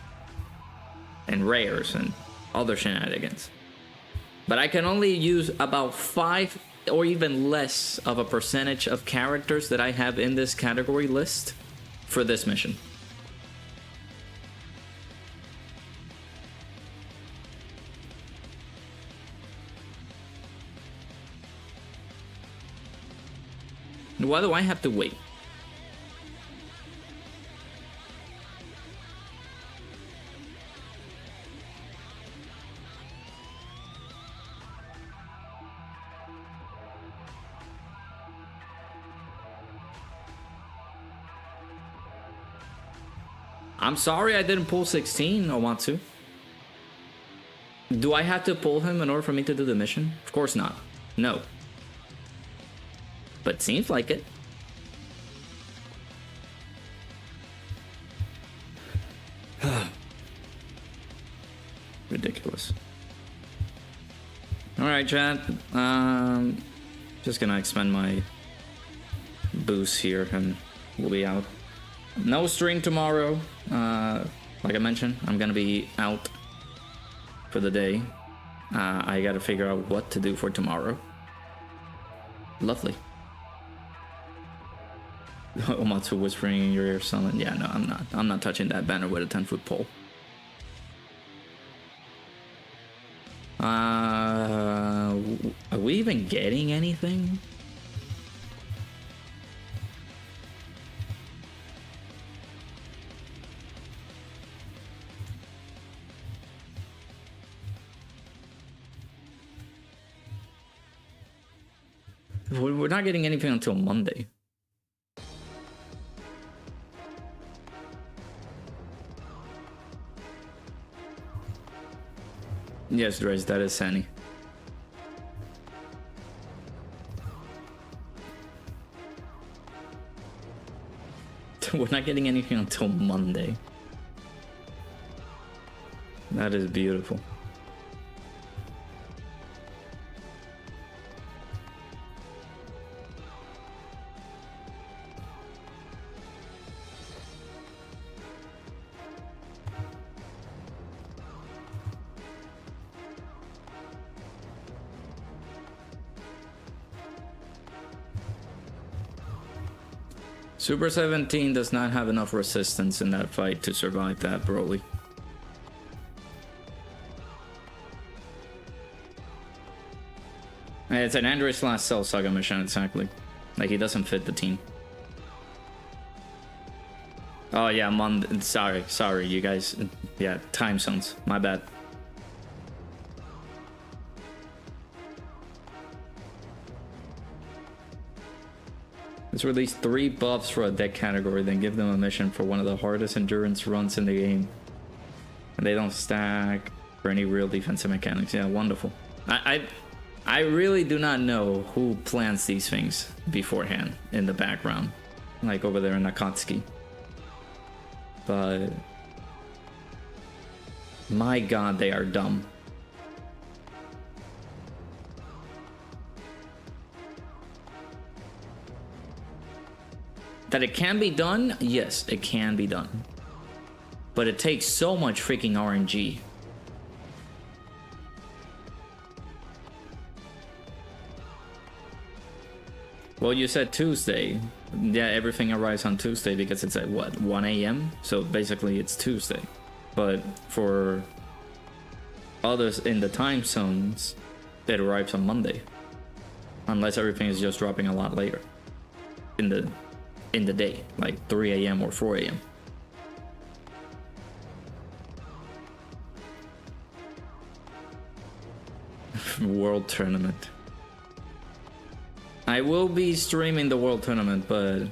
and rares and other shenanigans. But I can only use about 5 or even less of a percentage of characters that I have in this category list for this mission. Why do I have to wait? I'm sorry I didn't pull 16, Omatsu. Do I have to pull him in order for me to do the mission? Of course not. No. But seems like it. Ridiculous. Alright, chat. Just gonna expend my boost here and we'll be out. No stream tomorrow. Like I mentioned, I'm gonna be out for the day. I gotta figure out what to do for tomorrow. Lovely. Omatsu whispering in your ear, Summon. Yeah, no, I'm not. I'm not touching that banner with a 10-foot pole. Are we even even getting anything? We're not getting anything until Monday. Yes, Dres, that is Sunny. We're not getting anything until Monday. That is beautiful. Super 17 does not have enough resistance in that fight to survive that, Broly. It's an Android / Cell Saga mission, exactly. Like, he doesn't fit the team. Oh yeah, sorry, you guys. Yeah, time zones. My bad. Let's release 3 buffs for a deck category, then give them a mission for one of the hardest endurance runs in the game. And they don't stack for any real defensive mechanics. Yeah, wonderful. I really do not know who plans these things beforehand in the background. Like over there in Akatsuki. But my god, they are dumb. That it can be done? Yes, it can be done. But it takes so much freaking RNG. Well, you said Tuesday. Yeah, everything arrives on Tuesday because it's at what, 1 AM? So basically it's Tuesday. But for others in the time zones, it arrives on Monday. Unless everything is just dropping a lot later in the day, like 3 AM or 4 AM. World Tournament. I will be streaming the World Tournament, but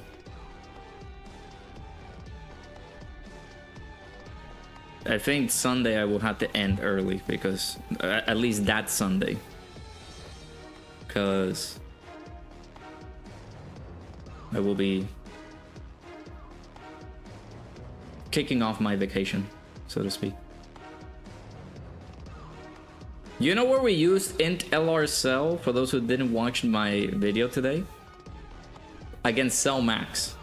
I think Sunday I will have to end early because at least that Sunday, because I will be kicking off my vacation, so to speak. You know where we used int LR Cell, for those who didn't watch my video today? Against Cell Max.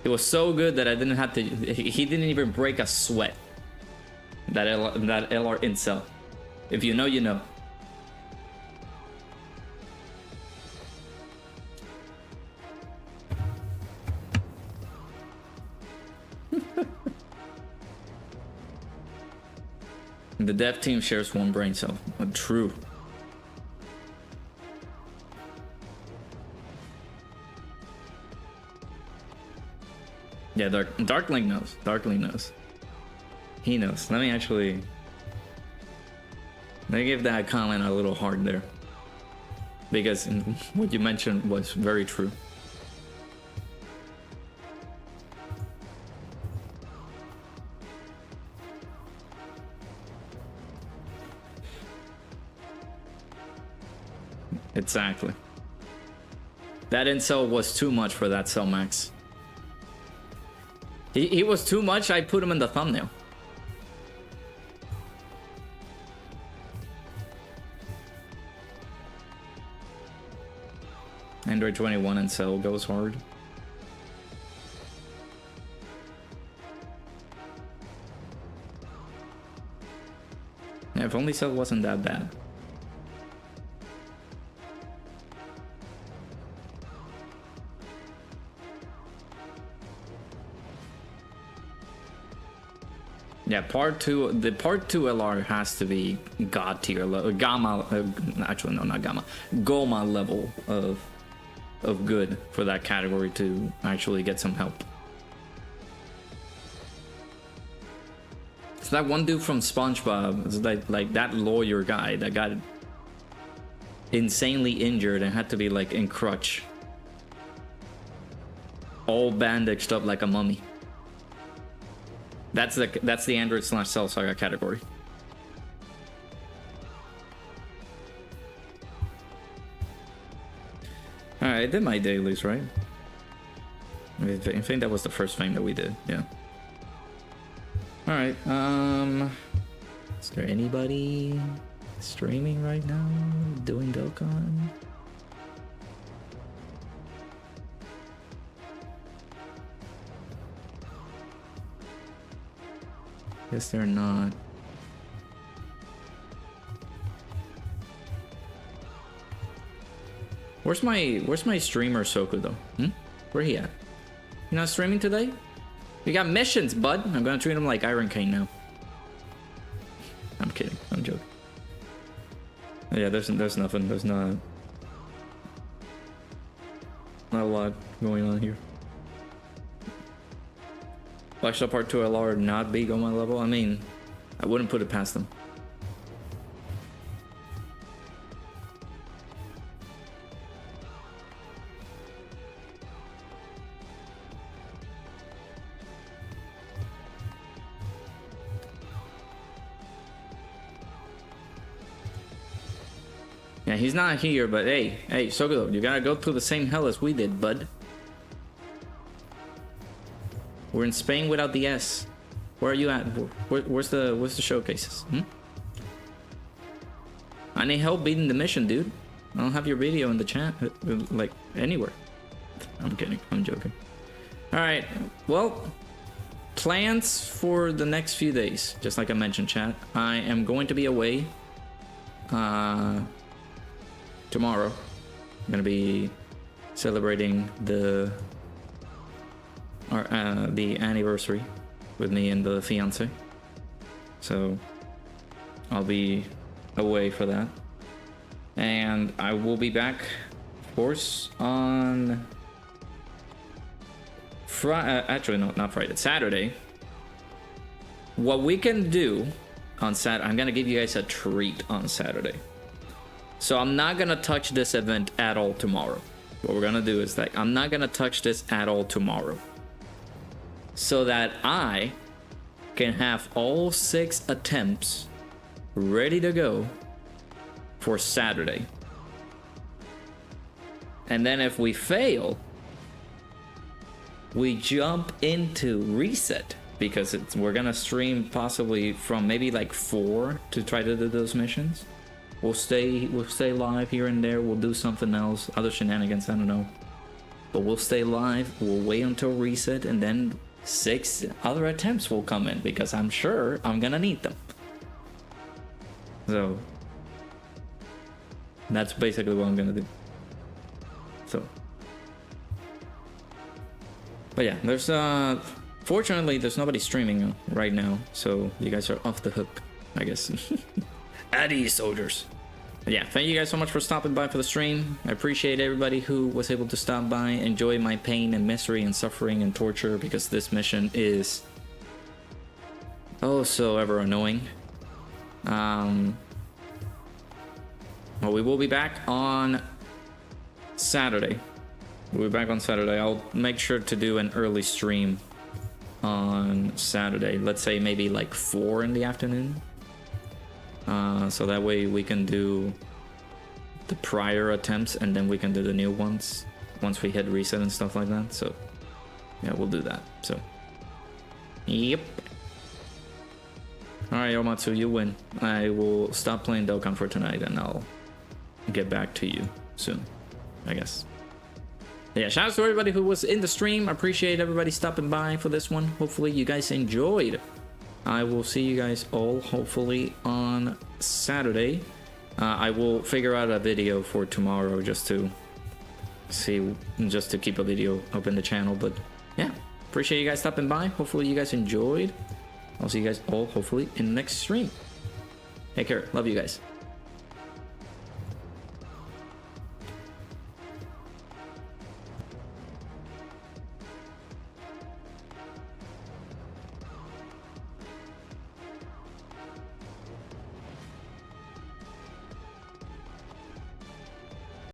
It was so good that I didn't have to, he didn't even break a sweat. That LR int Cell. If you know, you know. The dev team shares one brain cell. True. Yeah, Darkling knows. Darkling knows. He knows. Let me give that comment a little hard there. Because what you mentioned was very true. Exactly. That incel was too much for that Cell Max. He was too much, I put him in the thumbnail. Android 21 and Cell goes hard. Yeah, if only Cell wasn't that bad. Yeah, part 2, the part 2 LR has to be god tier level, gamma, actually no, not gamma, Goma level of good for that category to actually get some help. It's that one dude from SpongeBob, it's like that lawyer guy that got insanely injured and had to be like in crutch, all bandaged up like a mummy. That's the Android / Cell Saga category. Alright, I did my dailies, right? I think that was the first thing that we did, yeah. Alright, is there anybody streaming right now doing Dokkan? Guess they're not. Where's my streamer Soku though? Where he at? You not streaming today? We got missions, bud. I'm gonna treat him like Iron Cane now. I'm kidding. I'm joking. Yeah, there's nothing. There's not a lot going on here. Flash up part 2 LR not be on my level? I mean, I wouldn't put it past them. Yeah, he's not here, but hey, Sogo, you gotta go through the same hell as we did, bud. We're in Spain without the S. Where are you at? Where's the showcases? I need help beating the mission, dude. I don't have your video in the chat, like anywhere. I'm kidding. I'm joking. All right. Well, plans for the next few days. Just like I mentioned, chat. I am going to be away. Tomorrow, I'm gonna be celebrating the anniversary with me and the fiance, so I'll be away for that, and I will be back, of course, on actually no, not Friday, Saturday. What we can do on Saturday, I'm gonna give you guys a treat on Saturday. So I'm not gonna touch this event at all tomorrow. What we're gonna do is that I'm not gonna touch this at all tomorrow, so that I can have all 6 attempts ready to go for Saturday. And then if we fail, we jump into reset, because we're gonna stream possibly from maybe like 4 to try to do those missions. We'll stay live here and there. We'll do something else, other shenanigans, I don't know. But we'll stay live. We'll wait until reset, and then 6 other attempts will come in, because I'm sure I'm gonna need them. So that's basically what I'm gonna do. So, but yeah, there's fortunately there's nobody streaming right now, so you guys are off the hook, I guess. At ease, soldiers. But yeah, thank you guys so much for stopping by for the stream. I appreciate everybody who was able to stop by, enjoy my pain and misery and suffering and torture, because this mission is oh so ever annoying. Well, we will be back on Saturday. We'll be back on Saturday. I'll make sure to do an early stream on Saturday. Let's say maybe like 4 in the afternoon. So that way we can do the prior attempts, and then we can do the new ones once we hit reset and stuff like that. So yeah, we'll do that. So yep. Alright, Yomatsu, you win. I will stop playing Dokkan for tonight, and I'll get back to you soon, I guess. Yeah, shout out to everybody who was in the stream. I appreciate everybody stopping by for this one. Hopefully you guys enjoyed. I will see you guys all hopefully on Saturday. I will figure out a video for tomorrow just to keep a video up in the channel. But yeah, appreciate you guys stopping by. Hopefully you guys enjoyed. I'll see you guys all hopefully in the next stream. Take care. Love you guys.